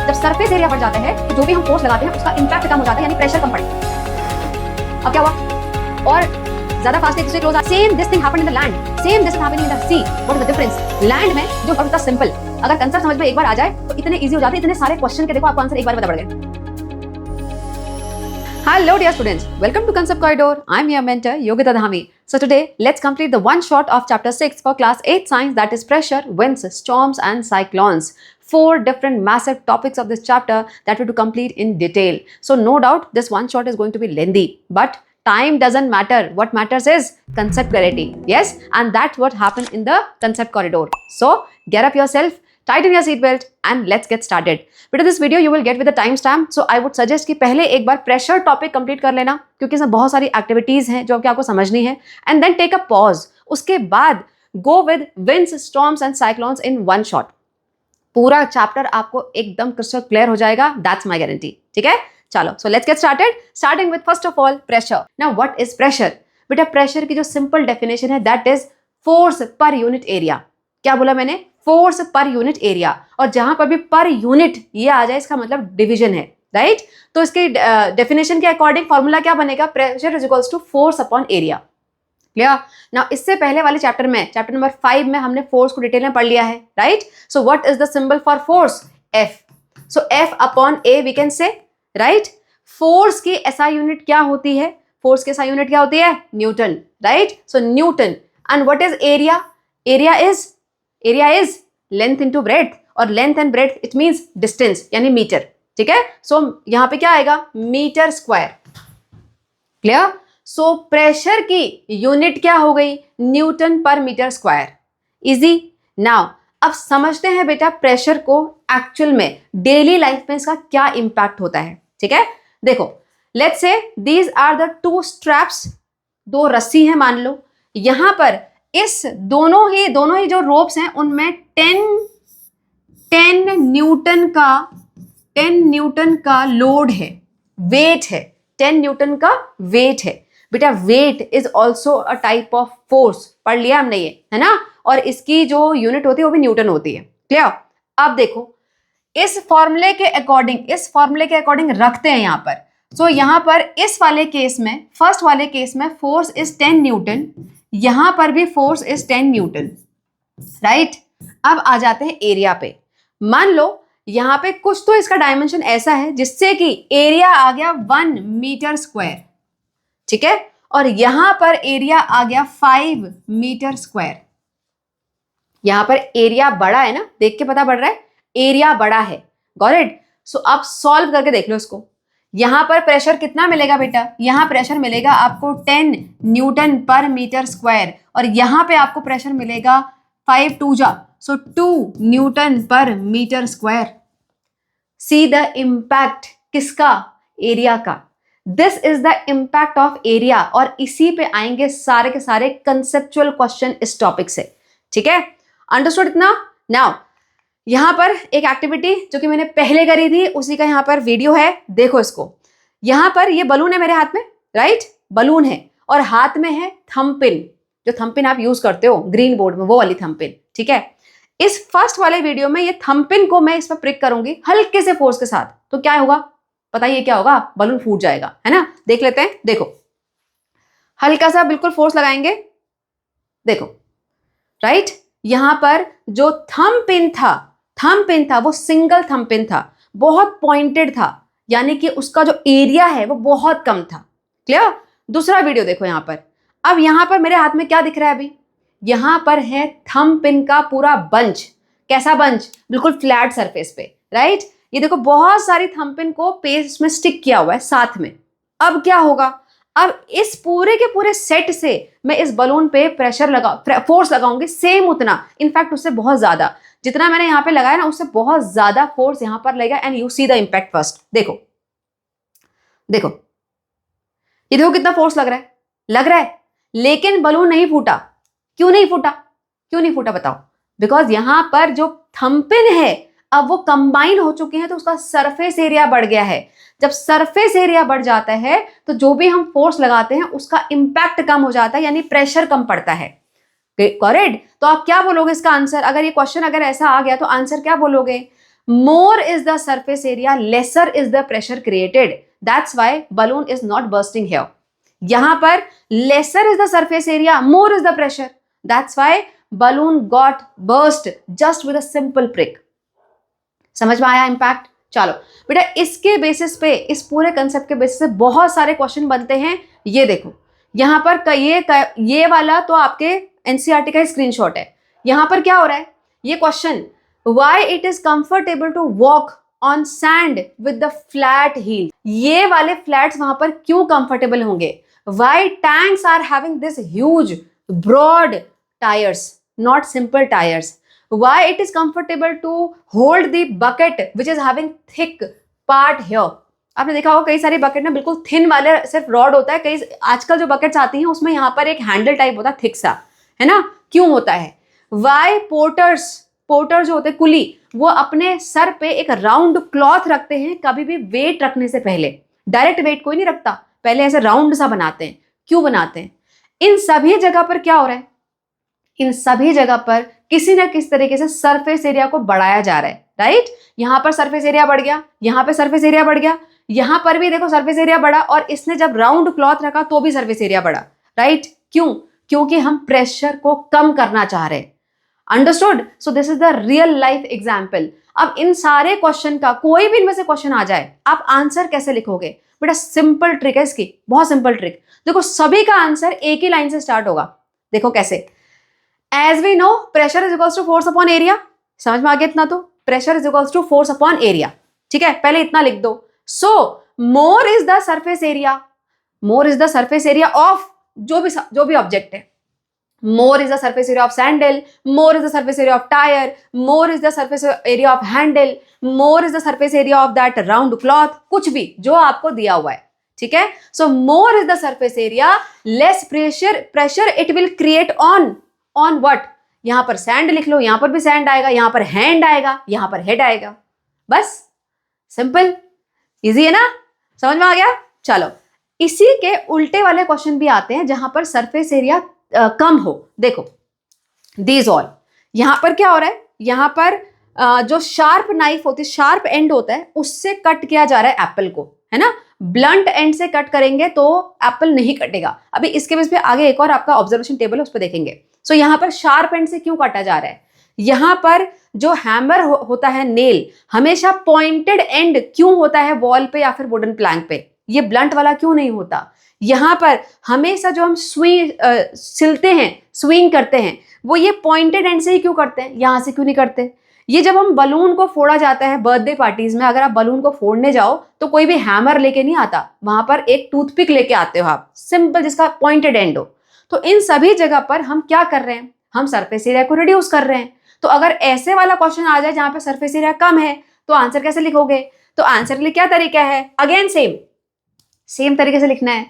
जब surface area बढ़ जाता है तो जो भी हम फोर्स लगाते हैं उसका इंपैक्ट कम हो जाता है, यानी प्रेशर कम पड़ता है। अब क्या हुआ और ज्यादा फास्ट एक से close, same this thing happened in the land, same this happening in the sea. What is the difference? Land में जो बहुत सिंपल, अगर कंसेप्ट समझ में एक बार आ जाए तो इतने इजी हो जाते हैं, इतने सारे क्वेश्चन के देखो आपको आंसर एक बार में पता पड़ गए। Hello dear students, welcome to Concept Corridor. I'm your mentor Yogita Dhami. So today let's complete the one shot of chapter 6 for class 8 science, that is pressure, winds, storms and cyclones. 4 different massive topics of this chapter that we have to complete in detail. So no doubt this one shot is going to be lengthy, but time doesn't matter. What matters is concept clarity. Yes, and that's what happened in the Concept Corridor. So get up yourself, tighten your seat belt and let's get started. But this video you will get with the timestamp, so I would suggest कि पहले एक बार pressure topic complete कर लेना, क्योंकि इसमें बहुत सारी activities हैं जो कि आपको समझनी है, and then take a pause. उसके बाद go with winds, storms and cyclones in one shot. पूरा चैप्टर आपको एकदम क्रिस्टल क्लियर हो जाएगा, दैट्स माय गारंटी। ठीक है, चलो so let's get started, starting with first of all pressure. Now what is pressure? बेटा प्रेशर की जो सिंपल डेफिनेशन है that is force per unit area. क्या बोला मैंने? Force per unit area. और जहां पर भी पर यूनिट ये आ जाए इसका मतलब डिवीजन है, राइट? तो इसके डेफिनेशन के अकॉर्डिंग फॉर्मूला क्या बनेगा? Pressure is equals to force upon area. Clear? Now इससे पहले वाले चैप्टर में, चैप्टर नंबर 5 में हमने फोर्स को डिटेल में पढ़ लिया है, right? So what is the symbol for force? F. So F upon A V can से, राइट? फोर्स की एसआई यूनिट क्या होती है? फोर्स की एसआई यूनिट क्या होती है? Newton, right? So Newton. And what is area? Area is length into breadth, और length and breadth it means distance यानी मीटर। ठीक है, सो यहां पे क्या आएगा? Metre square. Clear? So pressure की यूनिट क्या हो गई? Newton per metre square. Easy. Now अब समझते हैं बेटा प्रेशर को एक्चुअल में डेली लाइफ में इसका क्या इंपैक्ट होता है। ठीक है, देखो let's say these are the 2 straps, 2 रस्सी हैं मान लो। यहां पर इस दोनों ही जो रोप्स हैं उनमें 10 न्यूटन का लोड है, वेट है, 10 न्यूटन का वेट है। बेटा weight is also a type of force, पढ़ लिया हमने ये, है ना? और इसकी जो यूनिट होती है वो भी न्यूटन होती है। क्लियर? अब देखो इस फॉर्मूले के अकॉर्डिंग रखते हैं यहां पर। सो यहां पर इस वाले केस में, फर्स्ट वाले केस में फोर्स इज 10 न्यूटन, यहां पर भी फोर्स इज 10 न्यूटन, राइट? अब आ जाते हैं एरिया पे। मान लो यहां पे कुछ तो इसका डायमेंशन ऐसा है जिससे कि एरिया आ गया 1 मीटर स्क्वायर। ठीक है, और यहां पर एरिया आ गया 5 मीटर स्क्वायर। यहां पर एरिया बड़ा है ना, देख के पता पड़ रहा है एरिया बड़ा है। Got it? सो अब सॉल्व करके देख लो इसको। यहां पर प्रेशर कितना मिलेगा बेटा? यहां प्रेशर मिलेगा आपको 10 न्यूटन पर मीटर स्क्वायर, और यहां पे आपको प्रेशर मिलेगा 5 2 जा, so 2 newton per metre square. See the impact किसका? एरिया का। This is the impact of area, और इसी पे आएंगे सारे के सारे कंसेप्चुअल क्वेश्चन इस टॉपिक से। ठीक है, अंडरस्टूड इतना? नाउ यहां पर एक एक्टिविटी जो कि मैंने पहले करी थी उसी का यहां पर वीडियो है, देखो इसको। यहां पर ये बलून है मेरे हाथ में, राइट? बलून है और हाथ में है थंबपिन, जो थंबपिन आप यूज करते हो ग्रीन बोर्ड में, वो वाली थंबपिन। ठीक है, इस फर्स्ट वाले वीडियो में ये थंबपिन को मैं इस पर प्रिक करूंगी हल्के से फोर्स के साथ, तो क्या होगा? बताइए क्या होगा? बलून फूट जाएगा, है ना? देख लेते हैं। देखो हल्का सा बिल्कुल फोर्स लगाएंगे, देखो, राइट? यहां पर जो थंबपिन था वो सिंगल थंबपिन था, बहुत पॉइंटेड था, यानी कि उसका जो एरिया है वो बहुत कम था। क्लियर? दूसरा वीडियो देखो यहां पर। अब यहां पर मेरे हाथ में क्या दिख रहा है अभी? यहां पर है थंबपिन का पूरा बंच। कैसा बंच? बिल्कुल फ्लैट सरफेस पे, राइट? ये देखो बहुत सारी थंबपिन को पेस्ट में स्टिक किया हुआ है साथ में। अब क्या होगा? अब इस पूरे के पूरे सेट से मैं इस बलून पे फोर्स लगाऊंगी, सेम उतना, इनफैक्ट उससे बहुत ज्यादा। जितना मैंने यहां पे लगाया ना उससे बहुत ज्यादा फोर्स यहां पर लगेगा, and you see the impact first. देखो ये देखो कितना फोर्स लग रहा है, लेकिन बलून नहीं फूटा। क्यों नहीं फूटा बताओ? बिकॉज यहां पर जो थंबपिन है अब वो कंबाइन हो चुके हैं, तो उसका सरफेस एरिया बढ़ गया है। जब सरफेस एरिया बढ़ जाता है तो जो भी हम फोर्स लगाते हैं उसका इंपैक्ट कम हो जाता है, यानी प्रेशर कम पड़ता है। करेक्ट? तो आप क्या बोलोगे इसका आंसर? अगर ये क्वेश्चन अगर ऐसा आ गया तो आंसर क्या बोलोगे? more is the surface area, lesser is the pressure created. That's why balloon is not bursting here. यहां पर lesser is the surface area, more is the pressure. That's why balloon got burst just with a simple prick. समझ में आया impact? चलो बेटा, इसके basis पे, इस पूरे कंसेप्ट के बेसिस पे बहुत सारे क्वेश्चन बनते हैं। ये देखो यहां पर ये वाला तो आपके एनसीईआरटी का स्क्रीनशॉट है। यहां पर क्या हो रहा है, ये question, why it is comfortable to walk on sand with the flat heel. ये वाले फ्लैट्स वहां पर क्यों कंफर्टेबल होंगे? Why tanks are having this huge broad tyres, not simple tyres. Why it is comfortable to hold the bucket which is having thick part here. आपने देखा होगा कई सारी बकेट ना बिल्कुल थिन वाले सिर्फ रॉड होता है, कई आजकल जो बकेट्स आती हैं उसमें यहाँ पर एक हैंडल टाइप होता है थिक सा, है ना? क्यों होता है? Why पोर्टर जो होते हैं कुली, वो अपने सर पे एक राउंड क्लॉथ रखते हैं कभी भी वेट रखने से पहले। डायरेक्ट वेट कोई नहीं रखता, पहले ऐसे राउंड सा बनाते हैं। क्यों बनाते हैं? इन सभी जगह पर क्या हो रहा है, इन सभी जगह पर किसी ना किसी तरीके से सरफेस एरिया को बढ़ाया जा रहा है, राइट? यहां पर सरफेस एरिया बढ़ गया, यहां पे सरफेस एरिया बढ़ गया, यहां पर भी देखो सरफेस एरिया बढ़ा, और इसने जब राउंड क्लॉथ रखा तो भी सरफेस एरिया बढ़ा, राइट? क्यों? क्योंकि हम प्रेशर को कम करना चाह रहे हैं। Understood? So this is the real life example. अब इन सारे क्वेश्चन का कोई भी इनमें से क्वेश्चन आ जाए, आप आंसर कैसे लिखोगे? बेटा सिंपल ट्रिक है इसकी, बहुत सिंपल ट्रिक। देखो सभी का आंसर एक ही लाइन से स्टार्ट होगा। देखो कैसे, As we know, pressure is equals to force upon area. समझ में आ गया इतना? तो pressure is equals to force upon area. ठीक है, पहले इतना लिख दो। So more is the surface area. More is the surface area of जो भी ऑब्जेक्ट है। More is the surface area of sandal. More is the surface area of tire. More is the surface area of handle. More is the surface area of that round cloth. कुछ भी जो आपको दिया हुआ है, ठीक है? So more is the surface area. Less pressure it will create on what? यहां पर सैंड लिख लो, यहां पर भी सैंड आएगा, यहां पर हैंड आएगा, यहां पर हेड आएगा। बस सिंपल, इजी है ना? समझ में आ गया? चलो इसी के उल्टे वाले क्वेश्चन भी आते हैं जहां पर सरफेस एरिया कम हो। देखो दीज ऑल, यहां पर क्या हो रहा है, यहां पर जो शार्प नाइफ होती है, शार्प एंड होता है, उससे कट किया जा रहा है एप्पल को, है ना? ब्लंट एंड से कट करेंगे तो एप्पल नहीं कटेगा। अभी इसके बेस पे आगे एक और आपका ऑब्जर्वेशन टेबल है, उस पर देखेंगे। सो यहाँ पर शार्प एंड से क्यों काटा जा रहा है? यहाँ पर जो हैमर होता है, नेल, हमेशा पॉइंटेड एंड क्यों होता है वॉल पे या फिर वुडन प्लैंक पे? ये ब्लंट वाला क्यों नहीं होता? यहाँ पर हमेशा जो हम सिलते हैं, स्विंग करते हैं, वो ये पॉइंटेड एंड से ही क्यों करते हैं? यहाँ से क्यों नहीं करते? ये जब हम बलून को फोड़ा जाता है बर्थडे पार्टीज में, अगर आप बलून को फोड़ने जाओ तो कोई भी हैमर लेके नहीं आता, वहां पर एक टूथपिक लेके आते हो आप, सिंपल, जिसका पॉइंटेड एंड हो। तो इन सभी जगह पर हम क्या कर रहे हैं? हम सरफेस एरिया को रिड्यूस कर रहे हैं। तो अगर ऐसे वाला क्वेश्चन आ जाए जहां पे सरफेस एरिया कम है, तो आंसर कैसे लिखोगे? तो आंसर के लिए क्या तरीका है? अगेन सेम तरीके से लिखना है।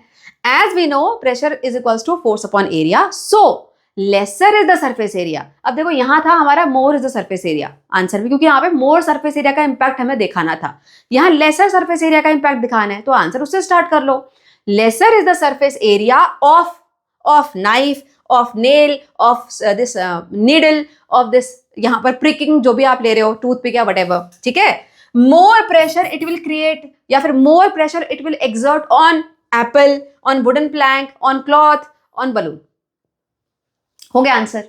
As we know pressure is equals to force upon area, so lesser is the surface area. अब देखो यहां था हमारा more is the surface area answer भी, क्योंकि यहाँ पे मोर सरफेस एरिया का इंपैक्ट हमें दिखाना था, यहाँ लेसर सरफेस एरिया का इंपैक्ट दिखाना है, तो आंसर उससे स्टार्ट कर लो। Lesser is the surface area of knife, of nail, of this needle, of this, यहाँ पर प्रिकिंग जो भी आप ले रहे हो, टूथपिक या व्हाटएवर, ठीक है? More pressure it will create, या फिर more pressure it will exert on Apple, on wooden plank, on cloth, on balloon. हो गया आंसर।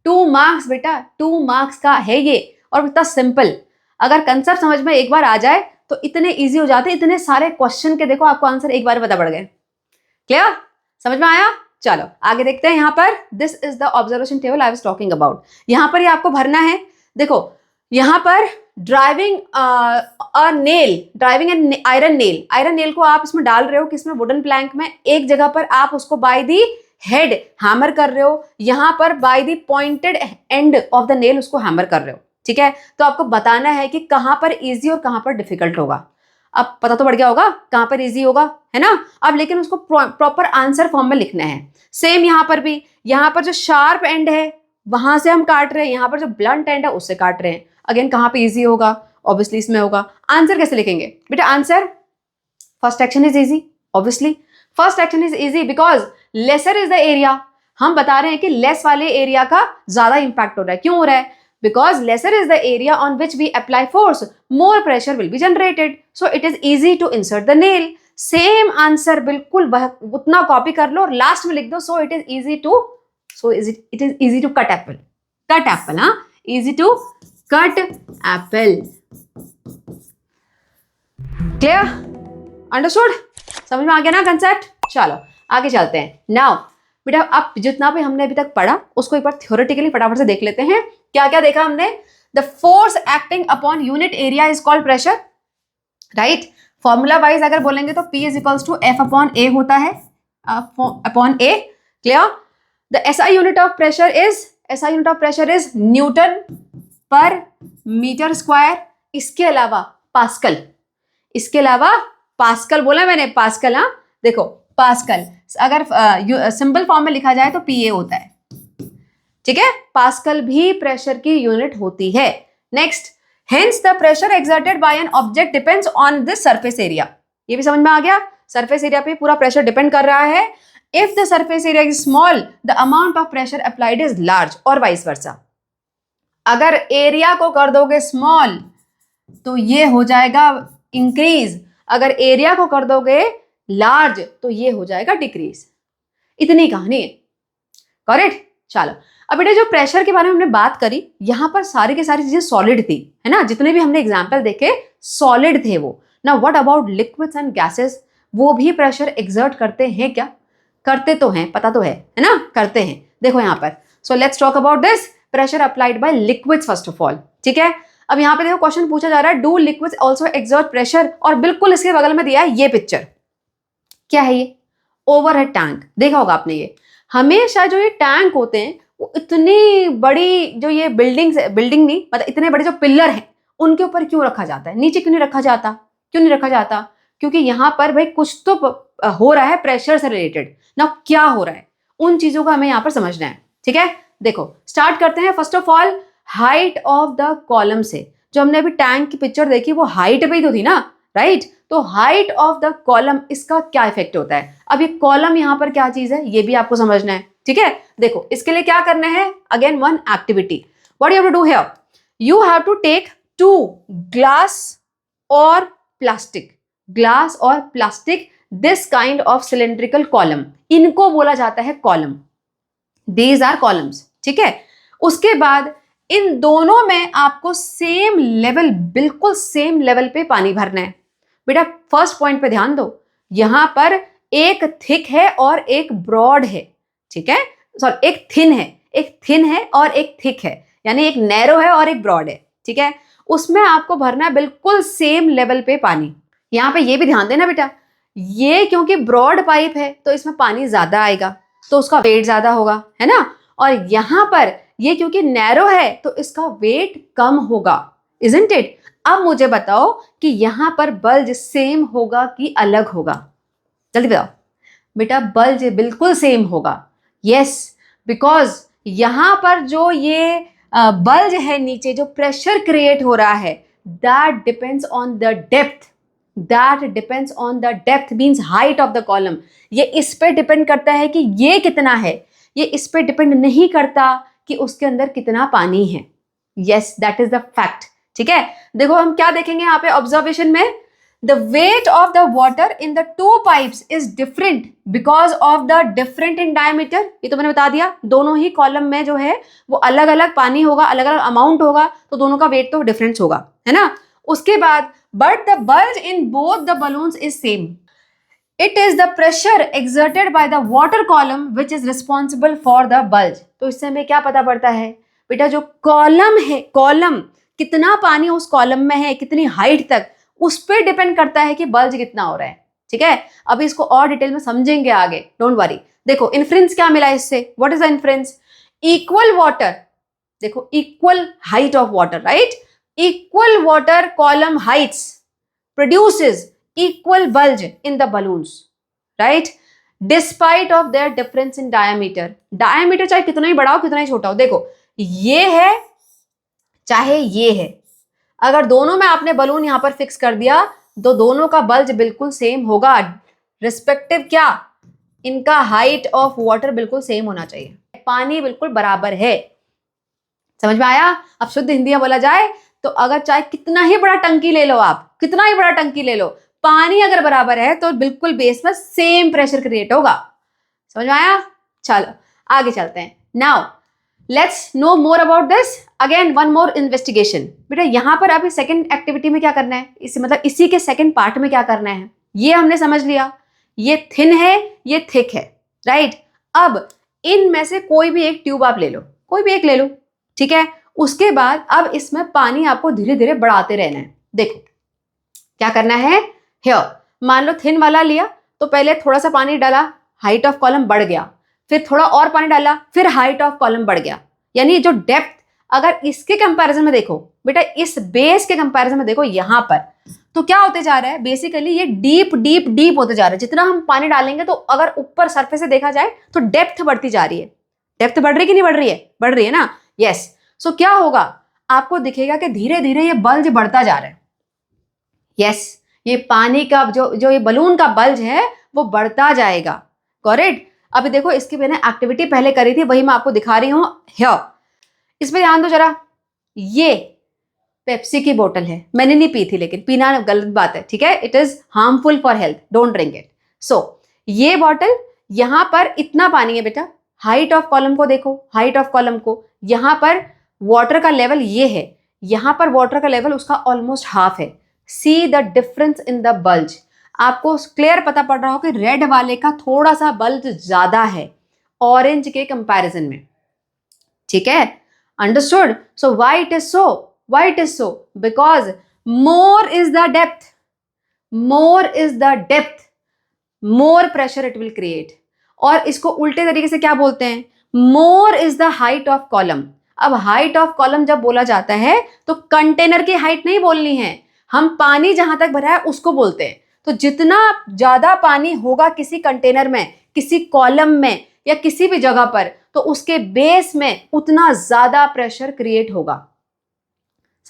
2 मार्क्स बेटा, 2 मार्क्स का है ये, और इतना सिंपल। अगर कंसेप्ट समझ में एक बार आ जाए तो इतने इजी हो जाते, इतने सारे क्वेश्चन के देखो आपको आंसर एक बार पता पड़ गए। क्लियर? समझ में आया? चलो आगे देखते हैं। यहाँ पर this is the observation table I was talking about. यहाँ पर ये आपको भरना है। देखो यहाँ पर ड्राइविंग एन आयरन नेल को आप इसमें डाल रहे हो, किसमें? वुडन प्लैंक में। एक जगह पर आप उसको बाय दी हेड हैमर कर रहे हो, यहां पर by the pointed end of the nail उसको हैमर कर रहे हो, ठीक है? तो आपको बताना है कि कहां पर इजी और कहां पर डिफिकल्ट होगा। अब पता तो बढ़ गया होगा कहां पर इजी होगा, है ना? अब लेकिन उसको प्रॉपर आंसर फॉर्म में लिखना है। सेम यहां पर भी, यहां पर जो शार्प एंड है वहां से हम काट रहे हैं, यहां पर जो ब्लंट एंड है उससे काट रहे हैं। अगेन कहां पे इजी होगा? ऑब्वियसली इसमें होगा। आंसर कैसे लिखेंगे बेटा? Answer first action is easy, obviously first action is easy because lesser is the area. हम बता रहे हैं कि लेस वाले एरिया का ज्यादा इंपैक्ट हो रहा है। क्यों हो रहा है? because lesser is the area on which we apply force, more pressure will be generated, so it is easy to insert the nail. Same answer बिल्कुल उतना कॉपी कर लो और लास्ट में लिख दो, so it is easy to cut apple. Cut apple, हाँ, easy to cut apple. Clear? Understood? समझ में आ गया ना कंसेप्ट? चलो आगे चलते हैं. नाउ बेटा अब जितना भी हमने अभी तक पढ़ा उसको एक बार थ्योरेटिकली फटाफट से देख लेते हैं. क्या क्या देखा हमने? The force acting upon unit area is called pressure, right. Formula wise अगर बोलेंगे तो P is equals to F upon A होता है, upon A. Clear? The SI unit of pressure is newton per metre square. इसके अलावा pascal बोला मैंने, pascal. हाँ देखो पास्कल अगर सिंपल फॉर्म में लिखा जाए तो PA होता है, ठीक है. पास्कल भी प्रेशर की यूनिट होती है. Next, hence the pressure exerted bye an object depends on this surface area. ये भी समझ में आ गया, सरफेस एरिया पे पूरा प्रेशर डिपेंड कर रहा है. If the surface area is small the amount of pressure applied is large, और वाइस वर्सा. अगर एरिया को कर दोगे स्मॉल तो ये हो जाएगा इंक्रीज, अगर एरिया को कर दोगे लार्ज तो ये हो जाएगा डिक्रीज. इतनी कहानी है. करेक्ट. चलो अब बेटा जो प्रेशर के बारे में हमने बात करी, यहां पर सारी की सारी चीजें सॉलिड थी, है ना. जितने भी हमने एग्जाम्पल देखे सॉलिड थे वो. ना what about liquids and gases, वो भी प्रेशर एक्सर्ट करते हैं क्या? करते तो हैं, पता तो है ना, करते हैं. देखो यहाँ पर, so let's talk about this pressure applied by liquids first of all. ठीक है. अब यहाँ पे देखो क्वेश्चन पूछा जा रहा है, do liquids also exert pressure, और बिल्कुल इसके बगल में दिया है ये पिक्चर. क्या है ये? Overhead tank. देखा होगा आपने. ये हमेशा जो ये टैंक होते हैं वो इतनी बड़ी, जो ये बिल्डिंग नहीं मतलब इतने बड़े जो पिलर हैं उनके ऊपर क्यों रखा जाता है? नीचे क्यों नहीं रखा जाता? क्योंकि यहाँ पर भाई कुछ तो हो रहा है प्रेशर से रिलेटेड ना. क्या हो रहा है उन चीजों का हमें यहाँ पर समझना है. ठीक है. देखो स्टार्ट करते हैं first of all height of the column से. जो हमने अभी टैंक की पिक्चर देखी वो हाइट पे ही तो थी ना, राइट. तो हाइट ऑफ द कॉलम, इसका क्या इफेक्ट होता है? अब ये कॉलम यहाँ पर क्या चीज है ये भी आपको समझना है. ठीक है. देखो इसके लिए क्या करना है, again one activity. What you have to do here, you have to take 2 glass or plastic this kind of cylindrical column. इनको बोला जाता है कॉलम. These are columns. ठीक है. उसके बाद इन दोनों में आपको सेम लेवल, बिल्कुल सेम लेवल पे पानी भरना है. बेटा फर्स्ट पॉइंट पे ध्यान दो, यहां पर एक थिक है और एक ब्रॉड है. ठीक है. सॉरी, एक थिन है और एक थिक है, यानी एक नैरो है और एक ब्रॉड है. ठीक है. उसमें आपको भरना है बिल्कुल सेम लेवल पे पानी. यहां पे ये भी ध्यान देना बेटा, ये क्योंकि ब्रॉड पाइप है तो इसमें पानी ज्यादा आएगा तो उसका वेट ज्यादा होगा, है ना. और यहां पर ये क्योंकि नैरो है तो इसका वेट कम होगा, इजंट इट. अब मुझे बताओ कि यहां पर बल्ज सेम होगा कि अलग होगा? जल्दी बताओ बेटा. बल्ज बिल्कुल सेम होगा. यस, बिकॉज यहां पर जो ये बल्ज है नीचे, जो प्रेशर क्रिएट हो रहा है, that depends on the depth. Means height of the column. ये इस पे डिपेंड करता है कि ये कितना है, ये इस पे डिपेंड नहीं करता कि उसके अंदर कितना पानी है. Yes, that is the fact. ठीक है. देखो हम क्या देखेंगे यहाँ पे ऑब्जर्वेशन में, the weight of the water in the 2 pipes is different because of the different in diameter. ये तो मैंने बता दिया, दोनों ही कॉलम में जो है वो अलग अलग पानी होगा, अलग अलग अमाउंट होगा, तो दोनों का वेट तो डिफरेंस होगा, है ना. उसके बाद but the bulge in both the balloons is same. It is the pressure exerted by the water column which is responsible for the bulge. तो इससे हमें क्या पता पड़ता है बेटा, जो कॉलम है, कॉलम कितना पानी उस कॉलम में है, कितनी हाइट तक, उस पर डिपेंड करता है कि बल्ज कितना हो रहा है. ठीक है. अभी इसको और डिटेल में समझेंगे आगे, डोंट वरी. देखो इन्फ्रेंस क्या मिला इससे, what is the inference? Equal water. देखो equal height of water, right. Equal water column heights produces equal bulge in the balloons, right, despite of their difference in diameter. Diameter चाहे कितना ही बड़ा हो कितना ही छोटा हो. देखो ये है चाहे ये है, अगर दोनों में आपने बलून यहां पर फिक्स कर दिया तो दोनों का बल्ज बिल्कुल सेम होगा. रिस्पेक्टिव क्या, इनका हाइट ऑफ वाटर बिल्कुल सेम होना चाहिए. पानी बिल्कुल बराबर है. समझ में आया? अब शुद्ध हिंदी में बोला जाए तो अगर चाहे कितना ही बड़ा टंकी ले लो, आप कितना ही बड़ा टंकी ले लो, पानी अगर बराबर है तो बिल्कुल बेस में सेम प्रेशर क्रिएट होगा। समझ में आया? चलो आगे चलते हैं। Now let's no more about this. Again one more investigation. बेटा यहाँ पर अभी सेकंड एक्टिविटी में क्या करना है, इस मतलब इसी के सेकंड पार्ट में क्या करना है, ये हमने समझ लिया। ये थिन है, ये थिक है, राइट। अब इनमें से कोई भी एक ट्यूब आप ले लो, कोई भी एक ले लो, ठीक है। उसके बाद अब इसमें पानी आपको धीरे धीरे बढ़ाते रहना है। देखो क्या करना है, हियर मान लो थिन वाला लिया तो पहले थोड़ा सा पानी डाला, हाइट ऑफ कॉलम बढ़ गया, फिर थोड़ा और पानी डाला, फिर हाइट ऑफ कॉलम बढ़ गया। यानी जो डेप्थ अगर इसके कंपैरिजन में देखो बेटा, इस बेस के कंपैरिजन में देखो यहां पर, तो क्या होते जा रहा है, बेसिकली ये डीप डीप डीप होते जा रहा है। जितना हम पानी डालेंगे तो अगर ऊपर सरफेस से देखा जाए तो डेप्थ बढ़ती जा रही है। डेप्थ बढ़ रही कि नहीं बढ़ रही है? बढ़ रही है ना, यस। सो क्या होगा, आपको दिखेगा कि धीरे धीरे ये बल्ज बढ़ता जा रहा है। यस, ये पानी का जो ये बलून का बल्ज है वो बढ़ता जाएगा। करेक्ट। अभी देखो इसकी मैंने एक्टिविटी पहले करी थी, वही मैं आपको दिखा रही हूं हियर। इसमें ध्यान दो जरा, ये पेप्सी की बोतल है, मैंने नहीं पी थी, लेकिन पीना गलत बात है, ठीक है। It is harmful for health, don't drink it. So ये बॉटल, यहां पर इतना पानी है बेटा, हाइट ऑफ कॉलम को देखो, हाइट ऑफ कॉलम को, यहां पर वाटर का लेवल ये है, यहां पर वाटर का लेवल उसका ऑलमोस्ट हाफ है। See the difference in the bulge. आपको क्लियर पता पड़ रहा हो कि रेड वाले का थोड़ा सा बल्ज ज्यादा है ऑरेंज के कंपैरिजन में, ठीक है। Understood? So why it is so? Why it is so? Because more is the depth, more is the depth, more pressure it will create. और इसको उल्टे तरीके से क्या बोलते हैं, मोर is the height of column. अब हाइट ऑफ कॉलम जब बोला जाता है तो कंटेनर की हाइट नहीं बोलनी है, हम पानी जहां तक भरा है उसको बोलते हैं। तो जितना ज्यादा पानी होगा किसी कंटेनर में, किसी कॉलम में या किसी भी जगह पर, तो उसके बेस में उतना ज्यादा प्रेशर क्रिएट होगा।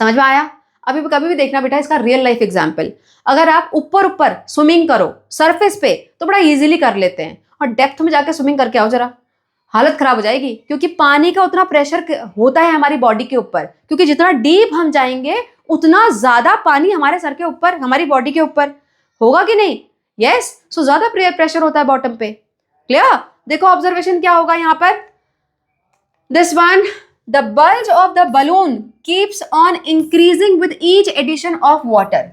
समझ में आया? अभी कभी भी देखना बेटा इसका रियल लाइफ एग्जांपल। अगर आप ऊपर ऊपर स्विमिंग करो सरफेस पे तो बड़ा इजीली कर लेते हैं, और डेप्थ में जाके स्विमिंग करके आओ जरा, हालत खराब हो जाएगी। क्योंकि पानी का उतना प्रेशर होता है हमारी बॉडी के ऊपर, क्योंकि जितना डीप हम जाएंगे उतना ज्यादा पानी हमारे सर के ऊपर, हमारी बॉडी के ऊपर होगा कि नहीं? यस। सो ज्यादा प्रेशर होता है बॉटम पे। क्लियर? देखो ऑब्जर्वेशन क्या होगा यहाँ पर, this one, the bulge of the balloon keeps on increasing with each addition of water.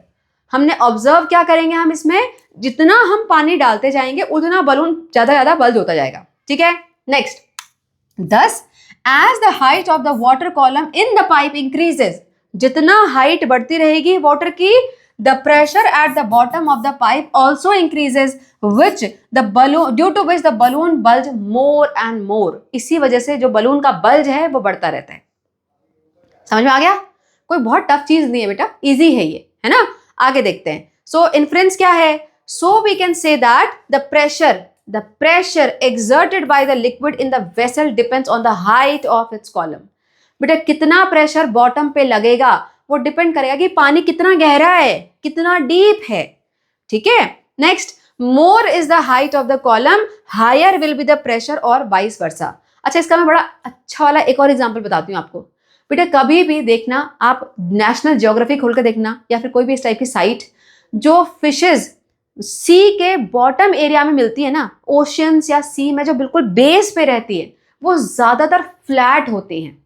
हमने ऑब्जर्व क्या करेंगे, हम इसमें जितना हम पानी डालते जाएंगे उतना बलून ज्यादा बल्ज होता जाएगा, ठीक है। Next, thus as the height of the water column in the pipe increases, जितना हाइट बढ़ती रहेगी वाटर की, the pressure at the bottom of the pipe also increases, which the balloon due to which the balloon bulge more and more। इसी वजह से जो balloon का bulge है वो बढ़ता रहता है। समझ में आ गया? कोई बहुत टफ चीज नहीं है बेटा, इजी है ये, है ना। आगे देखते हैं। सो इन्फ्रेंस क्या है, so we can say that the pressure exerted by the liquid in the vessel depends on the height of its column। बेटा कितना प्रेशर बॉटम पे लगेगा वो डिपेंड करेगा कि पानी कितना गहरा है, कितना डीप है, ठीक है। Next, more is the height of the column, higher will be the pressure और वाइस वर्सा। अच्छा, इसका मैं बड़ा अच्छा वाला एक और एग्जांपल बताती हूँ आपको। बेटा कभी भी देखना, आप नेशनल ज्योग्राफी खोल कर देखना या फिर कोई भी इस टाइप की साइट, जो फिशेज सी के बॉटम एरिया में मिलती है ना, ओशियंस या सी में जो बिल्कुल बेस पे रहती है, वो ज्यादातर फ्लैट होती हैं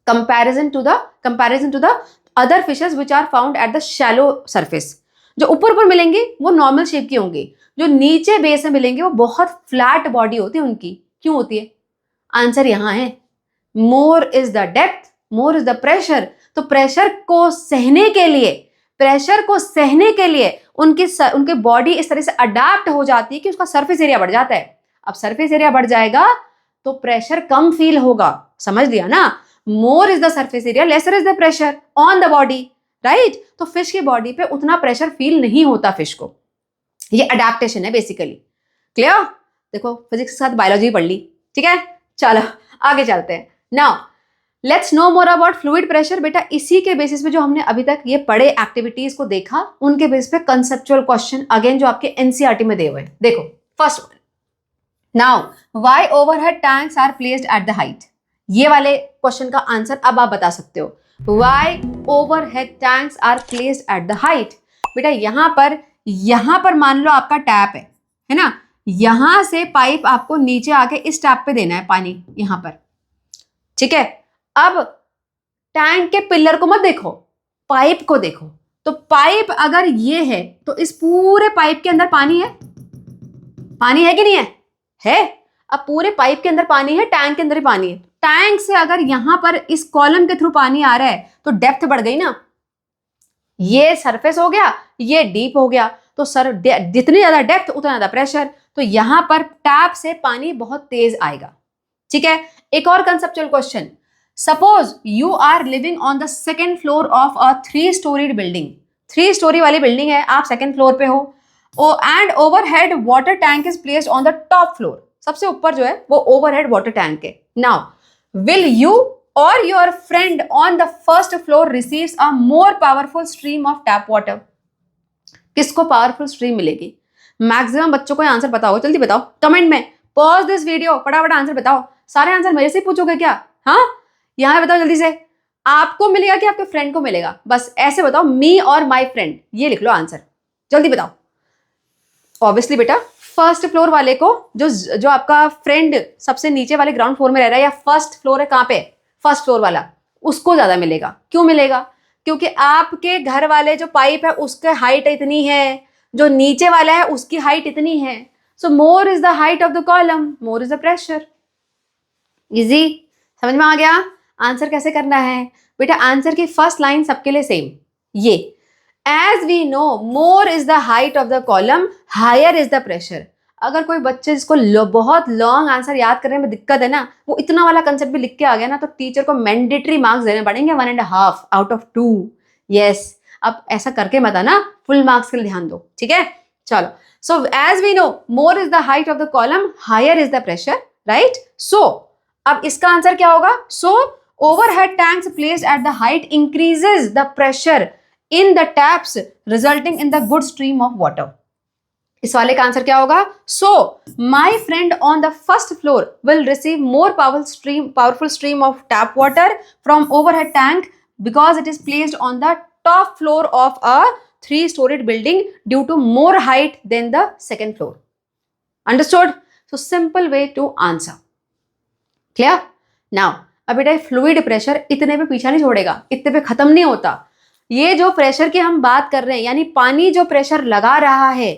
comparison to the other fishes which are found at the shallow surface. जो ऊपर ऊपर मिलेंगी वो नॉर्मल शेप की होंगी, जो नीचे बेस में मिलेंगे वो बहुत फ्लैट बॉडी होती है उनकी। क्यों होती है? आंसर यहां है, मोर is the depth, more is the pressure. तो प्रेशर को सहने के लिए उनकी बॉडी इस तरह से अडेप्ट हो जाती है कि उसका सरफेस एरिया बढ़ जाता है। अब सरफेस एरिया बढ़ जाएगा तो प्रेशर कम फील होगा, समझ लिया ना। More is the surface area, lesser is the pressure on the body, right. तो फिश की बॉडी पे उतना प्रेशर फील नहीं होता फिश को। ये अडेप्टेशन है बेसिकली। क्लियर? देखो फिजिक्स के साथ बायोलॉजी पढ़ ली, ठीक है। चलो आगे चलते हैं। Now let's no more about fluid pressure. बेटा इसी के बेसिस पे जो हमने अभी तक ये पढ़े एक्टिविटीज को देखा, उनके बेसिस पे कंसेप्चुअल क्वेश्चन अगेन जो आपके एनसीईआरटी में दिए हुए हैं। देखो first one, now why overhead tanks are placed at the height. ये वाले क्वेश्चन का आंसर अब आप बता सकते हो। Why overhead tanks are placed at the height? बेटा यहां पर मान लो आपका टैप है ना, यहां से पाइप आपको नीचे आके इस टैप पे देना है पानी यहां पर, ठीक है। अब टैंक के पिलर को मत देखो, पाइप को देखो। तो पाइप अगर ये है तो इस पूरे पाइप के अंदर पानी है, पानी है कि नहीं है? है। अब पूरे पाइप के अंदर पानी है, टैंक के अंदर ही पानी है। टैंक से अगर यहां पर इस कॉलम के थ्रू पानी आ रहा है तो डेप्थ बढ़ गई ना, ये सरफेस हो गया, ये डीप हो गया। तो जितनी ज्यादा डेप्थ उतना ज्यादा प्रेशर, तो यहां पर टैप से पानी बहुत तेज आएगा, ठीक है। एक और conceptual question, suppose you are living on the second floor of a 3 storied building. 3 storey वाली बिल्डिंग है, आप सेकेंड फ्लोर पे हो, and overhead water tank is placed on the top floor. सबसे ऊपर जो है वो ओवरहेड वाटर टैंक है। Now will you or your friend on the first floor receives a more powerful stream of tap water? किसको powerful stream मिलेगी? Maximum बच्चों को आंसर पता होगा, जल्दी बताओ कमेंट में, पॉज दिस वीडियो, फटाफट आंसर बताओ। सारे आंसर मेरे से पूछोगे क्या? हाँ, यहां बताओ जल्दी से, आपको मिलेगा कि आपके फ्रेंड को मिलेगा? बस ऐसे बताओ, मी और माई फ्रेंड, ये लिख लो आंसर, जल्दी बताओ। ऑब्वियसली बेटा फर्स्ट फ्लोर वाले को, जो आपका फ्रेंड सबसे नीचे वाले ग्राउंड फ्लोर में रह रहा है, या फर्स्ट फ्लोर है, कहां पे? फर्स्ट फ्लोर वाला, उसको ज्यादा मिलेगा। क्यों मिलेगा? क्योंकि आपके घर वाले जो पाइप है उसके हाइट इतनी है, जो नीचे वाला है उसकी हाइट इतनी है। So more is the height of the column, more is the pressure. Easy, समझ में आ गया? आंसर कैसे करना है बेटा? आंसर की फर्स्ट लाइन सबके लिए सेम, ये As we know, more is the height of the column, higher is the pressure. अगर कोई बच्चे जिसको बहुत लॉन्ग आंसर याद करने में दिक्कत है ना, वो इतना वाला कंसेप्ट भी लिख के आ गया ना, तो टीचर को मैंडेटरी मार्क्स देने पड़ेंगे 1.5 आउट ऑफ 2। यस, अब ऐसा करके मत आना, फुल मार्क्स के लिए ध्यान दो, ठीक है। चलो, so as we know more is the height of the column, higher is the pressure, right. So अब इसका आंसर क्या होगा? So overhead tanks placed at the height increases the pressure in the taps resulting in the good stream of water. इस वाले का answer क्या होगा? So my friend on the first floor will receive more powerful stream of tap water from overhead tank because it is placed on the top floor of a 3-storied building due to more height than the second floor. Understood? So simple way to answer. Clear? Now अब बेटा fluid pressure इतने पे पीछा नहीं छोड़ेगा, इतने पे खत्म नहीं होता। ये जो प्रेशर की हम बात कर रहे हैं, यानी पानी जो प्रेशर लगा रहा है,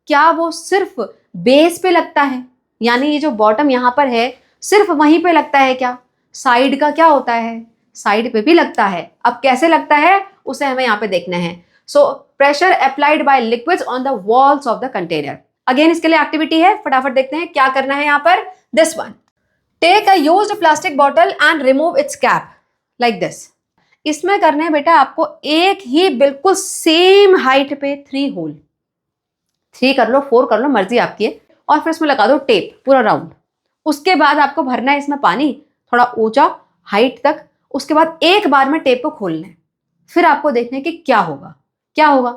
क्या वो सिर्फ बेस पे लगता है? यानी ये जो बॉटम यहां पर है सिर्फ वहीं पे लगता है क्या? साइड का क्या होता है? साइड पे भी लगता है। अब कैसे लगता है उसे हमें यहाँ पे देखना है। So pressure applied by liquids on the walls of the container. Again इसके लिए एक्टिविटी है, फटाफट देखते हैं क्या करना है यहाँ पर। This one, take a used plastic bottle and remove its cap like this. इसमें करने है बेटा आपको एक ही बिल्कुल सेम हाइट पे 3 होल, 3 कर लो, 4 कर लो, मर्जी आपकी है, और फिर इसमें लगा दो टेप पूरा राउंड। उसके बाद आपको भरना है इसमें पानी थोड़ा ऊंचा हाइट तक। उसके बाद एक बार में टेप को खोलना है, फिर आपको देखना है कि क्या होगा। क्या होगा?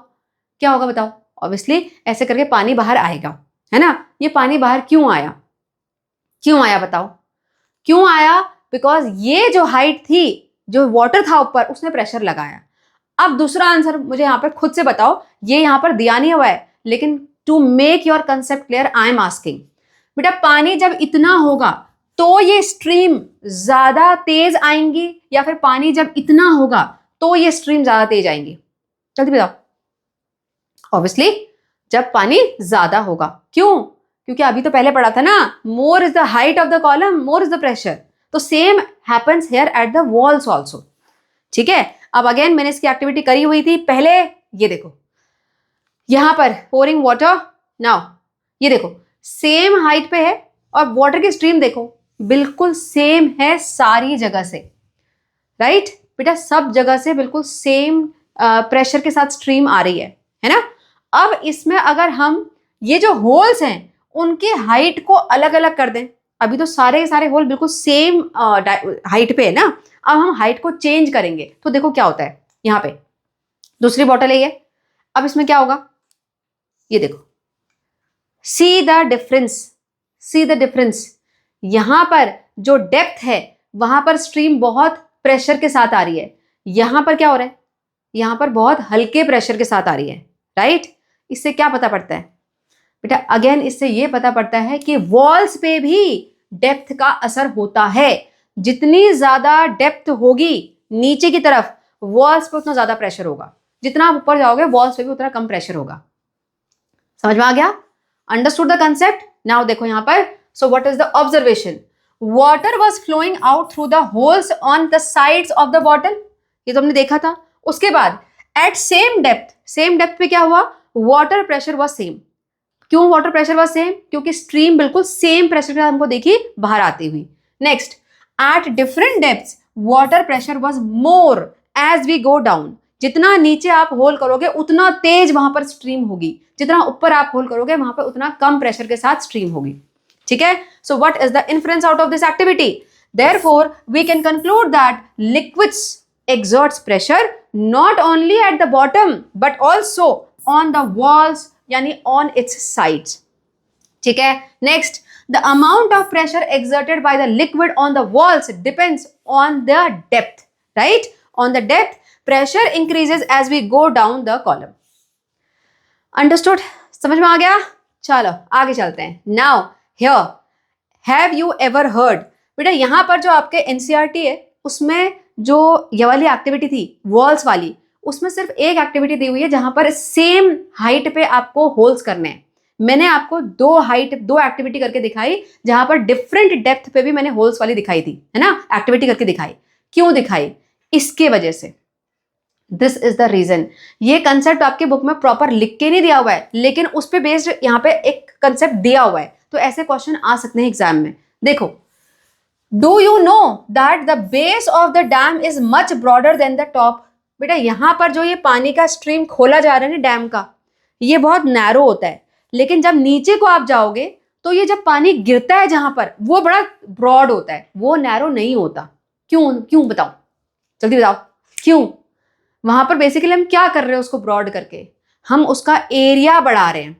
क्या होगा बताओ? ऑब्वियसली ऐसे करके पानी बाहर आएगा, है ना। ये पानी बाहर क्यों आया? क्यों आया बताओ? क्यों आया? बिकॉज ये जो हाइट थी, जो वाटर था ऊपर, उसने प्रेशर लगाया। अब दूसरा आंसर मुझे यहाँ पर खुद से बताओ, ये यहाँ पर दिया नहीं हुआ है, लेकिन to make your concept clear I am asking. बेटा पानी जब इतना होगा तो ये स्ट्रीम ज्यादा तेज आएंगी, या फिर पानी जब इतना होगा तो ये स्ट्रीम ज्यादा तेज आएंगी? जल्दी बताओ। ऑब्वियसली जब पानी ज्यादा होगा। क्यों? क्योंकि अभी तो पहले पढ़ा था ना, more is the height of the column, more is the pressure. तो same happens here at the walls also, ठीक है। अब अगेन मैंने इसकी एक्टिविटी करी हुई थी पहले, ये देखो यहां पर पोरिंग वाटर। नाउ ये देखो सेम हाइट पे है, और वाटर की स्ट्रीम देखो बिल्कुल सेम है सारी जगह से, राइट बेटा, सब जगह से बिल्कुल सेम प्रेशर के साथ स्ट्रीम आ रही है ना। अब इसमें अगर हम ये जो होल्स हैं उनकी हाइट को अलग अलग कर दें, अभी तो सारे सारे होल बिल्कुल सेम हाइट पे है ना, अब हम हाइट को चेंज करेंगे तो देखो क्या होता है। यहाँ पे दूसरी बॉटल है ये, अब इसमें क्या होगा ये देखो, see the difference, see the difference. यहां पर जो डेप्थ है वहां पर स्ट्रीम बहुत प्रेशर के साथ आ रही है, यहां पर क्या हो रहा है, यहां पर बहुत हल्के प्रेशर के साथ आ रही है, राइट। इससे क्या पता पड़ता है बेटा, अगेन इससे ये पता पड़ता है कि वॉल्स पे भी डेप्थ का असर होता है। जितनी ज्यादा डेप्थ होगी नीचे की तरफ, वॉल्स पे उतना ज्यादा प्रेशर होगा, जितना आप ऊपर जाओगे वॉल्स पे भी उतना कम प्रेशर होगा। समझ में आ गया? Understood the concept? नाउ देखो यहां पर, so what is the observation? Water was flowing out through the holes on the sides of the bottle, ये तो हमने देखा था। उसके बाद एट सेम डेप्थ पे क्या हुआ, वाटर प्रेशर वॉज सेम। क्यों वाटर प्रेशर वॉज सेम? क्योंकि स्ट्रीम बिल्कुल सेम प्रेशर के साथ हमको देखी बाहर आती हुई। Next, at different depths water pressure was more as we go down. जितना नीचे आप होल करोगे उतना तेज वहां पर स्ट्रीम होगी, जितना ऊपर आप होल करोगे वहां पर उतना कम प्रेशर के साथ स्ट्रीम होगी। ठीक है, so what is the inference out of this activity? Therefore we can conclude that liquids exerts pressure not only at the bottom but also on the walls, यानी on its sides। ठीक है, next, the amount of pressure exerted by the liquid on the walls depends on the depth, right? On the depth, pressure increases as we go down the column। Understood? समझ में आ गया? चलो आगे चलते हैं। Now here, have you ever heard? बेटा यहाँ पर जो आपके एनसीईआरटी है उसमें जो ये वाली एक्टिविटी थी वॉल्स वाली, उसमें सिर्फ एक एक्टिविटी दी हुई है जहां पर सेम हाइट पे आपको होल्स करने हैं। मैंने आपको दो एक्टिविटी करके दिखाई जहां पर डिफरेंट डेप्थ पे भी मैंने होल्स वाली दिखाई थी, है ना, एक्टिविटी करके दिखाई। क्यों दिखाई? इसके वजह से, दिस इज द रीजन। ये कंसेप्ट आपके बुक में प्रॉपर लिख के नहीं दिया हुआ है, लेकिन उस पर बेस्ड यहाँ पे एक कंसेप्ट दिया हुआ है, तो ऐसे क्वेश्चन आ सकते हैं एग्जाम में। देखो, Do you know that the base of the dam is much broader than the top? बेटा यहाँ पर जो ये पानी का स्ट्रीम खोला जा रहा है ना डैम का, ये बहुत नैरो होता है, लेकिन जब नीचे को आप जाओगे तो ये जब पानी गिरता है जहां पर, वो बड़ा ब्रॉड होता है, वो नैरो नहीं होता। क्यों बताओ, जल्दी बताओ क्यों? वहां पर बेसिकली हम क्या कर रहे हैं उसको ब्रॉड करके? हम उसका एरिया बढ़ा रहे हैं।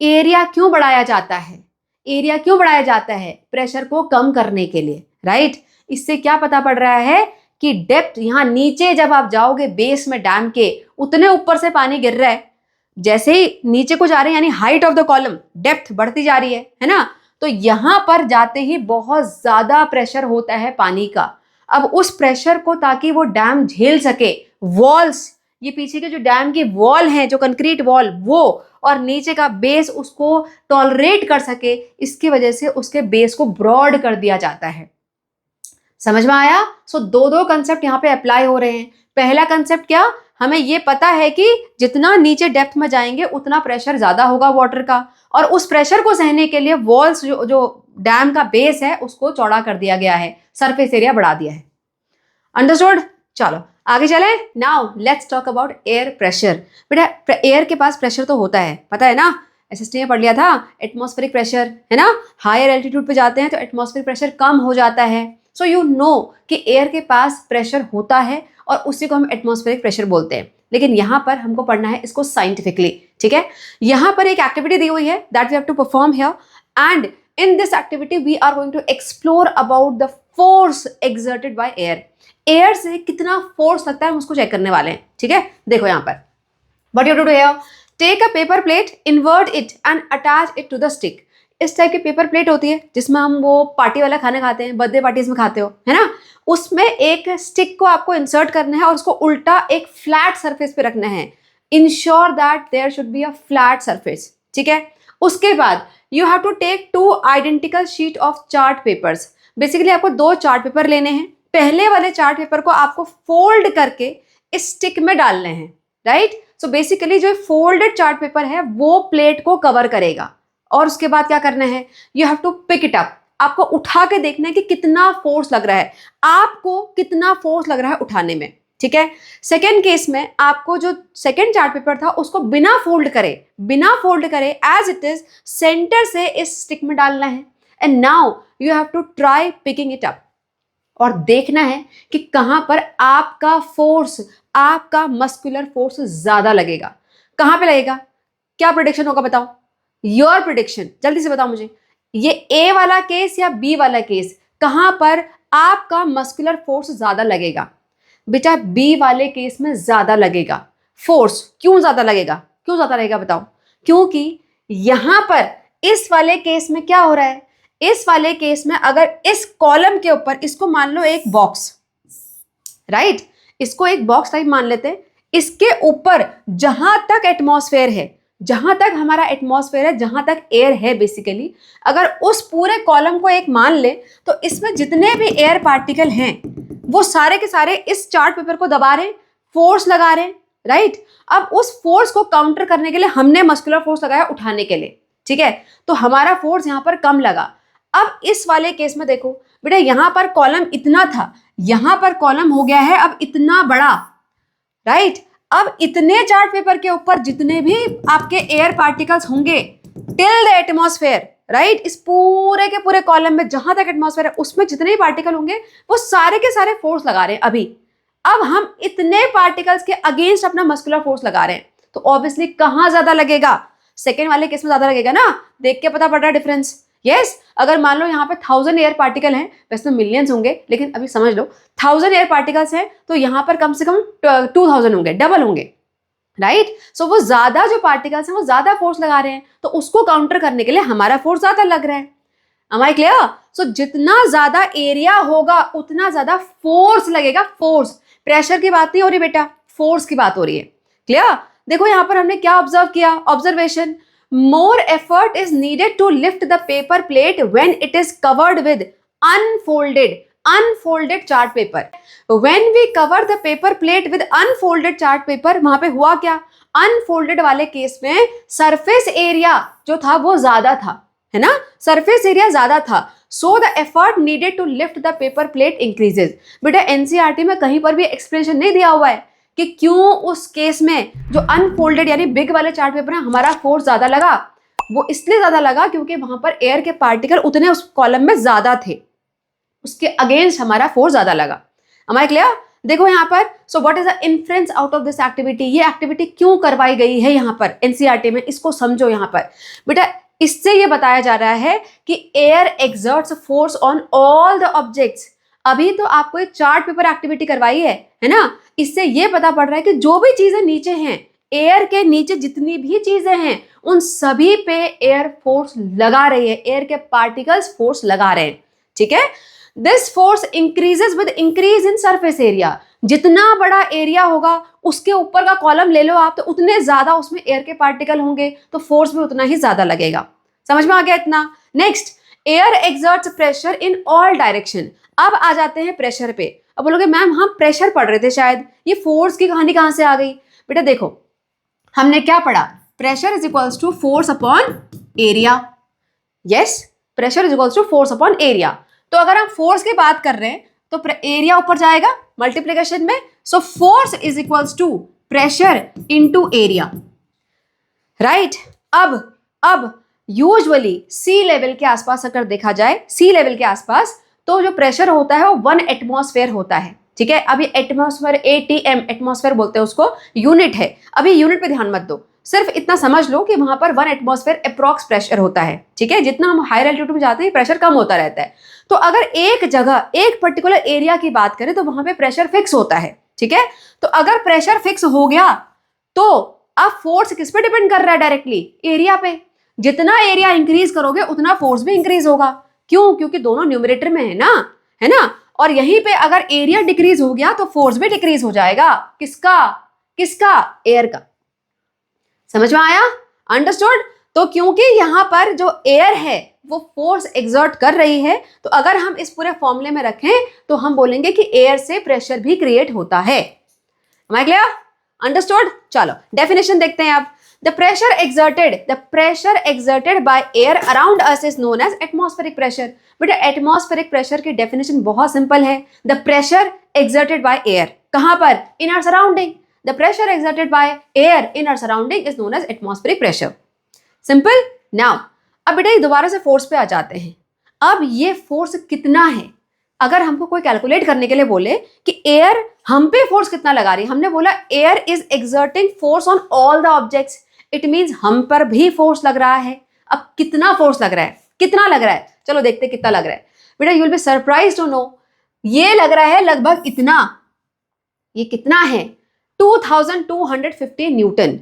एरिया क्यों बढ़ाया जाता है? एरिया क्यों बढ़ाया जाता है? प्रेशर को कम करने के लिए, राइट। इससे क्या पता पड़ रहा है कि डेप्थ, यहां नीचे जब आप जाओगे बेस में डैम के, उतने ऊपर से पानी गिर रहा है, जैसे ही नीचे को जा रहे हैं यानी height of the column, depth बढ़ती जा रही है ना, तो यहां पर जाते ही बहुत ज्यादा प्रेशर होता है पानी का। अब उस प्रेशर को ताकि वो डैम झेल सके, वॉल्स, ये पीछे के जो डैम की वॉल है, जो कंक्रीट वॉल, वो और नीचे का बेस उसको टॉलरेट कर सके, इसकी वजह से उसके बेस को ब्रॉड कर दिया जाता है। समझ में आया? सो दो कंसेप्ट यहाँ पे अप्लाई हो रहे हैं। पहला कंसेप्ट क्या, हमें ये पता है कि जितना नीचे डेप्थ में जाएंगे उतना प्रेशर ज्यादा होगा वाटर का, और उस प्रेशर को सहने के लिए वॉल्स, जो डैम का बेस है, उसको चौड़ा कर दिया गया है, सरफेस एरिया बढ़ा दिया है। अंडरस्टूड? चलो आगे चले। Now let's talk about air pressure. बेटा एयर के पास प्रेशर तो होता है, पता है ना, एसएसटी में पढ़ लिया था, एटमॉस्फेरिक प्रेशर, है ना। हायर एल्टीट्यूड पे जाते हैं तो एटमॉस्फेरिक प्रेशर कम हो जाता है। सो यू नो कि एयर के पास प्रेशर होता है और उसी को हम एटमॉस्फेरिक प्रेशर बोलते हैं। लेकिन यहाँ पर हमको पढ़ना है इसको साइंटिफिकली, ठीक है। यहाँ पर एक एक्टिविटी दी हुई है that we have to perform here, and in this activity we are going to explore about the force exerted by air. Air से कितना फोर्स लगता है हम उसको चेक करने वाले हैं, ठीक है। देखो यहाँ पर, what you do here, take a paper plate, invert it and attach it to the stick. इस टाइप की पेपर प्लेट होती है जिसमें हम वो पार्टी वाला खाना खाते हैं, बर्थडे पार्टीज में खाते हो, है ना। उसमें एक स्टिक को आपको इंसर्ट करना है और उसको उल्टा एक फ्लैट सरफेस पे रखना है। Ensure that there should be a flat surface, ठीक है। उसके बाद you have to take 2 identical sheet of chart papers. Basically आपको 2 चार्ट पेपर लेने हैं। पहले वाले चार्ट पेपर को आपको फोल्ड करके इस स्टिक में डालने हैं, राइट। सो बेसिकली जो फोल्डेड चार्ट पेपर है वो प्लेट को कवर करेगा, और उसके बाद क्या करना है, you have to pick it up. आपको उठा के देखना है कि कितना फोर्स लग रहा है, आपको कितना फोर्स लग रहा है उठाने में, ठीक है। सेकेंड केस में आपको जो सेकेंड चार्ट पेपर था उसको बिना फोल्ड करे एज इट इज सेंटर से इस स्टिक में डालना है, and now you have to try picking it up, और देखना है कि कहां पर आपका फोर्स, आपका मस्कुलर फोर्स ज्यादा लगेगा, कहां पे लगेगा। क्या प्रेडिक्शन होगा बताओ, योर प्रेडिक्शन, जल्दी से बताओ मुझे। ये ए वाला केस या बी वाला केस, कहां पर आपका मस्कुलर फोर्स ज्यादा लगेगा? बेटा बी वाले केस में ज्यादा लगेगा फोर्स। क्यों ज्यादा लगेगा? क्यों ज्यादा लगेगा बताओ? क्योंकि यहां पर इस वाले केस में क्या हो रहा है, इस वाले केस में अगर इस कॉलम के ऊपर, इसको मान लो एक बॉक्स, राइट, इसको एक बॉक्स टाइप मान लेते हैं, इसके ऊपर जहां तक एटमॉस्फेयर है, जहां तक हमारा एटमॉस्फेयर है, जहां तक एयर है बेसिकली, अगर उस पूरे कॉलम को एक मान ले तो इसमें जितने भी एयर पार्टिकल हैं वो सारे के सारे इस चार्ट पेपर को दबा रहे हैं, फोर्स लगा रहे हैं, राइट। अब उस फोर्स को काउंटर करने के लिए हमने मस्कुलर फोर्स लगाया उठाने के लिए, ठीक है, तो हमारा फोर्स यहां पर कम लगा। अब इस वाले केस में देखो बेटा, यहां पर कॉलम इतना था, यहां पर कॉलम हो गया है अब इतना बड़ा, राइट। अब इतने चार्ट पेपर के ऊपर जितने भी आपके एयर पार्टिकल्स होंगे टिल द एटमॉस्फेयर, राइट, इस पूरे के पूरे कॉलम में जहां तक एटमॉस्फेयर है उसमें जितने भी पार्टिकल होंगे वो सारे के सारे फोर्स लगा रहे हैं अभी। अब हम इतने पार्टिकल्स के अगेंस्ट अपना मस्कुलर फोर्स लगा रहे हैं, तो ऑब्वियसली कहां ज्यादा लगेगा? सेकेंड वाले केस में ज्यादा लगेगा ना। देख के पता पड़ रहा है डिफरेंस? यस। अगर मान लो यहाँ पे 1000 एयर पार्टिकल हैं, वैसे तो मिलियंस होंगे लेकिन अभी समझ लो 1000 एयर पार्टिकल्स हैं, तो यहाँ पर कम से कम 2000 होंगे, डबल होंगे, राइट। सो वो ज्यादा जो पार्टिकल्स हैं वो ज्यादा फोर्स लगा रहे हैं, तो उसको काउंटर करने के लिए हमारा फोर्स ज्यादा लग रहा है। Am I clear? सो जितना ज्यादा एरिया होगा उतना ज्यादा फोर्स लगेगा, फोर्स। प्रेशर की बात नहीं हो रही बेटा, फोर्स की बात हो रही है। क्लियर? देखो यहां पर हमने क्या ऑब्जर्व किया, observation, more effort is needed to lift the paper plate when it is covered with unfolded chart paper. When we cover the paper plate with unfolded chart paper, वहां पे हुआ क्या? unfolded वाले केस में surface area जो था वो ज्यादा था, है ना, सरफेस एरिया ज्यादा था, so the effort needed to lift the paper plate increases. बेटा एनसीईआरटी में कहीं पर भी एक्सप्लेनेशन नहीं दिया हुआ है कि क्यों उस केस में जो अनफोल्डेड यानी बिग वाले चार्ट पेपर है हमारा फोर्स ज्यादा लगा। वो इसलिए ज्यादा लगा क्योंकि वहां पर एयर के पार्टिकल उतने उस कॉलम में ज्यादा थे, उसके अगेंस्ट हमारा फोर्स ज्यादा लगा। हमारे क्लियर? देखो यहाँ पर, so what is the inference out of this activity, ये एक्टिविटी क्यों करवाई गई है यहाँ पर एनसीईआरटी में, इसको समझो। यहाँ पर बेटा इससे ये बताया जा रहा है कि air exerts force on all the objects. अभी तो आपको एक चार्ट पेपर एक्टिविटी करवाई है ना, इससे ये पता पड़ रहा है कि जो भी चीजें नीचे हैं, एयर के नीचे जितनी भी चीजें हैं उन सभी पे एयर फोर्स लगा रही है, एयर के पार्टिकल्स फोर्स लगा रहे हैं, ठीक है। This force increases with increase in surface area. जितना बड़ा एरिया होगा उसके ऊपर का कॉलम ले लो आप, तो उतने ज्यादा उसमें एयर के पार्टिकल होंगे, तो फोर्स भी उतना ही ज्यादा लगेगा। समझ में आ गया इतना? Next, air exerts pressure in all direction. अब आ जाते हैं प्रेशर पे। अब बोलोगे मैम हम प्रेशर पढ़ रहे थे शायद, ये फोर्स की कहानी कहां से आ गई? बेटा देखो हमने क्या पढ़ा, pressure is equals to force upon area. Yes, pressure is equals to force upon area. तो अगर हम फोर्स की बात कर रहे हैं तो एरिया ऊपर जाएगा मल्टीप्लिकेशन में, so force is equals to pressure into area, right. अब यूजुअली सी लेवल के आसपास अगर देखा जाए, सी लेवल के आसपास तो जो प्रेशर होता है वो 1 एटमॉस्फेयर होता है, ठीक है। अभी एटमॉस्फेयर एटीएम एटमॉस्फेयर बोलते हैं उसको, यूनिट है। अभी यूनिट पे ध्यान मत दो, सिर्फ इतना समझ लो कि वहां पर 1 एटमॉस्फेयर अप्रॉक्स प्रेशर होता है, ठीक है। जितना हम हायर एल्टीट्यूड में जाते हैं प्रेशर कम होता रहता है। तो अगर एक जगह एक पर्टिकुलर एरिया की बात करें तो वहां पे प्रेशर फिक्स होता है, ठीक है। तो अगर प्रेशर फिक्स हो गया तो अब फोर्स किस पे डिपेंड कर रहा है? डायरेक्टली एरिया पे। जितना एरिया इंक्रीज करोगे उतना फोर्स भी इंक्रीज होगा। क्यों? क्योंकि दोनों न्यूमरेटर में है ना, और यहीं पे अगर एरिया डिक्रीज हो गया तो फोर्स भी डिक्रीज हो जाएगा। किसका? एयर का। समझ में आया? अंडरस्टूड? तो क्योंकि यहां पर जो एयर है वो फोर्स एक्सर्ट कर रही है, तो अगर हम इस पूरे फॉर्मूले में रखें तो हम बोलेंगे कि एयर से प्रेशर भी क्रिएट होता है। Am I clear? अंडरस्टूड? चलो डेफिनेशन देखते हैं अब। The pressure exerted by air around us is known as atmospheric pressure. बेटा एटमॉस्फेरिक प्रेशर की डेफिनेशन बहुत सिंपल है। The pressure exerted by air, कहां पर? In our surrounding. The pressure exerted by air in our surrounding is known as atmospheric pressure. Simple. Now अब बेटा दोबारा से फोर्स पे आ जाते हैं। अब ये फोर्स कितना है? अगर हमको कोई कैलकुलेट करने के लिए बोले कि एयर हम पे फोर्स कितना लगा रही है, हमने बोला air is exerting force on all the objects, it means हम पर भी फोर्स लग रहा है। अब कितना फोर्स लग रहा है? कितना लग रहा है, चलो देखते कितना लग रहा है बेटा। You will be surprised to know, ये लग रहा है लगभग इतना। ये कितना है? 2250 न्यूटन।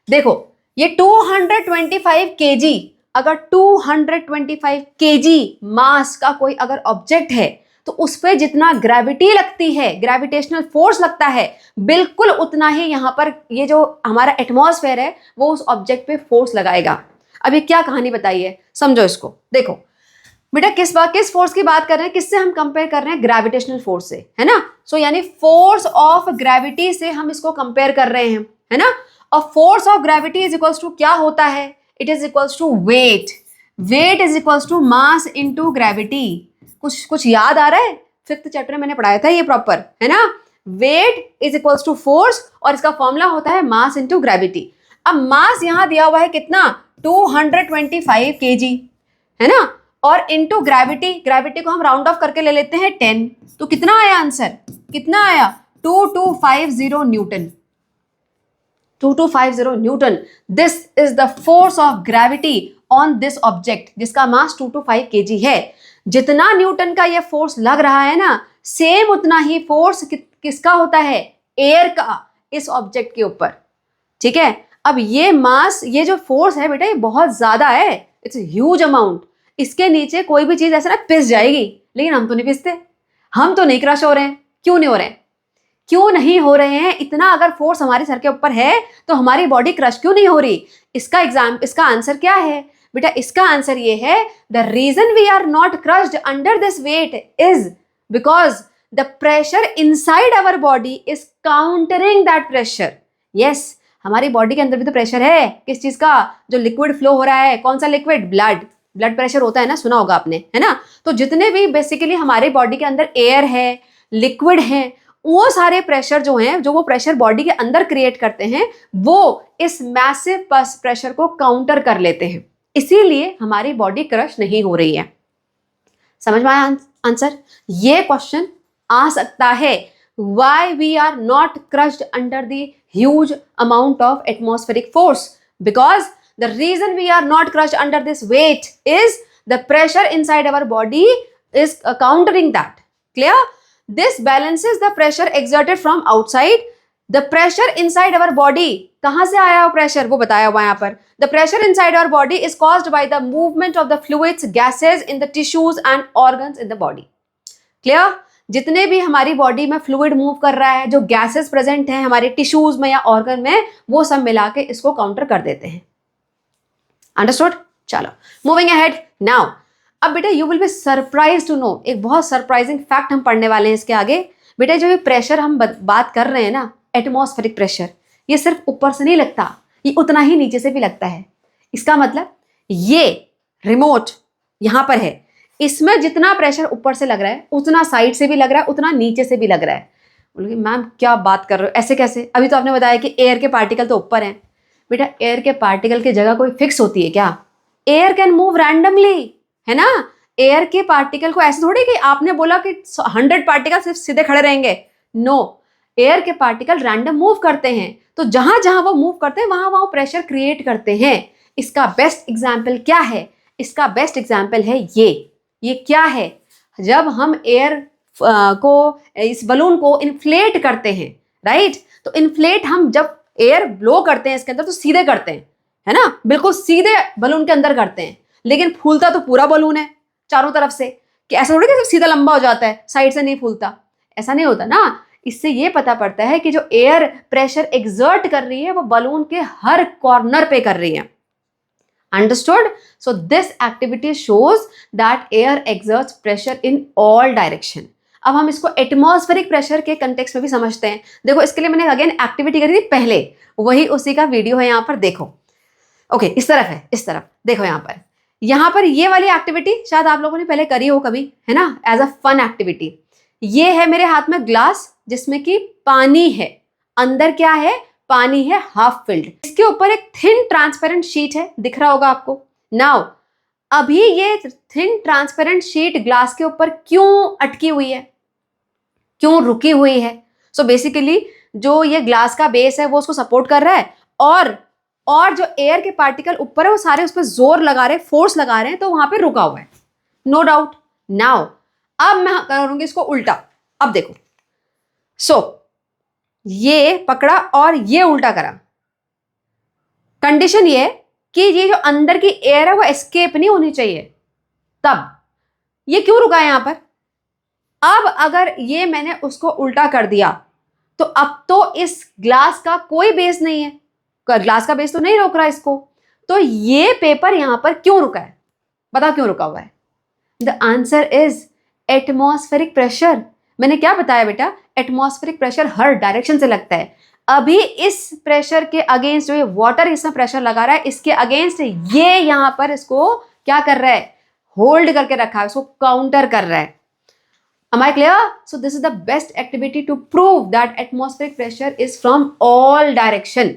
देखो ये 225 केजी, अगर 225 केजी मास का कोई अगर ऑब्जेक्ट है तो उस पर जितना ग्रेविटी लगती है, ग्रेविटेशनल फोर्स लगता है, बिल्कुल उतना ही यहां पर ये जो हमारा एटमॉस्फेयर है वो उस ऑब्जेक्ट पे फोर्स लगाएगा। अब ये क्या कहानी बताई है, समझो इसको। देखो बेटा किस फोर्स की बात कर रहे हैं, किससे हम कंपेयर कर रहे हैं? ग्रेविटेशनल फोर्स से, है ना। सो यानी फोर्स ऑफ ग्रेविटी से हम इसको कंपेयर कर रहे हैं, है ना। और force of gravity is equals to क्या होता है? It is equals to weight. Weight is equals to mass into gravity. कुछ याद आ रहा है? 5th चैप्टर में मैंने पढ़ाया था ये प्रॉपर, है ना। Weight is equals to force और इसका फॉर्मूला होता है मास इनटू ग्रेविटी। अब मास यहां दिया हुआ है कितना? 225 केजी, है ना। और इनटू ग्रेविटी, ग्रेविटी को हम राउंड ऑफ करके ले लेते हैं 10, तो कितना आया आंसर? कितना आया? 2250 Newton. 2250 Newton. This is the force of gravity on this object जिसका मास 225 केजी है। जितना न्यूटन का ये फोर्स लग रहा है ना, सेम उतना ही फोर्स किसका होता है? एयर का, इस ऑब्जेक्ट के ऊपर। ठीक है। अब ये मास, ये जो फोर्स है बेटा, ये बहुत ज्यादा है, इट्स ह्यूज अमाउंट। इसके नीचे कोई भी चीज ऐसा ना पिस जाएगी, लेकिन हम तो नहीं पिसते, हम तो नहीं क्रश हो रहे हैं। क्यों नहीं हो रहे हैं? क्यों नहीं हो रहे हैं? इतना अगर फोर्स हमारे सर के ऊपर है तो हमारी बॉडी क्रश क्यों नहीं हो रही? इसका आंसर क्या है बेटा? इसका आंसर ये है, the reason we are not crushed under this weight is because the pressure inside our body is countering that pressure. Yes, हमारी बॉडी के अंदर भी तो प्रेशर है। किस चीज का? जो लिक्विड फ्लो हो रहा है। कौन सा लिक्विड? ब्लड प्रेशर होता है ना, सुना होगा आपने, है ना। तो जितने भी बेसिकली हमारे बॉडी के अंदर एयर है, लिक्विड है, वो सारे प्रेशर जो हैं, जो वो प्रेशर बॉडी के अंदर क्रिएट करते हैं, वो इस मैसिव प्रेशर को काउंटर कर लेते हैं। इसीलिए हमारी बॉडी क्रश नहीं हो रही है। समझ में आया आंसर? ये क्वेश्चन आ सकता है, why we are not crushed under the huge amount of atmospheric force, because the reason we are not crushed under this weight is the pressure inside our body is countering that. Clear? This balances the pressure exerted from outside. The pressure inside our body, कहां से आया वो pressure? वो बताया हुआ यहाँ पर। The pressure inside our body is caused by the movement of the fluids, gases in the tissues and organs in the body. Clear? जितने भी हमारी बॉडी में फ्लूइड मूव कर रहा है, जो गैसेस प्रेजेंट हैं हमारे टिश्यूज में या ऑर्गन में, वो सब मिला के इसको काउंटर कर देते हैं। अंडरस्टूड? चलो मूविंग अहेड नाउ। अब बेटा you will be surprise to know, एक बहुत सरप्राइजिंग फैक्ट हम पढ़ने वाले हैं इसके आगे। बेटा जो ये प्रेशर हम बात कर रहे हैं ना, एटमॉस्फेरिक प्रेशर, ये सिर्फ ऊपर से नहीं लगता, ये उतना ही नीचे से भी लगता है। इसका मतलब ये रिमोट यहां पर है, इसमें जितना प्रेशर ऊपर से लग रहा है उतना साइड से भी लग रहा है, उतना नीचे से भी लग रहा है। बोलोगे मैम क्या बात कर रहे हो, ऐसे कैसे? अभी तो आपने बताया कि एयर के पार्टिकल तो ऊपर हैं। बेटा एयर के पार्टिकल की जगह कोई फिक्स होती है क्या? एयर कैन मूव रैंडमली, है ना। एयर के पार्टिकल को ऐसे थोड़ी कि आपने बोला कि 100 पार्टिकल सिर्फ सीधे खड़े रहेंगे। नो, एयर के पार्टिकल रैंडम मूव करते हैं, तो जहां जहां वो मूव करते हैं वहां वहां प्रेशर क्रिएट करते हैं। इसका बेस्ट एग्जाम्पल क्या है? इसका बेस्ट एग्जाम्पल है ये क्या है? जब हम एयर को, इस बलून को इन्फ्लेट करते हैं, राइट। तो इन्फ्लेट हम जब एयर ब्लो करते हैं इसके अंदर तो सीधे करते हैं, है ना, बिल्कुल सीधे बलून के अंदर करते हैं, लेकिन फूलता तो पूरा बलून है चारों तरफ से। कि ऐसा थोड़ी कि सीधा लंबा हो जाता है, साइड से नहीं फूलता, ऐसा नहीं होता ना। इससे ये पता पड़ता है कि जो एयर प्रेशर एक्सर्ट कर रही है वो बलून के हर कॉर्नर पे कर रही है। Understood? So this activity shows that air exerts pressure in all direction. अब हम इसको एटमॉस्फेरिक प्रेशर के कंटेक्स्ट में भी समझते हैं। देखो इसके लिए मैंने अगेन एक्टिविटी करी थी पहले, वही उसी का वीडियो है, यहाँ पर देखो। ओके, इस तरफ है, इस तरफ देखो। यहाँ पर ये वाली एक्टिविटी शायद आप लोगों ने पहले करी हो कभी, है ना, एज अ फन एक्टिविटी। ये है मेरे हाथ में ग्लास जिसमें कि पानी है, अंदर क्या है? पानी है, हाफ फिल्ड। इसके ऊपर एक थिन ट्रांसपेरेंट शीट है, दिख रहा होगा आपको। नाउ अभी ये थिन ट्रांसपेरेंट शीट ग्लास के ऊपर क्यों अटकी हुई है, क्यों रुकी हुई है? सो बेसिकली जो ये ग्लास का बेस है वो उसको सपोर्ट कर रहा है, और और जो एयर के पार्टिकल ऊपर है वो सारे उस पर जोर लगा रहे हैं, फोर्स लगा रहे हैं, तो वहां पे रुका हुआ है, नो डाउट। नाउ अब मैं करूंगी इसको उल्टा। अब देखो, ये पकड़ा और ये उल्टा करा। कंडीशन ये है कि ये जो अंदर की एयर है वो एस्केप नहीं होनी चाहिए। तब ये क्यों रुका है यहां पर? अब अगर ये मैंने उसको उल्टा कर दिया तो अब तो इस ग्लास का कोई बेस नहीं है, ग्लास का बेस तो नहीं रोक रहा इसको, तो ये पेपर यहां पर क्यों रुका है? बताओ क्यों रुका हुआ है? The answer is atmospheric pressure. मैंने क्या बताया बेटा? एटमॉस्फेरिक प्रेशर हर डायरेक्शन से लगता है। अभी इस प्रेशर के अगेंस्ट जो ये वाटर इसमें प्रेशर लगा रहा है, इसके अगेंस्ट ये यहां पर इसको क्या कर रहा है? होल्ड करके रखा है, उसको काउंटर कर रहा है। Am I clear? So this is the best activity to prove that atmospheric pressure is from all direction.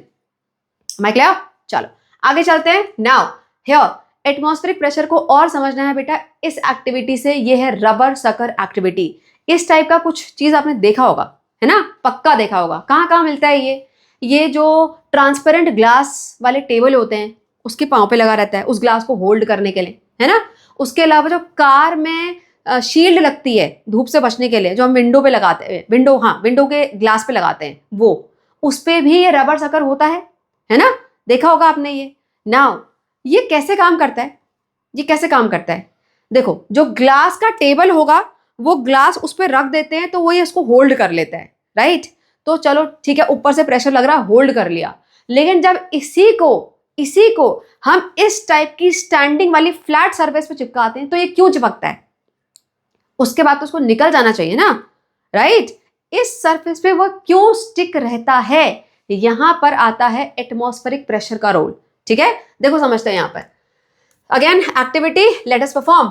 Am I clear? चलो आगे चलते हैं। Now here एटमॉस्फेरिक प्रेशर को और समझना है बेटा इस एक्टिविटी से। ये है रबर सकर एक्टिविटी। इस टाइप का कुछ चीज आपने देखा होगा, है ना? पक्का देखा होगा। कहाँ कहाँ मिलता है ये जो ट्रांसपेरेंट ग्लास वाले टेबल होते हैं उसके पाँव पे लगा रहता है उस ग्लास को होल्ड करने के लिए, है ना? उसके अलावा जो कार में शील्ड लगती है धूप से बचने के लिए, जो हम विंडो पे लगाते हैं, विंडो के ग्लास पे लगाते हैं, वो उस पे भी ये रबर सकर होता है ना? देखा होगा आपने ये। नाउ ये कैसे काम करता है? ये कैसे काम करता है? देखो, जो ग्लास का टेबल होगा वो ग्लास उस पर रख देते हैं तो वो ये इसको होल्ड कर लेता है, राइट? तो चलो ठीक है, ऊपर से प्रेशर लग रहा, होल्ड कर लिया। लेकिन जब इसी को हम इस टाइप की स्टैंडिंग वाली फ्लैट सरफेस पे चिपकाते हैं तो ये क्यों चिपकता है? उसके बाद तो उसको निकल जाना चाहिए ना, राइट? इस सरफेस पे वो क्यों स्टिक रहता है? यहां पर आता है एटमॉस्फेरिक प्रेशर का रोल। ठीक है, देखो समझते हैं यहां पर। Again activity, let us perform.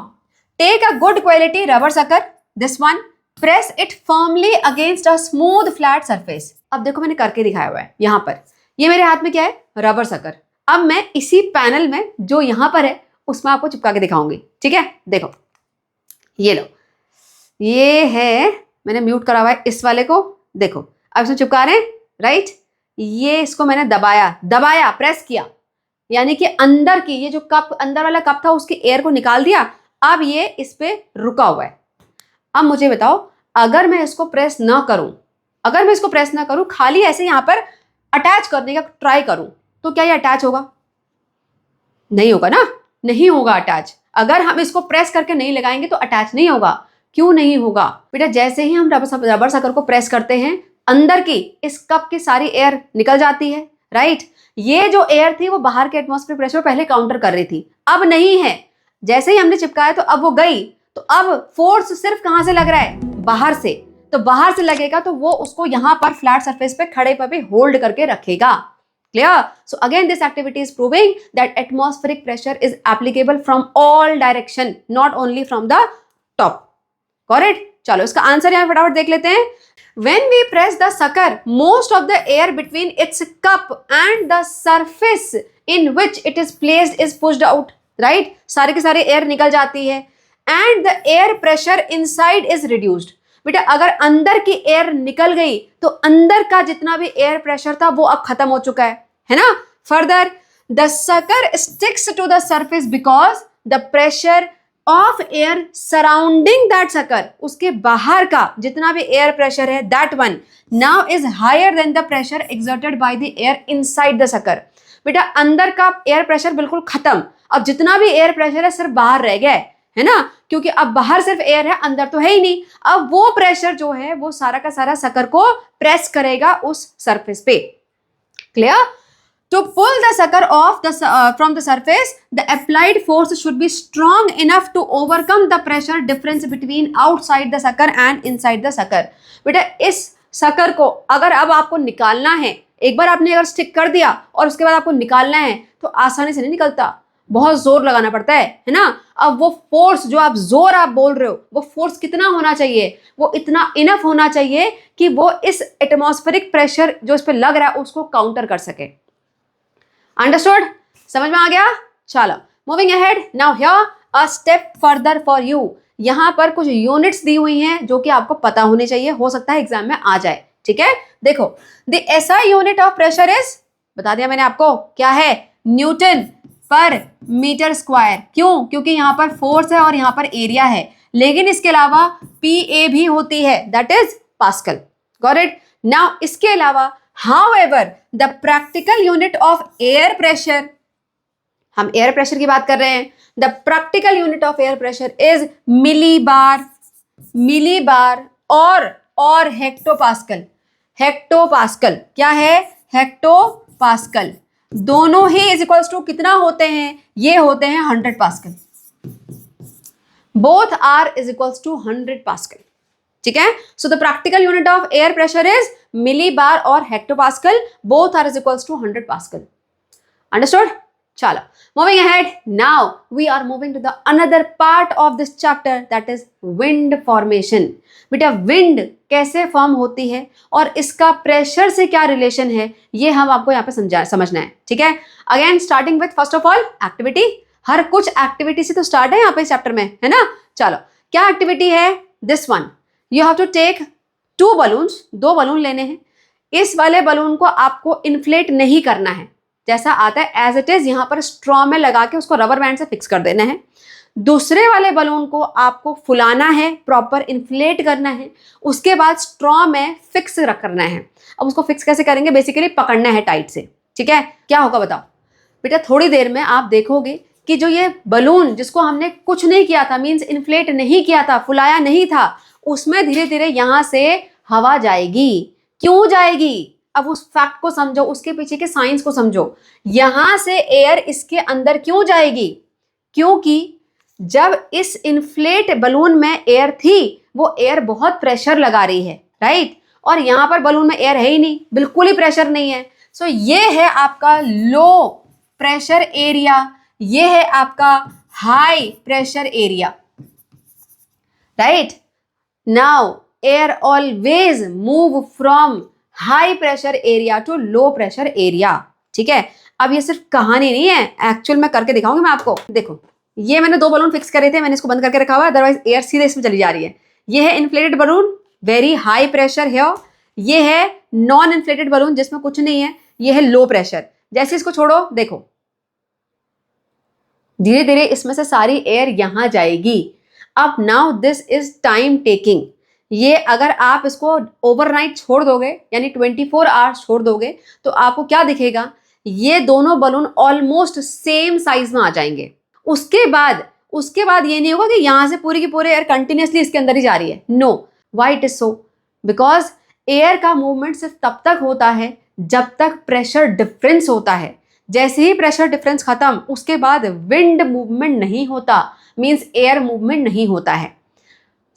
Take a good quality rubber sucker, this one, press it firmly against a smooth flat surface. अब देखो मैंने करके दिखाया हुआ है यहां पर। ये मेरे हाथ में क्या है? Rubber sucker. अब मैं इसी पैनल में जो यहां पर है उसमें आपको चिपका के दिखाऊंगी। ठीक है, देखो ये लो, ये है, मैंने म्यूट करा हुआ है इस वाले को। देखो अब इसमें चिपका रहे हैं, राइट? ये इसको मैंने दबाया, प्रेस किया, यानी कि अंदर की ये जो कप, अंदर वाला कप था उसकी एयर को निकाल दिया। अब ये इस पे रुका हुआ है। अब मुझे बताओ, अगर मैं इसको प्रेस ना करूं, खाली ऐसे यहां पर अटैच करने का ट्राई करूं, तो क्या ये अटैच होगा? नहीं होगा ना, नहीं होगा अटैच। अगर हम इसको प्रेस करके नहीं लगाएंगे तो अटैच नहीं होगा। क्यों नहीं होगा बेटा? जैसे ही हम रबर सकर को प्रेस करते हैं, अंदर की इस कप की सारी एयर निकल जाती है, राइट? ये जो एयर थी वो बाहर के एटमॉस्फेरिक प्रेशर पहले काउंटर कर रही थी, अब नहीं है। जैसे ही हमने चिपकाया तो अब वो गई, तो अब फोर्स सिर्फ कहां से लग रहा है? बाहर से। तो बाहर से लगेगा तो वो उसको यहां पर फ्लैट सरफेस पे खड़े पर भी होल्ड करके रखेगा। Clear? So again this activity is proving that atmospheric pressure is applicable from all direction, not only from the top. Correct? चलो इसका आंसर यहाँ फटाफट देख लेते हैं। When we press the sucker, most of the air between its cup and the surface in which it is placed is pushed out. Right? सारे के सारे एयर निकल जाती है and the air pressure inside is reduced. बेटा अगर अंदर की एयर निकल गई तो अंदर का जितना भी एयर प्रेशर था वो अब खत्म हो चुका है ना? Further the sucker sticks to the surface because the pressure of air surrounding that sucker, उसके बाहर का जितना भी एयर प्रेशर है that one now is higher than the pressure exerted by the air inside the sucker. बेटा अंदर का air pressure बिल्कुल खत्म, अब जितना भी एयर प्रेशर है सिर्फ बाहर रह गया है ना? क्योंकि अब बाहर सिर्फ एयर है, अंदर तो है ही नहीं। अब वो प्रेशर जो है वो सारा का सारा सकर को प्रेस करेगा उस सरफेस पे। Clear? To pull the sucker off from the surface, the applied force should be strong enough to overcome the pressure difference between outside the sucker and inside the sucker. बेटा इस sucker को अगर अब आपको निकालना है, एक बार आपने अगर स्टिक कर दिया और उसके बाद आपको निकालना है तो आसानी से नहीं निकलता, बहुत जोर लगाना पड़ता है ना? अब वो फोर्स जो आप बोल रहे हो, वो फोर्स कितना होना चाहिए? वो इतना इनफ होना चाहिए कि वो इस एटमॉस्फेरिक प्रेशर जो इस पे लग रहा है उसको काउंटर कर सके। अंडरस्टूड? समझ में आ गया? चलो moving ahead. Now here a step further for you. यहां पर कुछ यूनिट्स दी हुई हैं जो कि आपको पता होने चाहिए, हो सकता है एग्जाम में आ जाए। ठीक है, देखो the SI unit of pressure is बता दिया मैंने आपको, क्या है, न्यूटन पर मीटर स्क्वायर। क्यों? क्योंकि यहाँ पर फोर्स है और यहाँ पर एरिया है, लेकिन इसके अलावा PA भी होती है, that is pascal. Got it? Now इसके अलावा however the practical unit of air pressure, हम एयर प्रेशर की बात कर रहे हैं, the practical unit of air pressure is millibar, millibar और हेक्टोपास्कल। हेक्टोपास्कल क्या है? हेक्टोपास्कल। दोनों ही इज इक्वल्स टू कितना होते हैं? ये होते हैं 100 pascal. Both are is equals to 100 pascal. ठीक है? So the practical unit of air pressure is millibar और hectopascal, both are is equals to 100 pascal. Understood? चलो, moving ahead, now we are moving to the another part of this chapter, that is wind formation। बेटा wind कैसे form होती है और इसका pressure से क्या रिलेशन है, ये हम आपको यहाँ पे समझना है। ठीक है? Again starting with first of all activity. हर कुछ एक्टिविटी से तो स्टार्ट है यहाँ पे चैप्टर में, है ना? चलो, क्या एक्टिविटी है? This one, you have to take 2 balloons, 2 balloon लेने हैं। इस वाले बलून को आपको इन्फ्लेट नहीं करना है, जैसा आता है एज इट इज यहाँ पर स्ट्रॉ में लगा के उसको रबर बैंड से फिक्स कर देना है। दूसरे वाले बलून को आपको फुलाना है, प्रॉपर इन्फ्लेट करना है, उसके बाद स्ट्रॉ में फिक्स करना है। अब उसको फिक्स कैसे करेंगे? बेसिकली पकड़ना है टाइट से। ठीक है? क्या होगा बताओ बेटा? थोड़ी देर में आप देखोगे कि जो ये बलून जिसको हमने कुछ नहीं किया था, मीन्स इन्फ्लेट नहीं किया था, फुलाया नहीं था, उसमें धीरे धीरे यहाँ से हवा जाएगी। क्यों जाएगी? अब उस फैक्ट को समझो, उसके पीछे के साइंस को समझो। यहां से एयर इसके अंदर क्यों जाएगी? क्योंकि जब इस इन्फ्लेट बलून में एयर थी, वो एयर बहुत प्रेशर लगा रही है, राइट? और यहां पर बलून में एयर है ही नहीं, बिल्कुल ही प्रेशर नहीं है। सो ये है आपका लो प्रेशर एरिया, ये है आपका high pressure area, right? Now air always move from high pressure area to low pressure area. ठीक है? अब ये सिर्फ कहानी नहीं है, एक्चुअल में करके दिखाऊंगी मैं आपको। देखो, ये मैंने 2 बलून फिक्स करे थे, मैंने इसको बंद करके रखा हुआ है, अदरवाइज एयर सीधे इसमें चली जा रही है। ये है inflated balloon, very high pressure है। ये है नॉन इन्फ्लेटेड बलून जिसमें कुछ नहीं है, ये है लो प्रेशर। जैसे इसको छोड़ो, देखो धीरे धीरे इसमें से सारी एयर यहां जाएगी। अब now this is time taking. ये अगर आप इसको ओवरनाइट छोड़ दोगे, यानी 24 आवर्स छोड़ दोगे, तो आपको क्या दिखेगा? ये दोनों बलून ऑलमोस्ट सेम साइज में आ जाएंगे। उसके बाद ये नहीं होगा कि यहां से पूरी की पूरी एयर कंटिन्यूसली इसके अंदर ही जा रही है। No, why it is so? Because air का मूवमेंट सिर्फ तब तक होता है जब तक प्रेशर डिफरेंस होता है। जैसे ही प्रेशर डिफरेंस खत्म, उसके बाद विंड मूवमेंट नहीं होता, मीन्स एयर मूवमेंट नहीं होता है।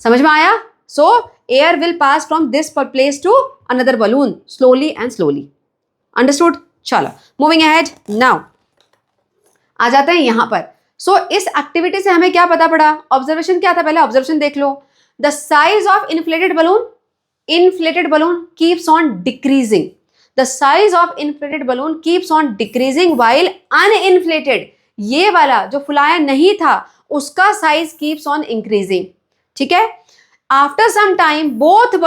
समझ में आया? So air will pass from this place to another balloon slowly and slowly. Understood? चलो, moving ahead now. आ जाते हैं यहाँ पर। So इस एक्टिविटी से हमें क्या पता पड़ा? ऑब्जर्वेशन क्या था? पहले ऑब्जर्वेशन देख लो। The size of inflated balloon keeps on decreasing. The size of inflated balloon keeps on decreasing while uninflated, ये वाला जो फुलाया नहीं था, उसका साइज keeps on increasing. ठीक है? After some time, both the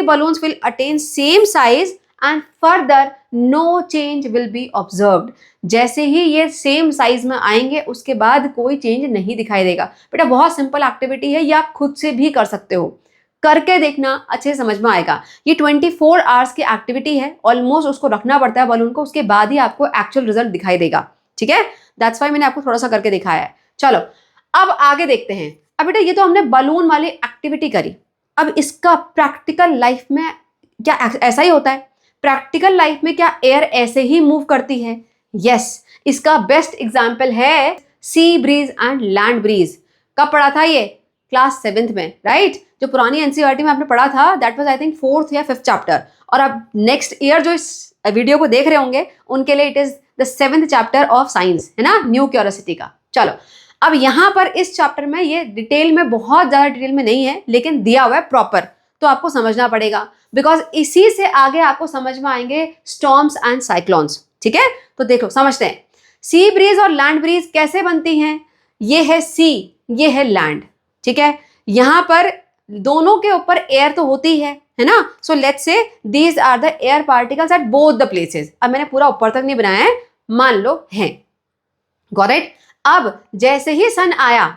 balloons will attain same size and further no change will be observed. जैसे ही ये सेम साइज में आएंगे, उसके बाद कोई चेंज नहीं दिखाई देगा। बेटा बहुत सिंपल एक्टिविटी है, ये आप खुद से भी कर सकते हो, करके देखना, अच्छे समझ में आएगा। ये 24 आवर्स की एक्टिविटी है, ऑलमोस्ट उसको रखना पड़ता है बलून को, उसके बाद ही आपको एक्चुअल रिजल्ट दिखाई देगा। ठीक है? दैट्स वाई मैंने आपको थोड़ा सा करके दिखाया है। चलो, अब आगे देखते हैं। अब बेटा ये तो हमने बलून वाली एक्टिविटी करी, अब इसका प्रैक्टिकल लाइफ में क्या ऐसा ही होता है? प्रैक्टिकल लाइफ में क्या एयर ऐसे ही मूव करती है? यस, इसका बेस्ट एग्जांपल है sea breeze and land breeze. कब पढ़ा था ये? क्लास 7th में, राइट? जो पुरानी एनसीईआरटी में आपने पढ़ा था, that was I think 4th या 5th चैप्टर। और अब नेक्स्ट ईयर जो इस वीडियो को देख रहे होंगे, उनके लिए it is the 7th chapter of science, है ना, न्यू क्यूरियोसिटी का। चलो, अब यहां पर इस चैप्टर में ये डिटेल में, बहुत ज्यादा डिटेल में नहीं है, लेकिन दिया हुआ है प्रॉपर, तो आपको समझना पड़ेगा, बिकॉज इसी से आगे आपको समझ में आएंगे स्टॉर्म्स एंड साइक्लोन्स। ठीक है? तो देखो, समझते हैं सी ब्रीज और लैंड ब्रीज कैसे बनती हैं। ये है सी, ये है लैंड। ठीक है? यहां पर दोनों के ऊपर एयर तो होती है है ना. So let's say these are the air particles at both the places. अब मैंने पूरा ऊपर तक नहीं बनाया है, मान लो हैं. Got it. अब जैसे ही सन आया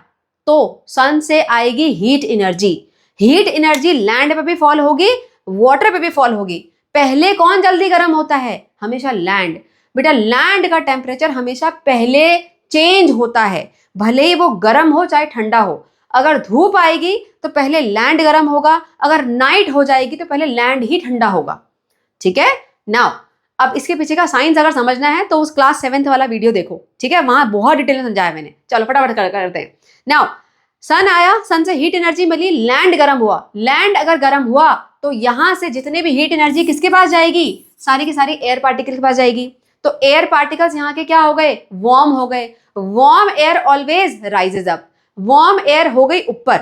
तो सन से आएगी heat energy. Heat energy land पे भी फॉल होगी, वाटर पे भी फॉल होगी. पहले कौन जल्दी गर्म होता है? हमेशा लैंड. बेटा लैंड का टेम्परेचर हमेशा पहले चेंज होता है, भले ही वो गर्म हो चाहे ठंडा हो. अगर धूप आएगी तो पहले लैंड गर्म होगा, अगर नाइट हो जाएगी तो पहले लैंड ही ठंडा होगा. ठीक है. नाउ अब इसके पीछे का साइंस अगर समझना है तो उस क्लास 7th वाला वीडियो देखो. ठीक है, वहां बहुत डिटेल में समझाया मैंने. चलो फटाफट करते हैं. नाउ सन आया, सन से हीट एनर्जी मिली, लैंड गर्म हुआ. लैंड अगर गर्म हुआ तो यहां से जितने भी हीट एनर्जी किसके पास जाएगी? सारी की सारी एयर पार्टिकल के पास जाएगी. तो एयर पार्टिकल्स यहाँ के क्या हो गए? वार्म हो गए. Warm air always rises up. Warm air हो गई ऊपर.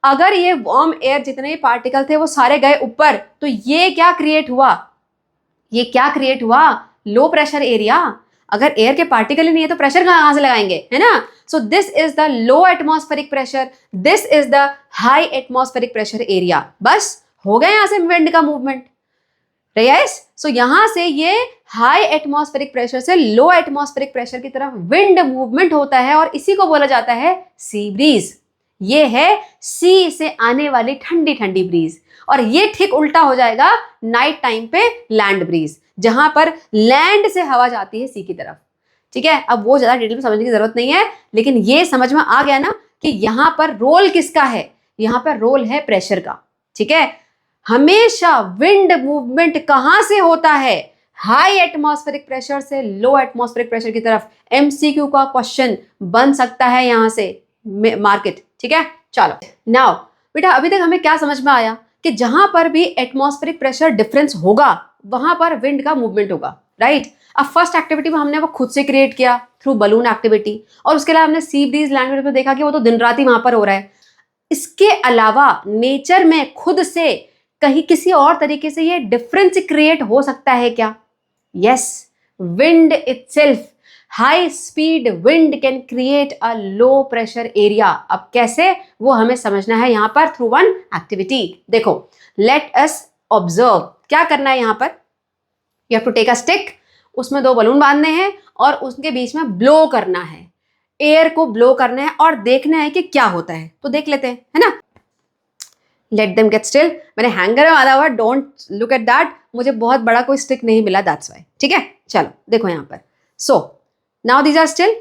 अगर ये वार्म एयर जितने भी पार्टिकल थे वो सारे गए ऊपर, तो ये क्या क्रिएट हुआ? ये क्या क्रिएट हुआ? लो प्रेशर एरिया. अगर एयर के पार्टिकल ही नहीं है तो प्रेशर कहां से लगाएंगे, है ना. सो this is the low atmospheric pressure, this is the high atmospheric pressure area. बस हो गया यहां से विंड का मूवमेंट. यस. सो यहां से ये हाई एटमॉस्फेरिक प्रेशर से लो एटमॉस्फेरिक प्रेशर की तरफ विंड मूवमेंट होता है और इसी को बोला जाता है सी ब्रीज. ये है सी से आने वाली ठंडी ठंडी ब्रीज. और ये ठीक उल्टा हो जाएगा नाइट टाइम पे लैंड ब्रीज, जहां पर लैंड से हवा जाती है सी की तरफ. ठीक है. अब वो ज्यादा डिटेल में समझने की जरूरत नहीं है, लेकिन ये समझ में आ गया ना कि यहां पर रोल किसका है? यहां पर रोल है प्रेशर का. ठीक है. हमेशा विंड मूवमेंट कहां से होता है? हाई एटमॉस्फेरिक प्रेशर से लो एटमॉस्फेरिक प्रेशर की तरफ. एमसीक्यू का क्वेश्चन बन सकता है यहां से, मार्केट. ठीक है. चलो नाउ बेटा अभी तक हमें क्या समझ में आया कि जहां पर भी एटमॉस्फेरिक प्रेशर डिफरेंस होगा वहां पर विंड का मूवमेंट होगा. राइट. अब फर्स्ट एक्टिविटी में हमने वो खुद से क्रिएट किया थ्रू बलून एक्टिविटी, और उसके अलावा हमने सी ब्रीज लैंड में देखा कि वो तो दिन रात ही वहां पर हो रहा है. इसके अलावा नेचर में खुद से कहीं किसी और तरीके से ये डिफरेंस क्रिएट हो सकता है क्या? Yes. Wind itself, high speed wind can create a low pressure area. अब कैसे वो हमें समझना है यहां पर थ्रू वन एक्टिविटी. देखो लेट अस ऑब्जर्व. क्या करना है यहां पर? You have to take a stick, उसमें 2 बलून बांधने हैं और उसके बीच में ब्लो करना है, एयर को ब्लो करना है और देखना है कि क्या होता है. तो देख लेते हैं, है ना. Let them get still. मैंने हैंगर में बांधा हुआ, डोंट लुक एट दैट. मुझे बहुत बड़ा कोई स्टिक नहीं मिला, दैट्स वाई. ठीक है. चलो देखो यहां पर. So now these are still.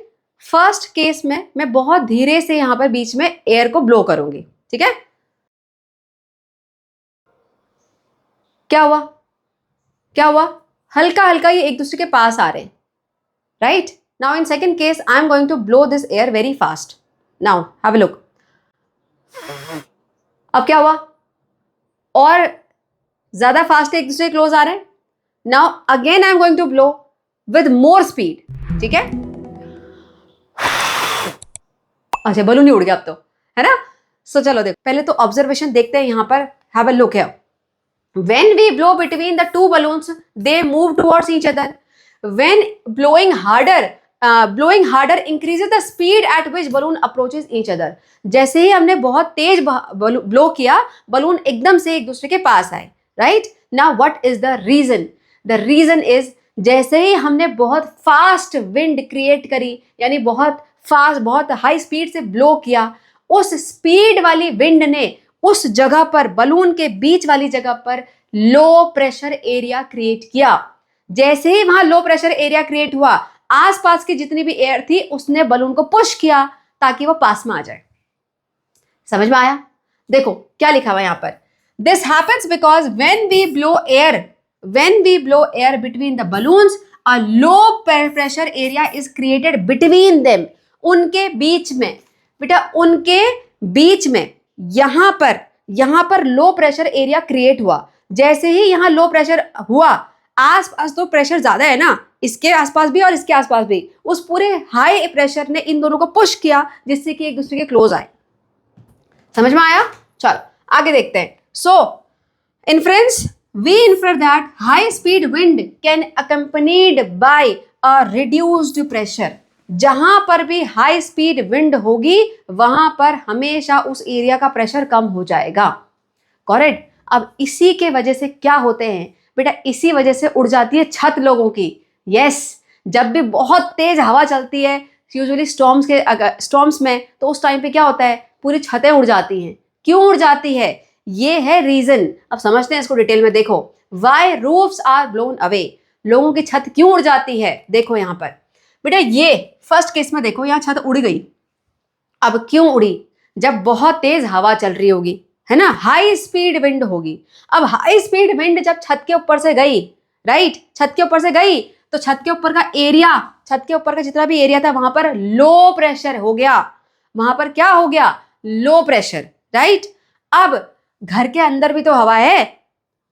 First case में मैं बहुत धीरे से यहां पर बीच में एयर को ब्लो करूंगी. ठीक है. क्या हुआ? क्या हुआ? हल्का हल्का ये एक दूसरे के पास आ रहे हैं. Right. Now in second case I am going to blow this air very fast. Now have a look. अब क्या हुआ? और ज्यादा फास्ट एक दूसरे क्लोज आ रहे हैं. Now again I am going to blow with more speed. ठीक है. अच्छा बलून ही उड़ गया अब तो, है ना. सो चलो देखो पहले तो ऑब्जर्वेशन देखते हैं यहां पर. Have a look here. When we blow between the two balloons, they move towards each other. When blowing harder increases the speed at which balloon approaches each other. जैसे ही हमने बहुत तेज ब्लो किया, बलून एकदम से एक दूसरे के पास आए. Right. Now what is the reason? The reason is जैसे ही हमने बहुत फास्ट विंड क्रिएट करी, यानी बहुत फास्ट बहुत हाई स्पीड से ब्लो किया, उस स्पीड वाली विंड ने उस जगह पर बलून के बीच वाली जगह पर लो प्रेशर एरिया क्रिएट किया. जैसे ही वहां लो प्रेशर एरिया क्रिएट हुआ, आसपास की जितनी भी एयर थी उसने बलून को पुश किया ताकि वो पास में आ जाए. समझ में आया? देखो क्या लिखा हुआ यहां पर. This happens because when we blow air between the balloons, a low pressure area is created between them. उनके बीच में बेटा, उनके बीच में यहां पर लो प्रेशर एरिया क्रिएट हुआ. जैसे ही यहां लो प्रेशर हुआ, आसपास तो प्रेशर ज्यादा है ना, इसके आसपास भी और इसके आसपास भी, उस पूरे हाई प्रेशर ने इन दोनों को पुश किया जिससे कि एक दूसरे के क्लोज आए. समझ में आया? चलो आगे देखते हैं. सो inference, we infer that high speed wind can accompanied by a reduced pressure. जहां पर भी हाई स्पीड विंड होगी वहां पर हमेशा उस एरिया का प्रेशर कम हो जाएगा. करेक्ट. अब इसी के वजह से क्या होते हैं बेटा, इसी वजह से उड़ जाती है छत लोगों की। यस, जब भी बहुत तेज हवा चलती है यूजुअली स्टॉर्म्स में, तो उस टाइम पे क्या होता है, पूरी छतें उड़ जाती हैं। क्यों उड़ जाती है, ये है रीजन। अब समझते हैं इसको डिटेल में। देखो, why roofs are blown away, लोगों की छत क्यों उड़ जाती है। देखो यहाँ पर बेटा, ये फर्स्ट केस में देखो, यहाँ छत उड़ गई। अब क्यों उड़ी, जब बहुत तेज हवा चल रही होगी, है ना, हाई स्पीड विंड होगी। अब हाई स्पीड विंड जब छत के ऊपर से गई, राइट, छत के ऊपर से गई, तो छत के ऊपर का एरिया, छत के ऊपर का जितना भी एरिया था वहां पर लो प्रेशर हो गया। वहां पर क्या हो गया, लो प्रेशर, राइट। अब घर के अंदर भी तो हवा है,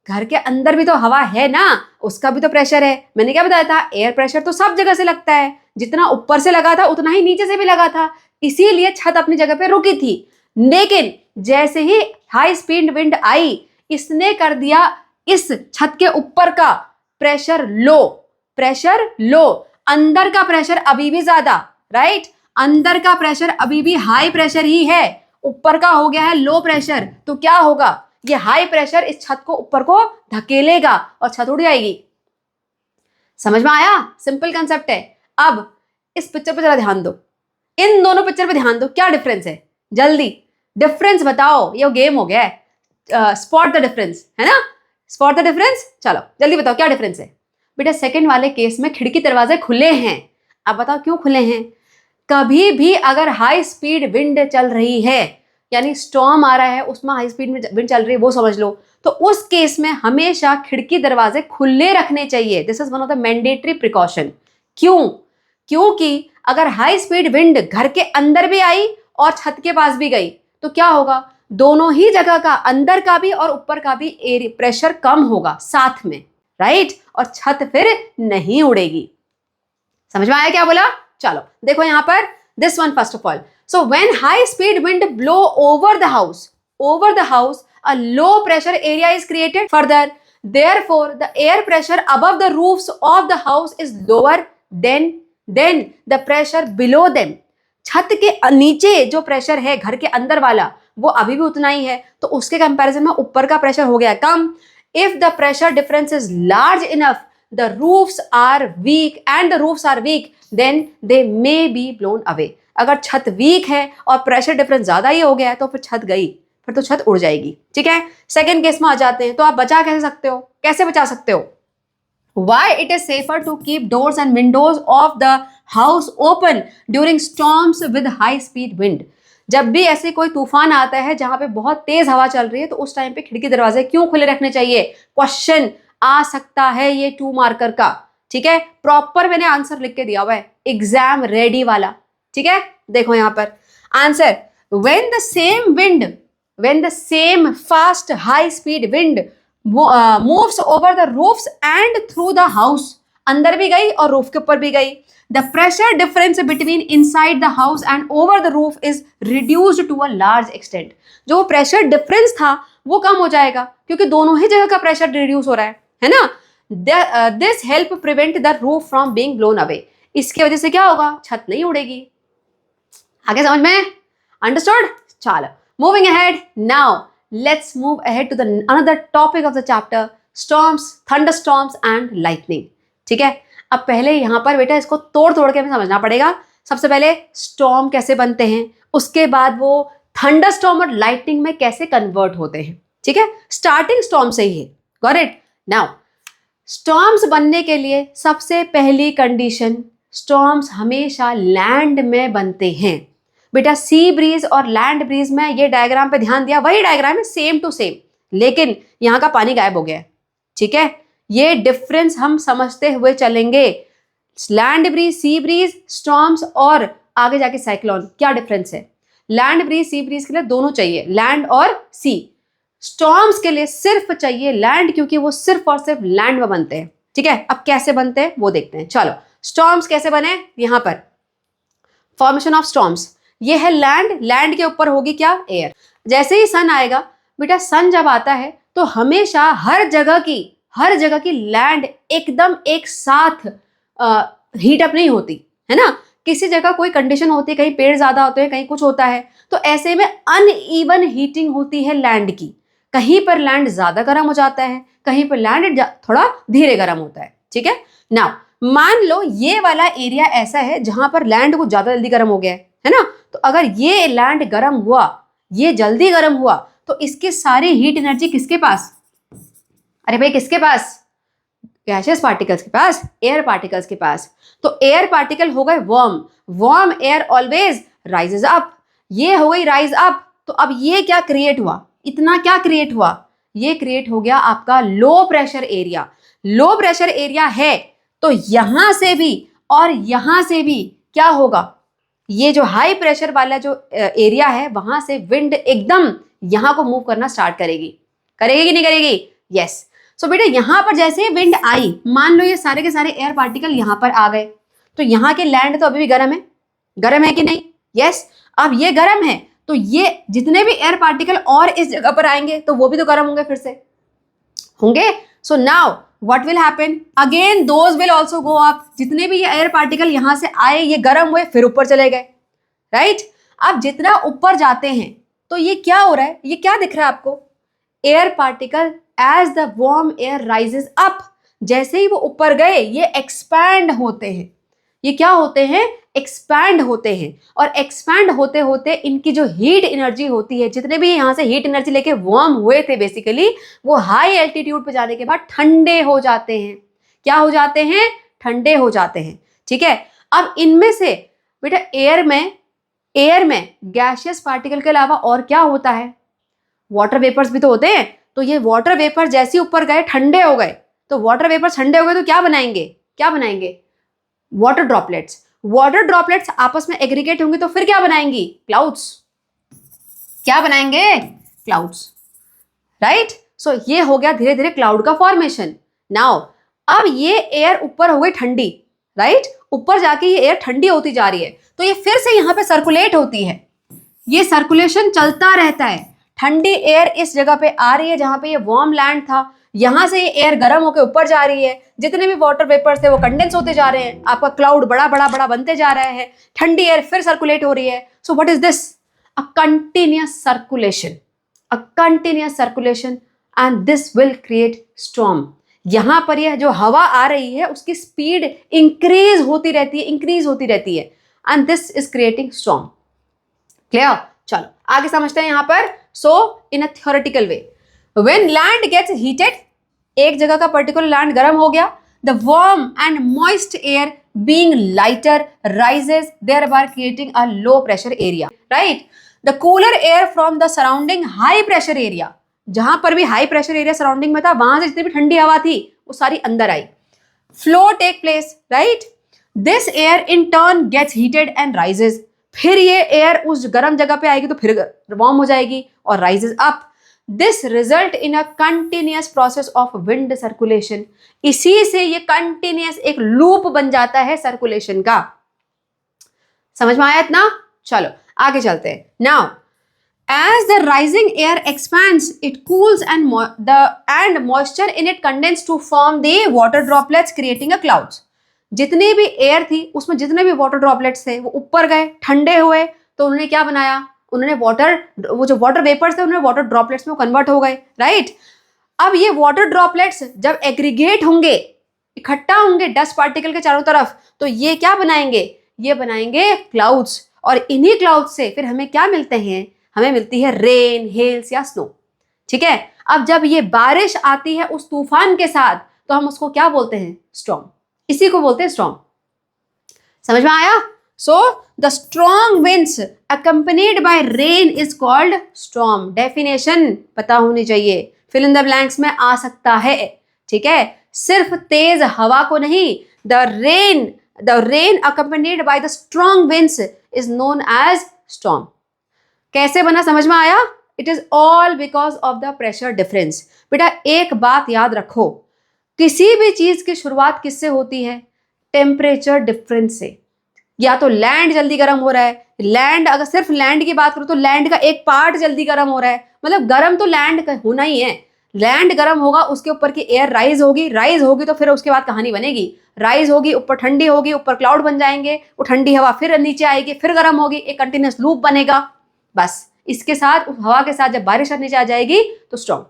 घर के अंदर भी तो हवा है ना, उसका भी तो प्रेशर है। मैंने क्या बताया था, एयर प्रेशर तो सब जगह से लगता है, जितना ऊपर से लगा था उतना ही नीचे से भी लगा था, इसीलिए छत अपनी जगह पे रुकी थी। लेकिन जैसे ही हाई स्पीड विंड आई, इसने कर दिया इस छत के ऊपर का प्रेशर लो, प्रेशर लो, अंदर का प्रेशर अभी भी ज्यादा, राइट, अंदर का प्रेशर अभी भी हाई प्रेशर ही है, ऊपर का हो गया है लो प्रेशर। तो क्या होगा, ये हाई प्रेशर इस छत को ऊपर को धकेलेगा और छत उड़ जाएगी। समझ में आया, सिंपल कंसेप्ट है। अब इस पिक्चर पे जरा ध्यान दो, इन दोनों पिक्चर पे ध्यान दो, क्या डिफरेंस है, जल्दी डिफरेंस बताओ। ये गेम हो गया है, स्पॉट द डिफरेंस, है ना, स्पॉट द डिफरेंस। चलो जल्दी बताओ क्या डिफरेंस है। बेटा सेकंड वाले केस में खिड़की दरवाजे खुले हैं। अब बताओ क्यों खुले हैं। कभी भी अगर हाई स्पीड विंड चल रही है, यानी स्टॉर्म आ रहा है, उसमें हाई स्पीड में विंड चल रही है, वो समझ लो, तो उस केस में हमेशा खिड़की दरवाजे खुले रखने चाहिए। This is one of the mandatory precaution. क्यों, क्योंकि अगर हाई स्पीड विंड घर के अंदर भी आई और छत के पास भी गई, तो क्या होगा, दोनों ही जगह का, अंदर का भी और ऊपर का भी एयर प्रेशर कम होगा साथ में, राइट, और छत फिर नहीं उड़ेगी। समझ में आया क्या बोला। चलो देखो यहां पर, this one first of all, so when high speed wind blow over the house a low pressure area is created further, therefore the air pressure above the roofs of the house is lower than the pressure below them। छत के नीचे जो pressure है घर के अंदर वाला, वो अभी भी उतना ही है, तो उसके कंपैरिजन में ऊपर का प्रेशर हो गया कम। If the pressure difference is large enough, the roofs are weak then they may be blown away। अगर छत वीक है और प्रेशर डिफरेंस ज्यादा ही हो गया है, तो फिर छत गई, फिर तो छत उड़ जाएगी। ठीक है, सेकंड केस में आ जाते हैं। तो आप बचा कैसे सकते हो, कैसे बचा सकते हो। Why it is safer to keep doors and windows of the house open during storms with high speed wind। जब भी ऐसे कोई तूफान आता है जहां पे बहुत तेज हवा चल रही है, तो उस टाइम पे खिड़की दरवाजे क्यों खुले रखने चाहिए। क्वेश्चन आ सकता है ये 2 मार्कर का। ठीक है, प्रॉपर मैंने आंसर लिख के दिया हुआ है, एग्जाम रेडी वाला। ठीक है, देखो यहां पर answer, when the same fast high speed wind moves over the roofs and through the house, अंदर भी गई और रूफ के ऊपर भी गई, the pressure difference between inside the house and over the roof is reduced to a large extent। जो pressure difference था वो कम हो जाएगा, क्योंकि दोनों ही जगह का प्रेशर रिड्यूस हो रहा है ना। This help prevent the roof from being blown away. इसकी वजह से क्या होगा, छत नहीं उड़ेगी। आगे समझ में, अंडरस्टूड। चलो moving ahead, now let's move ahead to the another topic of the chapter, storms, thunderstorms and lightning। ठीक है, अब पहले यहां पर बेटा इसको तोड़ तोड़ के हमें समझना पड़ेगा। सबसे पहले स्टॉर्म कैसे बनते हैं, उसके बाद वो थंडरस्टॉर्म और लाइटनिंग में कैसे कन्वर्ट होते हैं। ठीक है, स्टार्टिंग स्टॉर्म से ही है, गॉट इट। नाउ स्टॉर्म्स बनने के लिए सबसे पहली कंडीशन, स्टॉर्म्स हमेशा लैंड में बनते हैं। बेटा सी ब्रीज और लैंड ब्रीज में ये डायग्राम पे ध्यान दिया, वही डायग्राम है सेम टू सेम, लेकिन यहां का पानी गायब हो गया है। ठीक है, ये डिफरेंस हम समझते हुए चलेंगे। Land breeze, sea breeze, storms और आगे जाके साइक्लोन, क्या डिफरेंस है। लैंड ब्रीज, सी ब्रीज के लिए दोनों चाहिए, लैंड और सी। स्टॉर्म्स के लिए सिर्फ चाहिए लैंड, क्योंकि वो सिर्फ और सिर्फ लैंड में बनते हैं। ठीक है, अब कैसे बनते हैं वो देखते हैं। चलो स्टॉर्म्स कैसे बने, यहां पर फॉर्मेशन ऑफ स्टॉर्म्स, ये है लैंड के ऊपर होगी क्या, एयर। जैसे ही सन आएगा बेटा, सन जब आता है तो हमेशा हर जगह की लैंड एकदम एक साथ हीट अप नहीं होती है ना। किसी जगह कोई कंडीशन होती है, कहीं पेड़ ज्यादा होते हैं, कहीं कुछ होता है, तो ऐसे में अनइवन हीटिंग होती है लैंड की। कहीं पर लैंड ज्यादा गर्म हो जाता है, कहीं पर लैंड थोड़ा धीरे गर्म होता है। ठीक है, नाउ मान लो ये वाला एरिया ऐसा है जहां पर लैंड कुछ ज्यादा जल्दी गर्म हो गया है ना, तो अगर ये लैंड गर्म हुआ, ये जल्दी गर्म हुआ, तो इसकी सारी हीट एनर्जी किसके पास? अरे भाई किसके पास? गैशियस पार्टिकल्स के पास, एयर पार्टिकल्स के पास। तो एयर पार्टिकल हो गए warm, warm air always rises up, ये हो गई राइज अप। तो अब ये क्या क्रिएट हुआ? इतना क्या क्रिएट हुआ? ये क्रिएट हो गया आपका लो प्रेशर एरिया। लो प्रेशर एरिया है तो यहां से भी और यहां से भी क्या होगा? ये जो हाई प्रेशर वाला जो एरिया है वहां से विंड एकदम यहां को मूव करना स्टार्ट करेगी। करेगी कि नहीं करेगी? यस। सो बेटा यहां पर जैसे विंड आई, मान लो ये सारे के सारे एयर पार्टिकल यहां पर आ गए, तो यहां के लैंड तो अभी भी गर्म है, गर्म है कि नहीं? यस। अब ये गर्म है तो ये जितने भी एयर पार्टिकल और इस जगह पर आएंगे तो वो भी तो गर्म होंगे, फिर से होंगे। So now what will happen? Again those will also go up. जितने भी ये एयर पार्टिकल यहां से आए, ये गर्म हुए, फिर ऊपर चले गए, राइट? अब जितना ऊपर जाते हैं तो ये क्या हो रहा है? ये क्या दिख रहा है आपको? Air particle as the warm air rises up, जैसे ही वो ऊपर गए ये एक्सपैंड होते हैं। ये क्या होते हैं? एक्सपैंड होते हैं। और एक्सपैंड होते होते इनकी जो हीट एनर्जी होती है, जितने भी यहां से हीट एनर्जी लेके वार्म हुए थे बेसिकली, वो हाई एल्टीट्यूड पे जाने के बाद ठंडे हो जाते हैं। क्या हो जाते हैं? ठंडे हो जाते हैं। ठीक है, अब इनमें से बेटा एयर में गैशियस पार्टिकल के अलावा और क्या होता है? वाटर वेपर्स भी तो होते हैं। तो ये वाटर वेपर जैसे ऊपर गए ठंडे हो गए, तो वाटर वेपर ठंडे हो गए तो क्या बनाएंगे? क्या बनाएंगे? Water droplets. वाटर ड्रॉपलेट्स आपस में एग्रीगेट होंगे तो फिर क्या बनाएंगी? क्लाउड्स। क्या बनाएंगे? Clouds, right? सो ये हो गया धीरे धीरे क्लाउड का फॉर्मेशन। नाउ अब ये एयर ऊपर हो गई ठंडी, राइट? ऊपर जाके ये एयर ठंडी होती जा रही है, तो ये फिर से यहां पे सर्कुलेट होती है। ये सर्कुलेशन चलता रहता है। ठंडी एयर इस जगह पे आ रही है जहां पे ये वार्म लैंड था, यहां से ये एयर गर्म होकर ऊपर जा रही है, जितने भी वाटर वेपर्स थे वो कंडेंस होते जा रहे हैं, आपका क्लाउड बड़ा बड़ा बड़ा बनते जा रहा है, ठंडी एयर फिर सर्कुलेट हो रही है। So what is this? A continuous circulation, a continuous circulation, and this will create storm. यहां पर यह जो हवा आ रही है उसकी स्पीड इंक्रीज होती रहती है, and this is creating storm. Clear? चलो आगे समझते हैं यहां पर। So in a theoretical way, when land gets heated, एक जगह का पर्टिकुलर लैंड गर्म हो गया, the warm and moist air being lighter rises, thereby creating a low pressure area, right? The cooler air from the surrounding high pressure area, जहां पर भी high pressure area surrounding में था वहां से जितनी भी ठंडी हवा थी वो सारी अंदर आई। Flow take place, right? This air in turn gets heated and rises, फिर ये एयर उस गर्म जगह पे आएगी तो फिर वार्म हो जाएगी और rises up. This result in a continuous process of wind circulation, इसी से ये कंटिन्यूअस एक लूप बन जाता है सर्कुलेशन का। समझ में आया इतना? चलो आगे चलते हैं। Now as the rising air expands, it cools and moisture in it condense to form the water droplets, creating a clouds. जितनी भी एयर थी उसमें जितने भी वाटर ड्रॉपलेट्स थे वो ऊपर गए, ठंडे हुए, तो उन्होंने क्या बनाया? उन्होंने वो जो वाटर वेपर्स थे उन्होंने वाटर ड्रॉपलेट्स में कन्वर्ट हो गए, राइट? अब ये वाटर ड्रॉपलेट्स जब एग्रीगेट होंगे, इकट्ठा होंगे डस्ट पार्टिकल के चारों तरफ, तो ये क्या बनाएंगे? ये बनाएंगे क्लाउड्स। और इन्हीं क्लाउड्स से फिर हमें क्या मिलते हैं? हमें मिलती है रेन, हेल्स या स्नो। ठीक है, अब जब ये बारिश आती है उस तूफान के साथ तो हम उसको क्या बोलते हैं? स्टॉर्म। इसी को बोलते हैं स्टॉर्म। समझ में आया? So the strong winds accompanied by rain is called storm. Definition पता होनी चाहिए, फिल इन द ब्लैंक्स में आ सकता है। ठीक है, सिर्फ तेज हवा को नहीं, the rain accompanied by the strong winds is known as storm. कैसे बना? समझ में आया? It is all because of the pressure difference. बेटा एक बात याद रखो, किसी भी चीज की शुरुआत किससे होती है? टेम्परेचर डिफरेंस से। या तो लैंड जल्दी गर्म हो रहा है, लैंड अगर सिर्फ लैंड की बात करो तो लैंड का एक पार्ट जल्दी गर्म हो रहा है, मतलब गर्म तो लैंड का होना ही है। लैंड गर्म होगा, उसके ऊपर की एयर राइज होगी तो फिर उसके बाद कहानी बनेगी। राइज होगी, ऊपर ठंडी होगी, ऊपर क्लाउड बन जाएंगे, वो ठंडी हवा फिर नीचे आएगी, फिर गर्म होगी, एक कंटिन्यूस लूप बनेगा। बस इसके साथ, उस हवा के साथ जब बारिश नीचे आ जाएगी तो स्टॉर्म।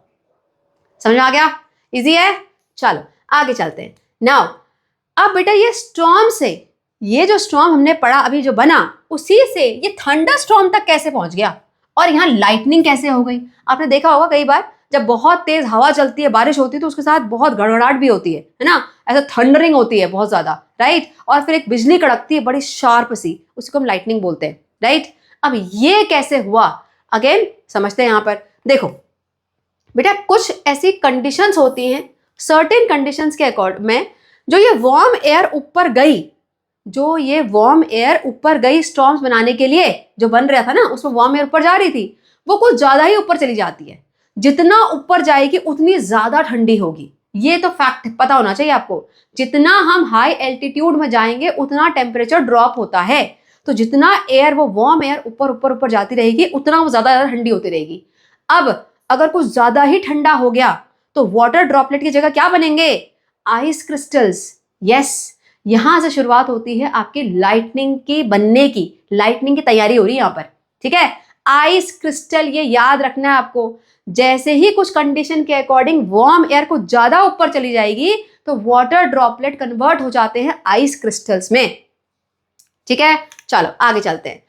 समझ में आ गया? इजी है। चलो आगे चलते हैं। नाउ अब बेटा ये स्टॉर्म से, ये जो स्टॉर्म हमने पढ़ा अभी जो बना, उसी से ये थंडर स्टॉर्म तक कैसे पहुंच गया और यहाँ लाइटनिंग कैसे हो गई। आपने देखा होगा कई बार जब बहुत तेज हवा चलती है, बारिश होती है, तो उसके साथ बहुत गड़गड़ाहट भी होती है ना, ऐसा थंडरिंग होती है बहुत ज्यादा, राइट। और फिर एक बिजली कड़कती है बड़ी शार्प सी, उसको हम लाइटनिंग बोलते हैं, राइट। अब ये कैसे हुआ, अगेन समझते हैं। यहाँ पर देखो बेटा, कुछ ऐसी कंडीशंस होती हैं, सर्टेन कंडीशंस के अकॉर्डिंग में, जो ये वार्म एयर ऊपर गई, जो ये वार्म एयर ऊपर गई स्टॉर्म्स बनाने के लिए, जो बन रहा था ना उसमें वार्म एयर ऊपर जा रही थी, वो कुछ ज्यादा ही ऊपर चली जाती है। जितना ऊपर जाएगी उतनी ज्यादा ठंडी होगी, ये तो फैक्ट पता होना चाहिए आपको। जितना हम हाई एल्टीट्यूड में जाएंगे उतना टेम्परेचर ड्रॉप होता है, तो जितना एयर, वो वार्म एयर ऊपर ऊपर ऊपर जाती रहेगी, उतना वो ज्यादा ठंडी होती रहेगी। अब अगर कुछ ज्यादा ही ठंडा हो गया तो वाटर ड्रॉपलेट की जगह क्या बनेंगे, आइस क्रिस्टल्स। यस, यहां से शुरुआत होती है आपकी लाइटनिंग की बनने की, लाइटनिंग की तैयारी हो रही है यहाँ पर, ठीक है। आइस क्रिस्टल, ये याद रखना है आपको। जैसे ही कुछ कंडीशन के अकॉर्डिंग वार्म एयर को ज्यादा ऊपर चली जाएगी तो वाटर ड्रॉपलेट कन्वर्ट हो जाते हैं आइस क्रिस्टल्स में, ठीक है। चलो आगे चलते हैं।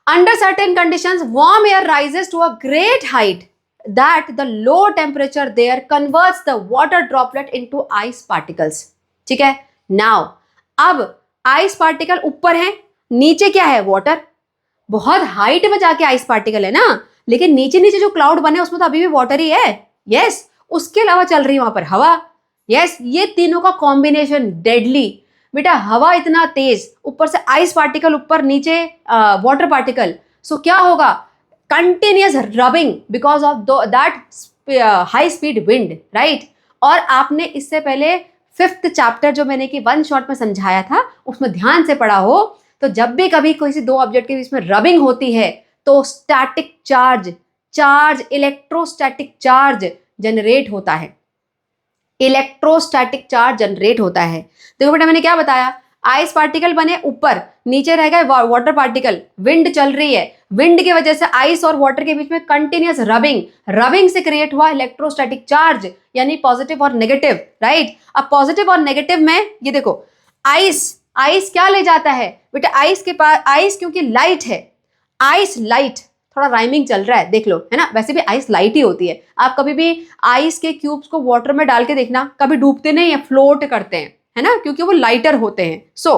Under certain conditions warm air rises to a great height that the low temperature there converts the water droplet into ice particles, ठीक है। now अब आइस पार्टिकल ऊपर है, नीचे क्या है, वाटर। बहुत हाइट में जाके आइस पार्टिकल है ना, लेकिन नीचे नीचे जो क्लाउड बने उसमें तो अभी भी वाटर ही है। यस, उसके अलावा चल रही है वहां पर हवा। यस, ये तीनों का कॉम्बिनेशन डेडली। बेटा हवा इतना तेज, ऊपर से आइस पार्टिकल, ऊपर नीचे वाटर पार्टिकल, सो क्या होगा, continuous rubbing because of that high speed wind, right. और आपने इससे पहले 5th चैप्टर जो मैंने कि वन शॉट में समझाया था, उसमें ध्यान से पढ़ा हो तो जब भी कभी किसी दो ऑब्जेक्ट के बीच में रबिंग होती है तो static charge electrostatic charge generate होता है, इलेक्ट्रोस्टैटिक चार्ज जनरेट होता है। देखो बेटा मैंने क्या बताया, आइस पार्टिकल बने ऊपर, नीचे रह गए वाटर पार्टिकल, विंड चल रही है, विंड की वजह से आइस और वाटर के बीच में कंटिन्यूअस रबिंग से क्रिएट हुआ इलेक्ट्रोस्टैटिक चार्ज, यानी पॉजिटिव और नेगेटिव, राइट। अब पॉजिटिव और नेगेटिव में ये देखो, आइस क्या ले जाता है बेटा, आइस के पास, आइस क्योंकि लाइट है, आइस लाइट, थोड़ा राइमिंग चल रहा है देख लो, है ना। वैसे भी आइस लाइट ही होती है। आप कभी भी आइस के क्यूब्स को वाटर में डाल के देखना, कभी डूबते नहीं है, फ्लोट करते हैं, है ना, क्योंकि वो लाइटर होते हैं। So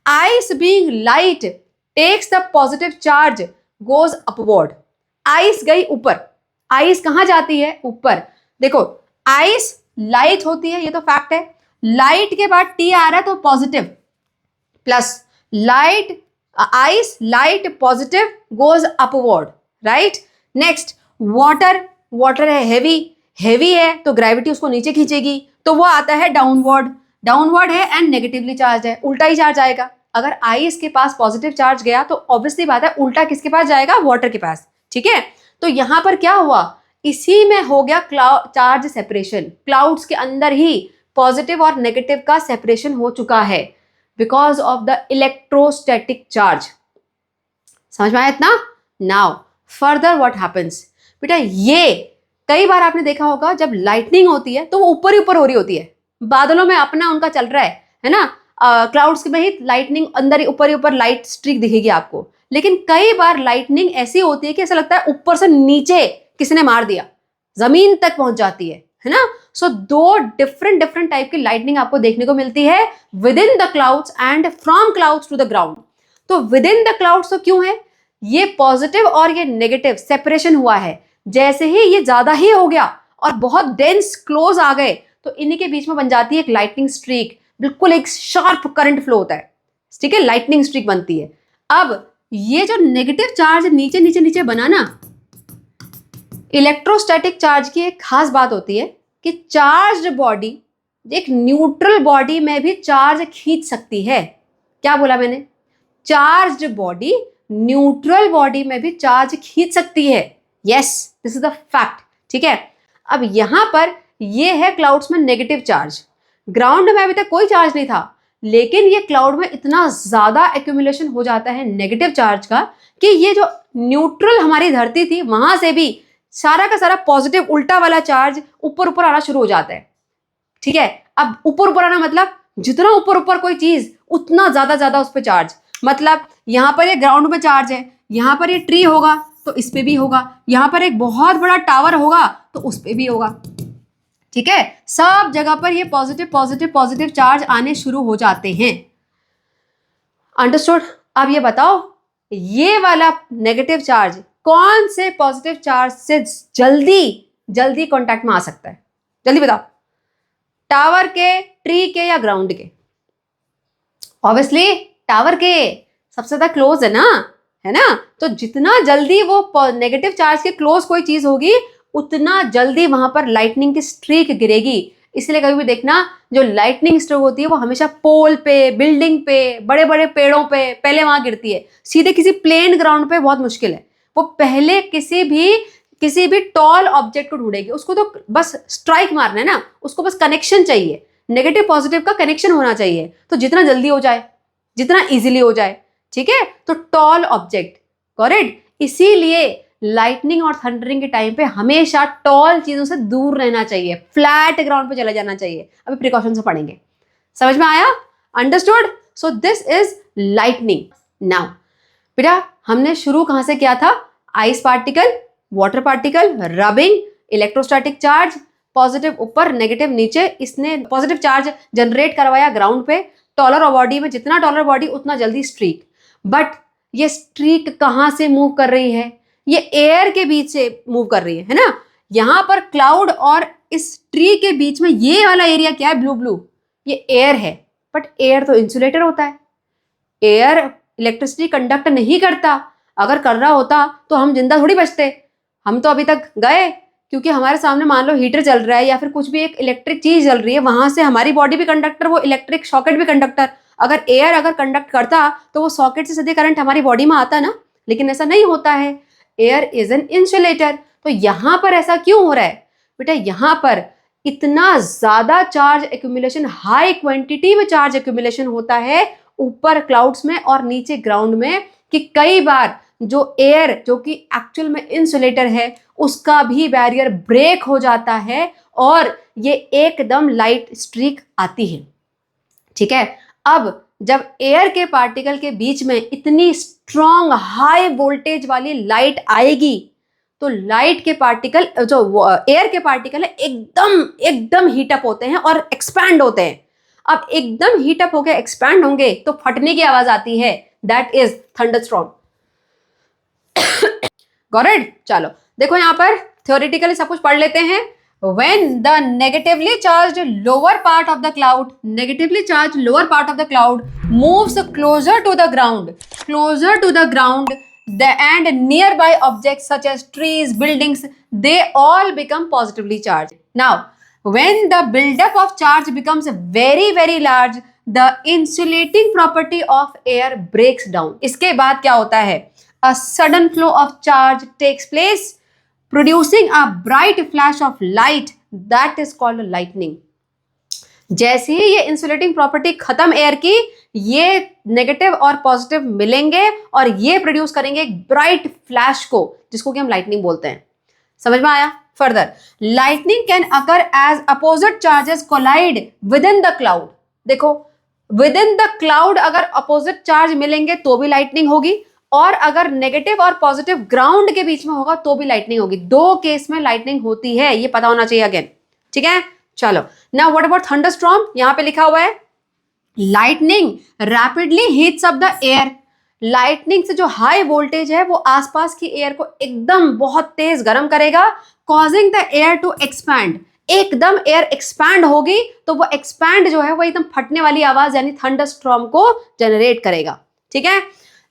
ice being light takes the positive charge goes upward. Ice गई ऊपर, आइस कहाँ जाती है, ऊपर। देखो आइस लाइट होती है, ये तो फैक्ट है। लाइट के बाद टी आ रहा है तो positive, plus light, ice light positive goes upward, right. Next water है, हैवी है तो ग्रेविटी उसको नीचे खींचेगी, तो वो आता है डाउनवर्ड है एंड नेगेटिवली चार्ज है, उल्टा ही चार्ज आएगा। अगर आइस के पास पॉजिटिव चार्ज गया तो ऑब्वियसली बात है उल्टा किसके पास जाएगा, वाटर के पास, ठीक है। तो यहां पर क्या हुआ, इसी में हो गया चार्ज सेपरेशन, क्लाउड्स के अंदर ही पॉजिटिव और नेगेटिव का सेपरेशन हो चुका है because of the electrostatic charge. समझ में आया इतना। नाउ फर्दर व्हाट हैपेंस, बेटा ये कई बार आपने देखा होगा जब लाइटनिंग होती है तो वो ऊपर ही ऊपर हो रही होती है, बादलों में अपना उनका चल रहा है ना, क्लाउड्स में ही लाइटनिंग अंदर ही ऊपर लाइट स्ट्रीक दिखेगी आपको। लेकिन कई बार लाइटनिंग ऐसी होती है कि ऐसा लगता है ऊपर से नीचे किसी ने मार दिया, जमीन तक पहुंच जाती है ना। सो दो डिफरेंट टाइप की लाइटनिंग आपको देखने को मिलती है within the clouds and from clouds to the ground. तो विद इन द क्लाउड्स तो क्यों है, ये पॉजिटिव और ये नेगेटिव सेपरेशन हुआ है। जैसे ही ये ज्यादा ही हो गया और बहुत डेंस क्लोज आ गए तो इन्हीं के बीच में बन जाती है एक लाइटनिंग स्ट्रीक, बिल्कुल एक शार्प करंट फ्लो होता है, ठीक है, लाइटनिंग स्ट्रीक बनती है। अब ये जो नेगेटिव चार्ज नीचे बना ना, इलेक्ट्रोस्टैटिक चार्ज की एक खास बात होती है कि चार्ज्ड बॉडी एक न्यूट्रल बॉडी में भी चार्ज खींच सकती है। क्या बोला मैंने, चार्ज्ड बॉडी न्यूट्रल बॉडी में भी चार्ज खींच सकती है। Yes, this is the fact, ठीक है। अब यहां पर ये है क्लाउड्स में नेगेटिव चार्ज, ग्राउंड में अभी तक कोई चार्ज नहीं था, लेकिन ये क्लाउड में इतना ज्यादा एक्यूमुलेशन हो जाता है नेगेटिव चार्ज का कि ये जो न्यूट्रल हमारी धरती थी वहां से भी सारा का सारा पॉजिटिव उल्टा वाला चार्ज ऊपर ऊपर आना शुरू हो जाता है। ठीक है, अब ऊपर ऊपर आना मतलब जितना ऊपर ऊपर कोई चीज उतना ज्यादा उस पर चार्ज। मतलब यहां पर ये ग्राउंड में चार्ज है, यहां पर ये ट्री होगा तो इस पे भी होगा, यहां पर एक बहुत बड़ा टावर होगा तो उस पे भी होगा। ठीक है, सब जगह पर ये पॉजिटिव पॉजिटिव पॉजिटिव चार्ज आने शुरू हो जाते हैं। अंडरस्टूड? अब ये बताओ ये वाला नेगेटिव चार्ज कौन से पॉजिटिव चार्ज से जल्दी कांटेक्ट में आ सकता है? जल्दी बताओ। टावर के, ट्री के या ग्राउंड के? ऑब्वियसली टावर के, सबसे ज्यादा क्लोज है ना। तो जितना जल्दी वो नेगेटिव चार्ज के क्लोज कोई चीज होगी उतना जल्दी वहां पर लाइटनिंग की स्ट्रीक गिरेगी। इसलिए कभी भी देखना जो लाइटनिंग स्ट्रोक होती है वो हमेशा पोल पे, बिल्डिंग पे, बड़े बड़े पेड़ों पे पहले वहां गिरती है। सीधे किसी प्लेन ग्राउंड पे बहुत मुश्किल है। वो पहले किसी भी टॉल ऑब्जेक्ट को ढूंढेगी। उसको तो बस स्ट्राइक मारना है ना, उसको बस कनेक्शन चाहिए, नेगेटिव पॉजिटिव का कनेक्शन होना चाहिए। तो जितना जल्दी हो जाए, जितना इजीली हो जाए, ठीक है, तो टॉल ऑब्जेक्ट। करेक्ट? इसीलिए लाइटनिंग और थंडरिंग के टाइम पे हमेशा टॉल चीजों से दूर रहना चाहिए, फ्लैट ग्राउंड पे चले जाना चाहिए। अभी प्रिकॉशन से पढ़ेंगे। समझ में आया? Understood? So this is lightning. Now बेटा हमने शुरू कहां से किया था? Ice particle, water particle, rubbing, electrostatic charge, positive ऊपर नेगेटिव नीचे। इसने पॉजिटिव चार्ज जनरेट करवाया ग्राउंड पे। टॉलर बॉडी में जितना टॉलर बॉडी उतना जल्दी स्ट्रीक। बट ये स्ट्रीक कहां से मूव कर रही है? ये एयर के बीच से मूव कर रही है ना। यहां पर क्लाउड और इस ट्री के बीच में ये वाला एरिया क्या है? ब्लू, ये एयर है। बट एयर तो इंसुलेटर होता है। एयर इलेक्ट्रिसिटी कंडक्ट नहीं करता। अगर कर रहा होता तो हम जिंदा थोड़ी बचते। हम तो अभी तक गए, क्योंकि हमारे सामने मान लो हीटर चल रहा है या फिर कुछ भी एक इलेक्ट्रिक चीज चल रही है, वहां से हमारी बॉडी भी कंडक्टर, वो इलेक्ट्रिक सॉकेट भी कंडक्टर। अगर एयर अगर कंडक्ट करता तो वो सॉकेट से सीधे करंट हमारी बॉडी में आता ना, लेकिन ऐसा नहीं होता है। Air is an insulator. तो यहां पर ऐसा क्यों हो रहा है बेटा? यहां पर इतना ज्यादा चार्ज एक्यूमुलेशन, हाई क्वांटिटी में चार्ज एक्यूमुलेशन होता है ऊपर क्लाउड्स में और नीचे ग्राउंड में, कि कई बार जो एयर जो कि एक्चुअल में इंसुलेटर है उसका भी बैरियर ब्रेक हो जाता है और ये एकदम लाइट स्ट्रीक आती है। ठीक है, अब जब एयर के पार्टिकल के बीच में इतनी स्ट्रॉन्ग हाई वोल्टेज वाली लाइट आएगी तो लाइट के पार्टिकल, जो एयर के पार्टिकल है, एकदम हीटअप होते हैं और एक्सपैंड होते हैं। अब एकदम हीटअप होकर एक्सपैंड होंगे तो फटने की आवाज आती है, that is thunderstorm. Got it? चलो देखो यहां पर थ्योरेटिकली सब कुछ पढ़ लेते हैं। When the negatively charged lower part of the cloud moves closer to the ground, and nearby objects such as trees, buildings, they all become positively charged. Now, when the buildup of charge becomes very large, the insulating property of air breaks down. इसके बाद क्या होता है? A sudden flow of charge takes place, producing a bright flash of light that is called lightning. जैसे ही ये insulating property खत्म air की, ये नेगेटिव और पॉजिटिव मिलेंगे और ये प्रोड्यूस करेंगे एक ब्राइट फ्लैश को, जिसको कि हम लाइटनिंग बोलते हैं। समझ में आया? Further, lightning can occur as opposite charges collide within the cloud. देखो, विद इन द क्लाउड अगर अपोजिट चार्ज मिलेंगे तो भी लाइटनिंग होगी, और अगर नेगेटिव और पॉजिटिव ग्राउंड के बीच में होगा तो भी लाइटनिंग होगी। दो केस में लाइटनिंग होती है, ये पता होना चाहिए अगेन। ठीक है, चलो। Now what about thunderstorm? यहां पे लिखा हुआ है lightning rapidly heats up the air. Lightning से जो हाई वोल्टेज है वो आसपास की एयर को एकदम बहुत तेज गर्म करेगा, causing the air to expand. एकदम एयर एक्सपैंड होगी तो वो एक्सपैंड जो है वो एकदम फटने वाली आवाज यानी थंडरस्टॉर्म को जनरेट करेगा। ठीक है,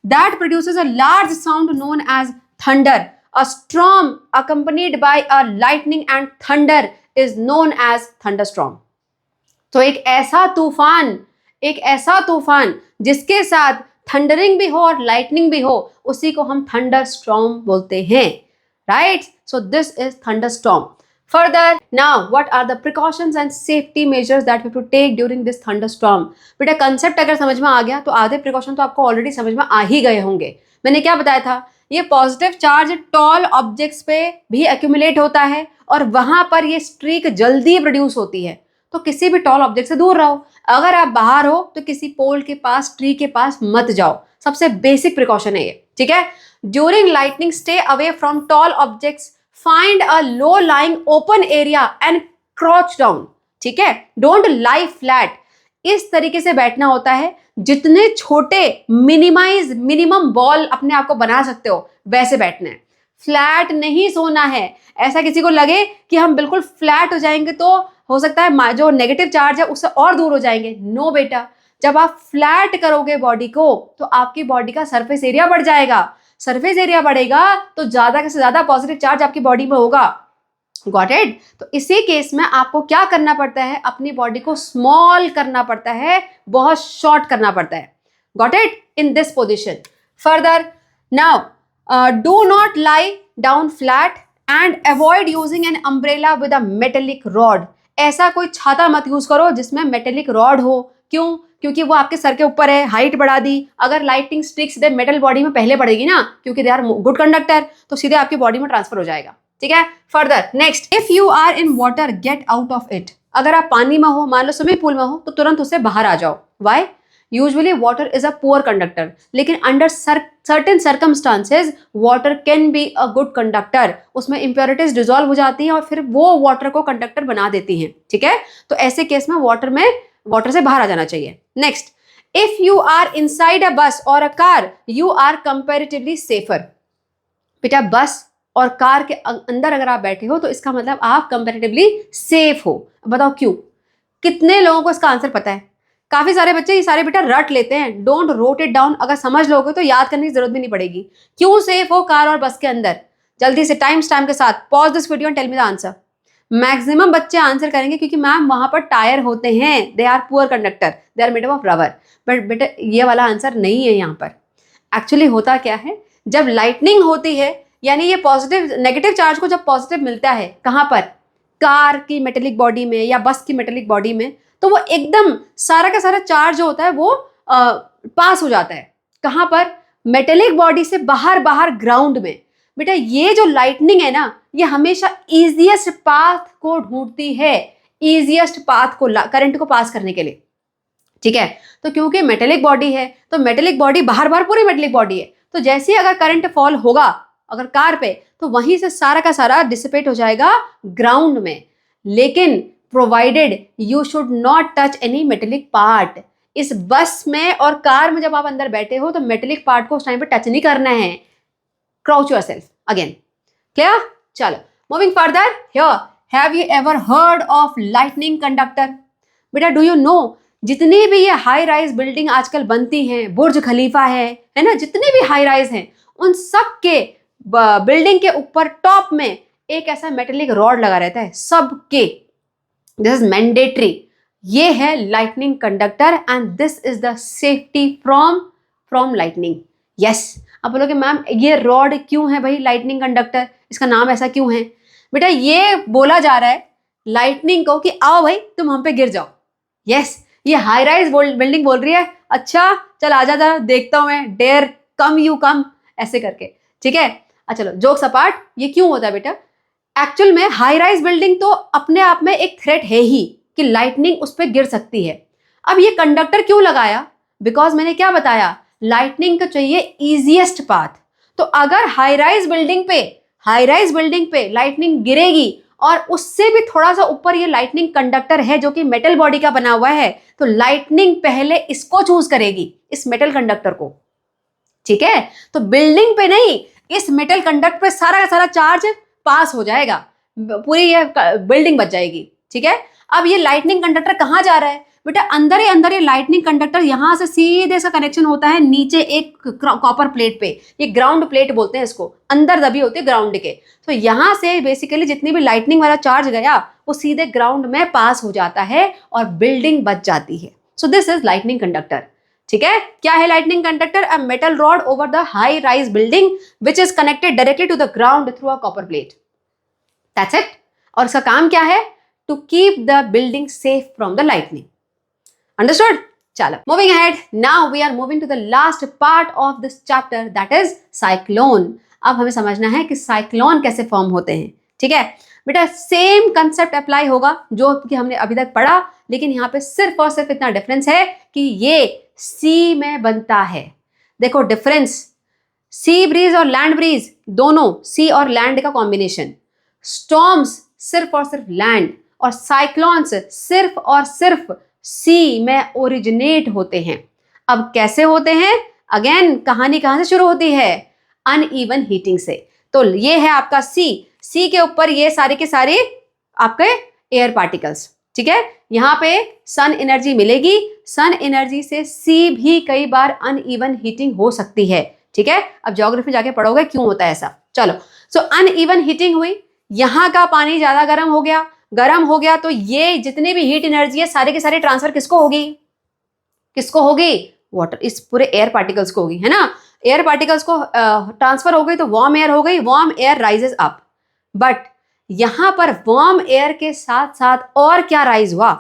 that produces a large sound known as thunder. A storm accompanied by a lightning and thunder is known as thunderstorm. तो एक ऐसा तूफान जिसके साथ थंडरिंग भी हो और लाइटनिंग भी हो, उसी को हम थंडरस्टॉर्म बोलते हैं। Right? So this is thunderstorm. Further, now what are the precautions and safety measures that we have to take during this thunderstorm? बेटा कंसेप्ट अगर समझ में आ गया तो आधे प्रिकॉशन तो आपको ऑलरेडी समझ में आ ही गए होंगे। मैंने क्या बताया था, ये पॉजिटिव चार्ज टॉल ऑब्जेक्ट्स पे भी एक्यूमुलेट होता है और वहां पर ये स्ट्रीक जल्दी प्रोड्यूस होती है। तो किसी भी टॉल ऑब्जेक्ट से दूर रहो। अगर आप बाहर हो तो किसी पोल के पास, ट्री के पास मत जाओ। सबसे बेसिक प्रिकॉशन है ये, ठीक है। During lightning stay away from tall objects, find a low lying open area and crouch down, ठीक है। डोंट लाई फ्लैट, इस तरीके से बैठना होता है जितने छोटे मिनिमम बॉल अपने आप को बना सकते हो वैसे बैठना है। फ्लैट नहीं सोना है। ऐसा किसी को लगे कि हम बिल्कुल फ्लैट हो जाएंगे तो हो सकता है जो नेगेटिव चार्ज है उससे और दूर हो जाएंगे। नो बेटा, जब आप फ्लैट करोगे बॉडी को तो आपकी बॉडी का सरफेस एरिया बढ़ जाएगा। सरफेस एरिया बढ़ेगा तो ज्यादा से ज्यादा पॉजिटिव चार्ज आपकी बॉडी में होगा। Got it? तो इसी केस में आपको क्या करना पड़ता है, अपनी बॉडी को स्मॉल करना पड़ता है, बहुत शॉर्ट करना पड़ता है। Got it? In this position. Further, now do not lie down flat and avoid using an umbrella with a metallic rod. ऐसा कोई छाता मत यूज करो जिसमें मेटेलिक रॉड हो। क्यों? क्योंकि वो आपके सर के ऊपर है, हाइट बढ़ा दी। अगर लाइटिंग स्ट्रिक सीधे मेटल बॉडी में पहले पड़ेगी ना, क्योंकि दे आर गुड कंडक्टर, तो सीधे आपकी बॉडी में ट्रांसफर हो जाएगा, ठीक है। Further, next, if you are in water get out of it. अगर आप पानी में हो, मान लो स्विमिंग पूल में हो, तो तुरंत उससे बाहर आ जाओ। Why? Usually water is a poor conductor, लेकिन under certain circumstances water can be a good conductor. उसमें इंप्योरिटीज डिजोल्व हो जाती हैं और फिर वो वाटर को कंडक्टर बना देती हैं, ठीक है। तो ऐसे केस में वाटर से बाहर आ जाना चाहिए। Next, if you are inside a bus or a car you are comparatively safer. बेटा बस और कार के अंदर अगर आप बैठे हो तो इसका मतलब आप कंपेरेटिवली सेफ हो। बताओ क्यों? कितने लोगों को इसका आंसर पता है? काफी सारे बच्चे ये सारे बेटा रट लेते हैं। डोंट रोट इट डाउन, अगर समझ लोगे तो याद करने की जरूरत भी नहीं पड़ेगी। क्यों सेफ हो कार और बस के अंदर? जल्दी से टाइम के साथ pause this video and tell me the answer. Maximum बच्चे आंसर करेंगे क्योंकि मैम वहां पर टायर होते हैं, they are poor conductor, they are made of rubber. But बेटा ये वाला आंसर नहीं है यहाँ पर। एक्चुअली होता क्या है, जब लाइटनिंग होती है, यानी ये पॉजिटिव नेगेटिव चार्ज को जब पॉजिटिव मिलता है, कहाँ पर? कार की मेटेलिक बॉडी में या बस की मेटेलिक बॉडी में, तो वो एकदम सारा का सारा चार्ज जो होता है वो पास हो जाता है। कहाँ पर? मेटेलिक बॉडी से बाहर ग्राउंड में। बेटा ये जो लाइटनिंग है ना, ये हमेशा इजीएस्ट पाथ को ढूंढती है, इजीएस्ट पाथ को करंट को पास करने के लिए, ठीक है। तो क्योंकि मेटेलिक बॉडी है तो मेटेलिक बॉडी बाहर पूरी मेटेलिक बॉडी है, तो जैसे ही अगर करंट फॉल होगा अगर कार पे, तो वहीं से सारा का सारा डिसिपेट हो जाएगा ग्राउंड में। लेकिन provided you should not touch any metallic part. इस बस में और कार में जब आप अंदर बैठे हो तो मेटेलिक पार्ट को उस टाइम पे टच नहीं करना है। Crouch yourself again. क्लियर? चलो moving further. Here, have you ever heard of lightning conductor? बेटा डू यू नो, जितनी भी ये हाई राइज बिल्डिंग आजकल बनती हैं, बुर्ज खलीफा है ना, जितने भी हाई राइज हैं, उन सब के बिल्डिंग के ऊपर टॉप में एक ऐसा मेटेलिक रॉड लगा रहता है सबके। This is mandatory. ये है lightning conductor and this is the safety from lightning. Yes, अब बोलोगे मैम ये रॉड क्यों है भाई लाइटनिंग कंडक्टर, इसका नाम ऐसा क्यों है? बेटा ये बोला जा रहा है लाइटनिंग को कि आओ भाई तुम हम पे गिर जाओ। यस, ये हाई राइज बिल्डिंग बोल रही है, अच्छा चल आजा जा, देखता हूं मैं, डेयर कम यू कम, ऐसे करके, ठीक है। अच्छा चलो जोक्स अपार्ट, ये क्यों होता है बेटा? एक्चुअल में हाई राइज बिल्डिंग तो अपने आप में एक थ्रेट है ही कि लाइटनिंग उस पर गिर सकती है। अब ये कंडक्टर क्यों लगाया? बिकॉज मैंने क्या बताया, लाइटनिंग को चाहिए इजीएस्ट पाथ। तो अगर हाई राइज बिल्डिंग पे लाइटनिंग गिरेगी और उससे भी थोड़ा सा ऊपर ये लाइटनिंग कंडक्टर है जो कि मेटल बॉडी का बना हुआ है, तो लाइटनिंग पहले इसको चूज करेगी, इस मेटल कंडक्टर को, ठीक है। तो बिल्डिंग पे नहीं, इस मेटल कंडक्टर पे सारा का सारा चार्ज पास हो जाएगा, पूरी ये बिल्डिंग बच जाएगी, ठीक है। अब ये लाइटनिंग कंडक्टर कहाँ जा रहा है? बेटा अंदर ही अंदर ये लाइटनिंग कंडक्टर यहां से सीधे इसका कनेक्शन होता है नीचे एक कॉपर प्लेट पे, ये ग्राउंड प्लेट बोलते हैं इसको, अंदर दबी होती है ग्राउंड के। तो यहां से बेसिकली जितनी भी लाइटनिंग वाला चार्ज गया वो सीधे ग्राउंड में पास हो जाता है और बिल्डिंग बच जाती है। So this is lightning conductor, ठीक है। क्या है lightning conductor? A metal rod over the high rise building which is connected directly to the ground through a copper plate. That's it. और इसका काम क्या है? To keep the building safe from the lightning. Understood? चलो, moving ahead, now we are moving to the last part of this chapter, that is cyclone. अब हमें समझना है कि साइक्लोन कैसे फॉर्म होते हैं। ठीक है बेटा, सेम कंसेप्ट अप्लाई होगा जो कि हमने अभी तक पढ़ा, लेकिन यहाँ पे सिर्फ और सिर्फ इतना डिफरेंस है कि ये सी में बनता है। देखो डिफरेंस, सी ब्रीज और लैंड ब्रीज दोनों सी और लैंड का कॉम्बिनेशन, स्टॉर्म्स सिर्फ और सिर्फ लैंड, और साइक्लोन्स सिर्फ और सिर्फ सी में ओरिजिनेट होते हैं। अब कैसे होते हैं? अगेन कहानी कहां से शुरू होती है? अनइवन हीटिंग से। तो ये है आपका सी के ऊपर ये सारे के सारे आपके एयर पार्टिकल्स। ठीक है, यहाँ पे सन एनर्जी मिलेगी, सन एनर्जी से सी भी कई बार अनइवन हीटिंग हो सकती है। ठीक है, अब ज्योग्राफी जाके पढ़ोगे क्यों होता है ऐसा। चलो, सो अनइवन हीटिंग हुई, यहाँ का पानी ज्यादा गर्म हो गया तो ये जितने भी हीट एनर्जी है सारे के सारे ट्रांसफर किसको होगी? वाटर, इस पूरे एयर पार्टिकल्स को होगी, है ना। एयर पार्टिकल्स को ट्रांसफर हो गई तो वार्म एयर हो गई, warm air rises up. But यहां पर वार्म एयर के साथ साथ और क्या राइज हुआ?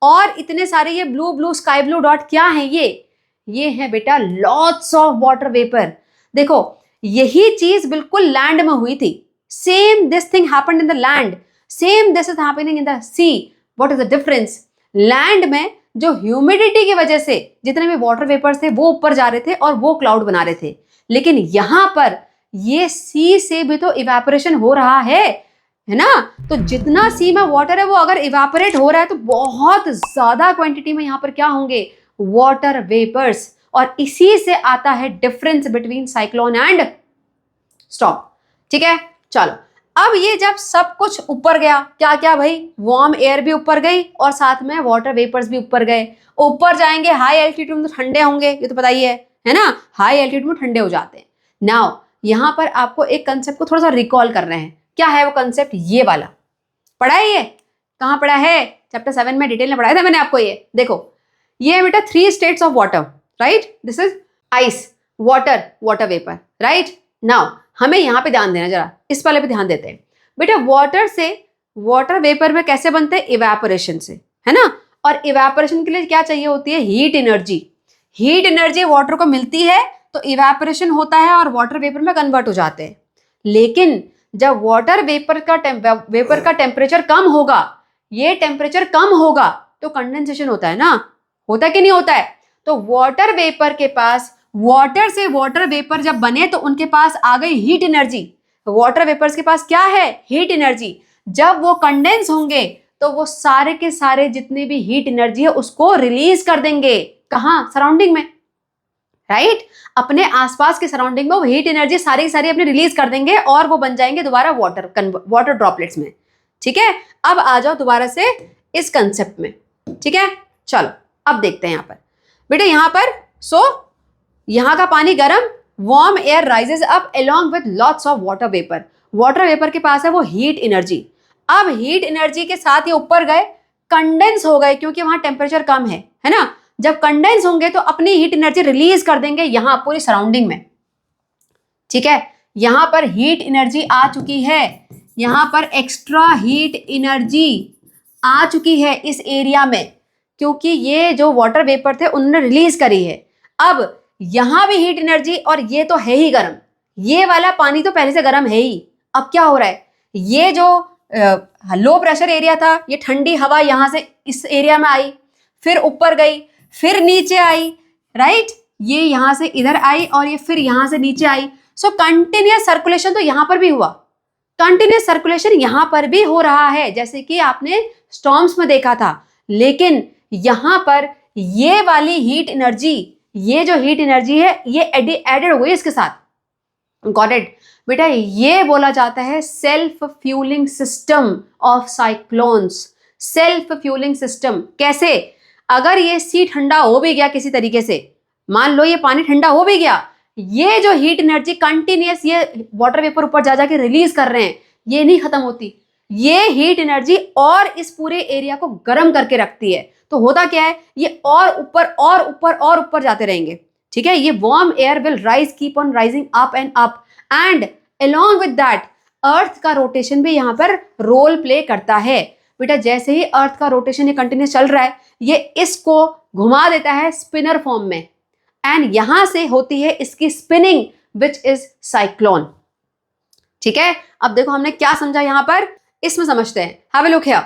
और इतने सारे ये ब्लू स्काई ब्लू डॉट क्या है? ये है बेटा लॉट्स ऑफ वाटर वेपर। देखो यही चीज बिल्कुल लैंड में हुई थी, same this thing happened in the land, same this is happening in the sea. What is the difference? Land में जो ह्यूमिडिटी की वजह से जितने भी वाटर वेपर्स थे वो ऊपर जा रहे थे और वो क्लाउड बना रहे थे, लेकिन यहां पर ये सी से भी तो इवेपोरेशन हो रहा है ना। तो जितना सी में वाटर है वो अगर इवेपोरेट हो रहा है तो बहुत ज्यादा क्वांटिटी में यहां पर क्या होंगे? Water vapours. और इसी से आता है difference between cyclone and storm. ठीक है, चलो अब ये जब सब कुछ ऊपर गया, क्या क्या भाई? वार्म एयर भी ऊपर गई और साथ में वाटर वेपर्स भी ऊपर गए। ऊपर जाएंगे हाई एल्टीट्यूड में तो ठंडे होंगे, ये तो पता ही है ना, हाई एल्टीट्यूड में ठंडे हो जाते हैं। नाउ यहां पर आपको एक कंसेप्ट को थोड़ा सा रिकॉल कर रहे हैं। क्या है वो कंसेप्ट? ये वाला पढ़ा है, ये कहां पढ़ा है? चैप्टर 7 में डिटेल में पढ़ाया था मैंने आपको। ये देखो, ये है बेटा 3 states of water, right. This is ice, water vapour, right. Now हमें यहाँ पे ध्यान देना, जरा इस वाले पे ध्यान देते हैं बेटा। वाटर से वाटर वेपर में कैसे बनते हैं? इवेपोरेशन से, है ना। और इवेपोरेशन के लिए क्या चाहिए होती है? Heat energy. Heat energy water को मिलती है तो इवेपोरेशन होता है और वाटर वेपर में कन्वर्ट हो जाते हैं। लेकिन जब वाटर वेपर का टेम्परेचर कम होगा, ये टेम्परेचर कम होगा तो कंडेंसेशन होता है ना, होता है कि नहीं होता है? तो वाटर वेपर के पास, वाटर से वाटर वेपर जब बने तो उनके पास आ गई हीट एनर्जी। वाटर वेपर्स के पास क्या है? Heat energy. जब वो कंडेंस होंगे तो वो सारे के सारे जितने भी हीट एनर्जी है उसको रिलीज कर देंगे। कहां? सराउंडिंग में, राइट। अपने आसपास के सराउंडिंग में वो हीट एनर्जी सारी सारी अपने रिलीज कर देंगे और वो बन जाएंगे दोबारा वाटर ड्रॉपलेट्स में। ठीक है, अब आ जाओ दोबारा से इस कंसेप्ट में। ठीक है, चलो अब देखते हैं यहाँ पर बेटा। यहाँ पर यहाँ का पानी गर्म, warm air rises up along with lots of water vapour. Water vapour के पास है वो हीट एनर्जी। अब हीट एनर्जी के साथ ये ऊपर गए, कंडेंस हो गए क्योंकि वहां टेम्परेचर कम है ना। जब कंडेंस होंगे तो अपनी हीट एनर्जी रिलीज कर देंगे यहां पूरी सराउंडिंग में। ठीक है, यहां पर हीट एनर्जी आ चुकी है, यहां पर एक्स्ट्रा हीट एनर्जी आ चुकी है इस एरिया में, क्योंकि ये जो वाटर वेपर थे उन्होंने रिलीज करी है। अब यहां भी हीट एनर्जी, और ये तो है ही गर्म, ये वाला पानी तो पहले से गर्म है ही। अब क्या हो रहा है? ये जो लो प्रेशर एरिया था, ये ठंडी हवा यहां से इस एरिया में आई, फिर ऊपर गई, फिर नीचे आई, राइट। ये यहां से इधर आई और ये फिर यहां से नीचे आई। सो कंटिन्यूअस सर्कुलेशन तो यहां पर भी हुआ, कंटिन्यूअस सर्कुलेशन यहां पर भी हो रहा है, जैसे कि आपने स्टॉर्म्स में देखा था। लेकिन यहां पर ये वाली हीट एनर्जी, ये जो हीट एनर्जी है ये एडेड हुई इसके साथ। गॉट इट बेटा, ये बोला जाता है self fuelling system of cyclones. Self fuelling system कैसे? अगर ये सी ठंडा हो भी गया किसी तरीके से, मान लो ये पानी ठंडा हो भी गया, ये जो हीट एनर्जी कंटिन्यूअस ये वाटर वेपर ऊपर जा जाके रिलीज कर रहे हैं, ये नहीं खत्म होती। ये हीट एनर्जी और इस पूरे एरिया को गर्म करके रखती है। तो होता क्या है? ये और ऊपर और ऊपर और ऊपर जाते रहेंगे। ठीक है, ये warm air will rise, keep on rising up and up, and along with that अर्थ का रोटेशन भी यहाँ पर रोल प्ले करता है। बेटा जैसे ही अर्थ का रोटेशन ये कंटिन्यूस चल रहा है, ये इसको घुमा देता है स्पिनर फॉर्म में, एंड यहां से होती है इसकी स्पिनिंग विच इज साइक्लोन। ठीक है, अब देखो हमने क्या समझा यहां पर, इसमें समझते हैं। Have a look here.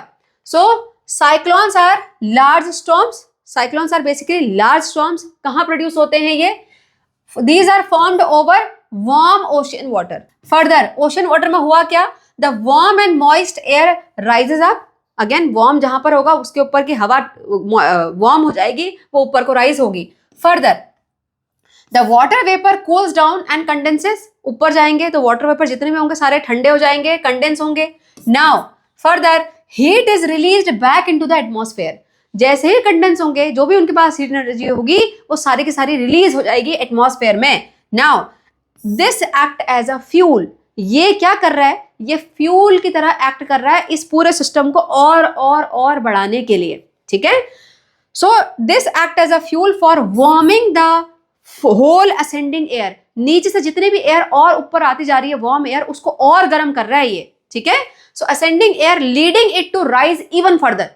So cyclones are large storms, cyclones are basically large storms. कहां प्रोड्यूस होते हैं ये? These are formed over warm ocean water. Further, ocean water में हुआ क्या? The warm and moist air rises up. Again, warm जहां पर होगा उसके ऊपर की हवा warm हो जाएगी, वो ऊपर को rise होगी. Further, the water vapor cools down and condenses. ऊपर जाएंगे तो water vapor जितने भी होंगे सारे ठंडे हो जाएंगे, condense होंगे. Now, further, heat is released back into the atmosphere. जैसे ही कंडेंस होंगे, जो भी उनके पास हीट एनर्जी होगी वो सारी की सारी रिलीज हो जाएगी एटमॉस्फेयर में। Now this act as a fuel, ये क्या कर रहा है? ये फ्यूल की तरह एक्ट कर रहा है इस पूरे सिस्टम को और बढ़ाने के लिए। ठीक है, so this act as a fuel for warming the whole ascending air. नीचे से जितनी भी एयर और ऊपर आती जा रही है वार्म एयर, उसको और गर्म कर रहा है ये। ठीक है, so ascending air leading it to rise even further.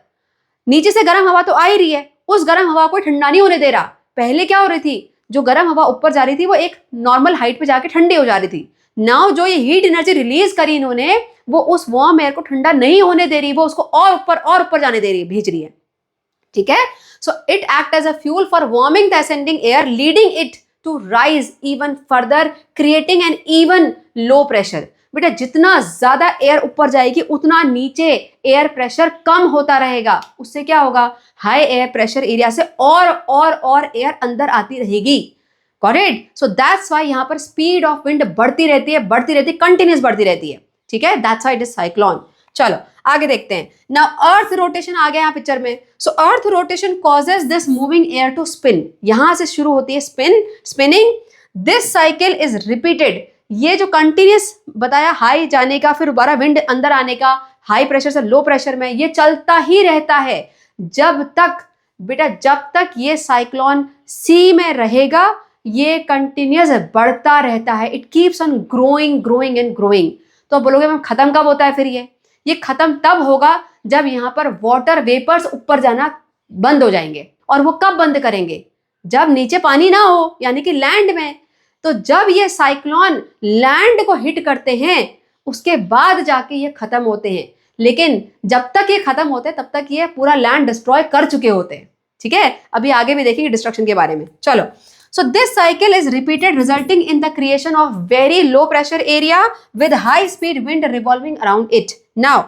नीचे से गर्म हवा तो आ ही रही है, उस गर्म हवा को ठंडा नहीं होने दे रहा। पहले क्या हो रही थी, जो गर्म हवा ऊपर जा रही थी वो एक नॉर्मल हाइट पे जाके ठंडी हो जा रही थी। नाउ जो ये हीट एनर्जी रिलीज करी इन्होंने, वो उस वार्म एयर को ठंडा नहीं होने दे रही, वो उसको और ऊपर जाने दे रही है, भेज रही है। ठीक है, so it act as a fuel for warming the ascending air, leading it to rise even further, creating an even low pressure. बेटा जितना ज्यादा एयर ऊपर जाएगी उतना नीचे एयर प्रेशर कम होता रहेगा। उससे क्या होगा? हाई एयर प्रेशर एरिया से और एयर अंदर आती रहेगी। Got it? So that's why यहां पर स्पीड ऑफ विंड बढ़ती रहती है, कंटिन्यूस बढ़ती रहती है। ठीक है, that's why it is cyclone. चलो आगे देखते हैं। नाउ अर्थ रोटेशन आ गया यहाँ पिक्चर में। So earth rotation causes this moving air to spin. यहां से शुरू होती है spinning. This cycle is repeated. ये जो कंटिन्यूस बताया, हाई जाने का, फिर दोबारा विंड अंदर आने का, हाई प्रेशर से लो प्रेशर में, ये चलता ही रहता है जब तक ये साइक्लोन सी में रहेगा, ये कंटिन्यूस बढ़ता रहता है। It keeps on growing and growing. तो बोलोगे मैम खत्म कब होता है? फिर ये खत्म तब होगा जब यहाँ पर वाटर वेपर्स ऊपर जाना बंद हो जाएंगे। और वो कब बंद करेंगे? जब नीचे पानी ना हो, यानी कि लैंड में। तो जब ये साइक्लोन लैंड को हिट करते हैं उसके बाद जाके ये खत्म होते हैं। लेकिन जब तक ये खत्म होते हैं तब तक ये पूरा लैंड डिस्ट्रॉय कर चुके होते हैं। ठीक है, अभी आगे भी देखेंगे डिस्ट्रक्शन के बारे में। चलो, so this cycle is repeated resulting in the creation of very low pressure area with high speed wind revolving around it. Now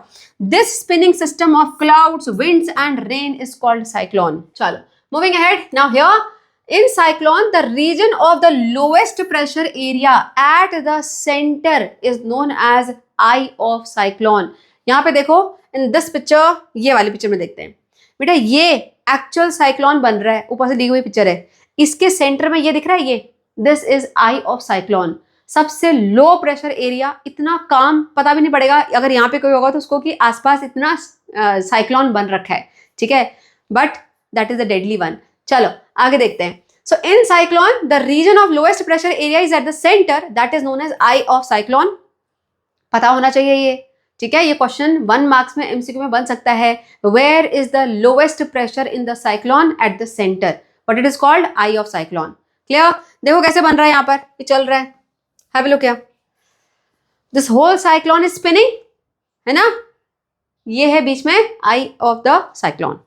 this spinning system of clouds, winds and rain is called cyclone. चलो moving ahead. Now here in cyclone, the region of the lowest pressure area at the center is known as eye of cyclone. यहाँ पे देखो in this picture, ये वाली picture में देखते हैं। बेटा ये एक्चुअल साइक्लोन बन रहा है, ऊपर से दी हुई पिक्चर है। इसके सेंटर में ये दिख रहा है, ये this is I of cyclone. सबसे लो प्रेशर एरिया, इतना काम पता भी नहीं पड़ेगा अगर यहाँ पे कोई होगा तो उसको कि आसपास इतना साइक्लोन बन रखा है। ठीक है, but that is a deadly one. चलो आगे देखते हैं। So in cyclone, the region of lowest pressure area is at the center, that is known as eye of cyclone. पता होना चाहिए ये। ठीक है, ये क्वेश्चन 1 मार्क्स में एमसीक्यू में बन सकता है। Where is the lowest pressure in the cyclone? At the center. But it is called eye of cyclone. Clear? देखो कैसे बन रहा है यहाँ पर, ये चल रहा है। Have a look here. This whole cyclone is spinning, है ना? ये है बीच में eye of the cyclone.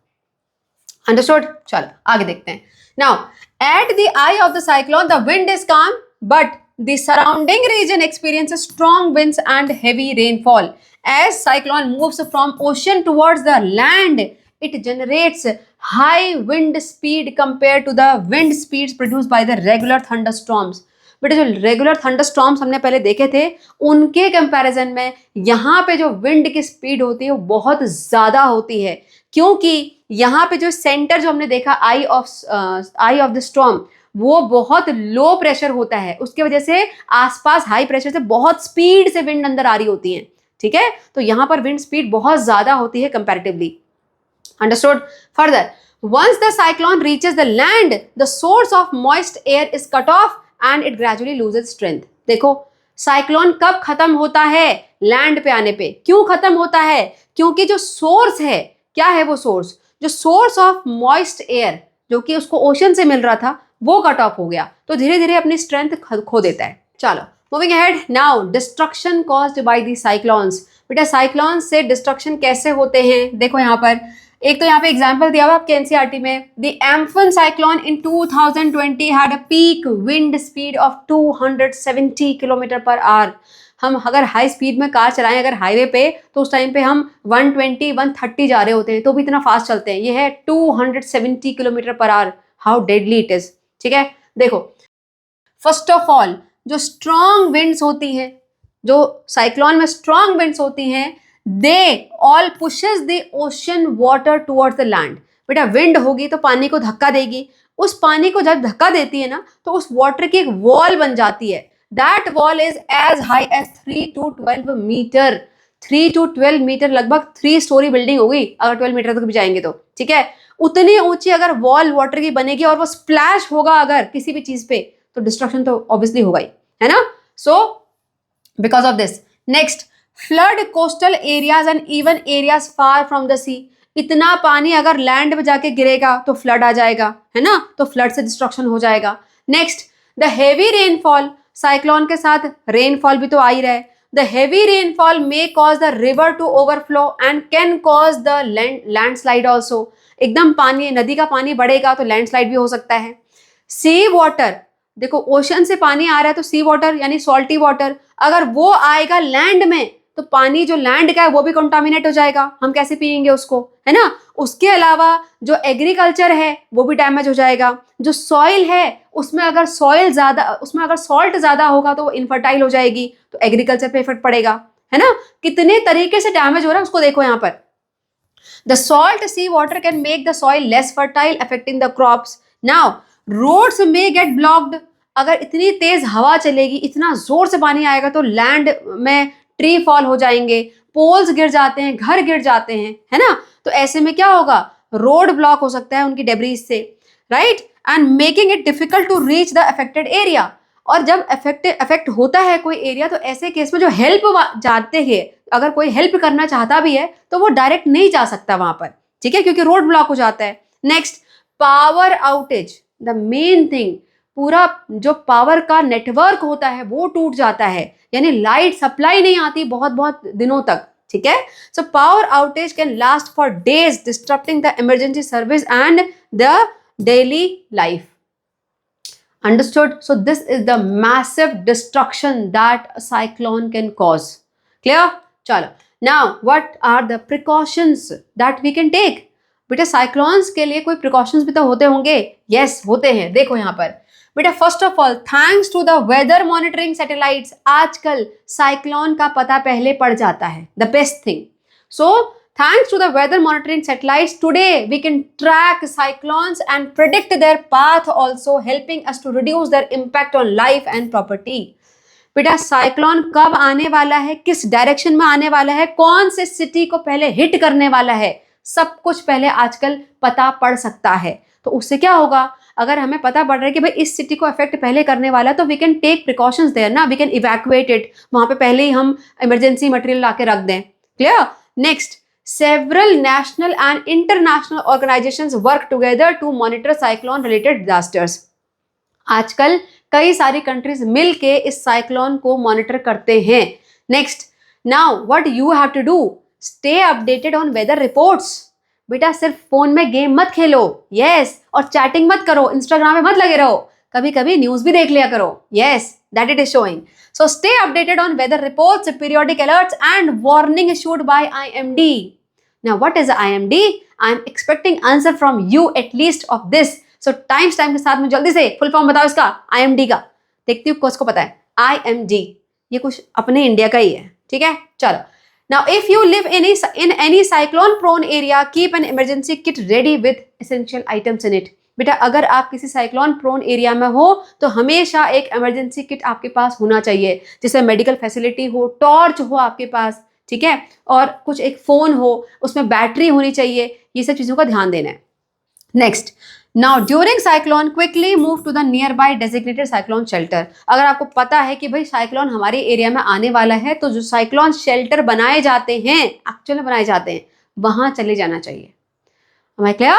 Understood? चलो आगे देखते हैं। Now, at the eye of the cyclone, the wind is calm, but the surrounding region experiences strong winds and heavy rainfall. As cyclone moves from ocean towards the land, it generates high wind speed compared to the wind speeds produced by the regular thunderstorms. बेटे जो regular thunderstorms हमने पहले देखे थे उनके comparison में यहाँ पे जो विंड की स्पीड होती है वो बहुत ज़्यादा होती है, क्योंकि यहाँ पे जो सेंटर जो हमने देखा आई ऑफ द स्टॉर्म वो बहुत लो प्रेशर होता है, उसके वजह से आसपास हाई प्रेशर से बहुत स्पीड से विंड अंदर आ रही होती है। ठीक है, तो यहाँ पर विंड स्पीड बहुत ज़्यादा होती है comparatively. Understood? Further, once the cyclone reaches the land, the source of moist air is cut off and it gradually loses strength. देखो साइक्लोन कब खत्म होता है? लैंड पे आने पे। क्यों खत्म होता है? क्योंकि जो सोर्स है, क्या है वो सोर्स? जो सोर्स ऑफ मॉइस्ट एयर जो कि उसको ओशन से मिल रहा था वो कट ऑफ हो गया, तो धीरे धीरे अपनी स्ट्रेंथ खो देता है। चलो moving ahead, now destruction caused by the cyclones. बेटा साइक्लोन्स से डिस्ट्रक्शन कैसे होते हैं? देखो यहाँ पर एक तो यहाँ पे एग्जांपल दिया हुआ आपके एनसीईआरटी में, the Amphan cyclone in 2020 had a peak wind speed of 270 kilometre per hour. हम अगर हाई स्पीड में कार चलाएं अगर हाईवे पे, तो उस टाइम पे हम 120 130 जा रहे होते हैं, तो भी इतना फास्ट चलते हैं। ये है 270 kilometre per hour, how deadly it is. ठीक है, देखो फर्स्ट ऑफ ऑल जो स्ट्रॉन्ग विंड्स होती हैं, जो साइक्लोन में स्ट्रॉन्ग विंड्स होती हैं, they all pushes the ocean water towards the land. बेटा विंड होगी तो पानी को धक्का देगी, उस पानी को जब धक्का देती है ना तो उस वाटर की एक वॉल बन जाती है। That wall is as high as 3 to 12 metre. 3 to 12 metre, लगभग 3 स्टोरी बिल्डिंग होगी अगर 12 मीटर तक भी जाएंगे तो। ठीक है, उतनी ऊंची अगर वॉल वाटर की बनेगी और वो स्प्लैश होगा अगर किसी भी चीज पे, तो डिस्ट्रक्शन तो ऑब्वियसली होगा ही, है ना। So because of this, next flood coastal areas and even areas far from the sea. इतना पानी अगर लैंड में जाके गिरेगा तो फ्लड आ जाएगा, है ना, तो फ्लड से डिस्ट्रक्शन हो जाएगा। Next the heavy rainfall, cyclone के साथ रेनफॉल भी तो आ ही रहा है। The heavy rainfall may cause the river to overflow and can cause the landslide also. एकदम पानी, नदी का पानी बढ़ेगा तो लैंडस्लाइड भी हो सकता है। सी वाटर, देखो ओशन से पानी आ रहा है तो सी वाटर यानी सॉल्टी वाटर, अगर वो आएगा लैंड में तो पानी जो लैंड का है वो भी कंटामिनेट हो जाएगा, हम कैसे पियेंगे उसको, है ना। उसके अलावा जो एग्रीकल्चर है वो भी डैमेज हो जाएगा। जो सॉइल है उसमें अगर सॉल्ट ज्यादा होगा तो वो इनफर्टाइल हो जाएगी, तो एग्रीकल्चर पे इफेक्ट पड़ेगा, है ना। कितने तरीके से डैमेज हो रहा है उसको देखो यहाँ पर। The salt sea water can make the soil less fertile affecting the crops. Now roads may get blocked, अगर इतनी तेज हवा चलेगी, इतना जोर से पानी आएगा तो लैंड में ट्री फॉल हो जाएंगे, पोल्स गिर जाते हैं, घर गिर जाते हैं, है ना। तो ऐसे में क्या होगा, रोड ब्लॉक हो सकता है उनकी डेब्रीज से, right, and making it difficult to reach the affected area. और जब अफेक्ट होता है कोई एरिया तो ऐसे केस में जो हेल्प जाते हैं, अगर कोई हेल्प करना चाहता भी है तो वो डायरेक्ट नहीं जा सकता वहां पर, ठीक है, क्योंकि रोड ब्लॉक हो जाता है। Next power outage, the main thing, पूरा जो पावर का नेटवर्क होता है वो टूट जाता है, यानी लाइट सप्लाई नहीं आती बहुत बहुत दिनों तक, ठीक है। So power outage can last for days disturbing the emergency service and the daily life. Understood? So this is the massive destruction that a cyclone can cause. Clear? चलो, now what are the precautions that we can take? बेटा cyclones के लिए कोई precautions भी तो होते होंगे। Yes होते हैं, देखो यहाँ पर बेटा first of all thanks to the weather monitoring satellites, आजकल साइक्लोन का पता पहले पड़ जाता है, the best thing. So thanks to the weather monitoring satellites, today we can track cyclones and predict their path, also helping us to reduce their impact on life and property. बेटा cyclone कब आने वाला है, किस direction में आने वाला है, कौन से सिटी को पहले हिट करने वाला है, सब कुछ पहले आजकल पता पड़ सकता है। तो उससे क्या होगा, अगर हमें पता पड़ रहा है कि भाई इस सिटी को अफेक्ट पहले करने वाला है तो we can take precautions there ना, वी कैन इवैक्यूएट इट, वहां पे पहले ही हम इमरजेंसी मटेरियल ला के रख दें। Clear? Next several national and international organizations work together to monitor cyclone related disasters. आजकल कई सारी कंट्रीज मिलके इस साइक्लोन को मॉनिटर करते हैं। Next, now what you have to do, stay updated on weather reports. बेटा सिर्फ फोन में गेम मत खेलो, यस, और चैटिंग मत करो, इंस्टाग्राम में मत लगे रहो, कभी कभी न्यूज भी देख लिया करो, yes, that it is showing. So stay updated on weather reports, periodic alerts and warning issued by IMD. Now what is IMD? I am expecting answer from you at least of this. So time के साथ में जल्दी से full form बताओ इसका, IMD का। देखती हूँ किसको पता है। IMD ये कुछ अपने इंडिया का ही है, ठीक है। चलो, now if you live in any cyclone prone area, keep an emergency kit ready with essential items in it. बेटा अगर आप किसी साइक्लोन प्रोन एरिया में हो तो हमेशा एक इमरजेंसी किट आपके पास होना चाहिए, जिसमें मेडिकल फैसिलिटी हो, टॉर्च हो आपके पास, ठीक है, और कुछ एक फोन हो, उसमें बैटरी होनी चाहिए, ये सब चीजों का ध्यान देना है। Next, now during cyclone quickly move to the nearby designated cyclone shelter. अगर आपको पता है कि भाई साइक्लोन हमारे एरिया में आने वाला है तो जो साइक्लोन शेल्टर बनाए जाते हैं, एक्चुअली बनाए जाते हैं, वहां चले जाना चाहिए। Am I clear?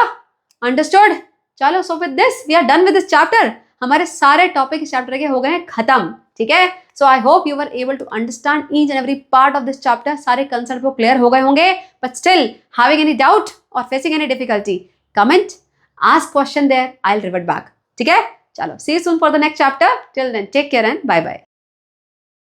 Understood? चलो, so with this we are done with this chapter. हमारे सारे टॉपिक इस चैप्टर के हो गए हैं खत्म, ठीक है। So I hope you were able to understand each and every part of this chapter. सारे कंसेप्ट वो क्लियर हो गए होंगे, but still having any doubt और facing any difficulty, comment, ask question there, I'll revert back, ठीक है। चलो, see you soon for the next chapter. Till then, take care and bye bye.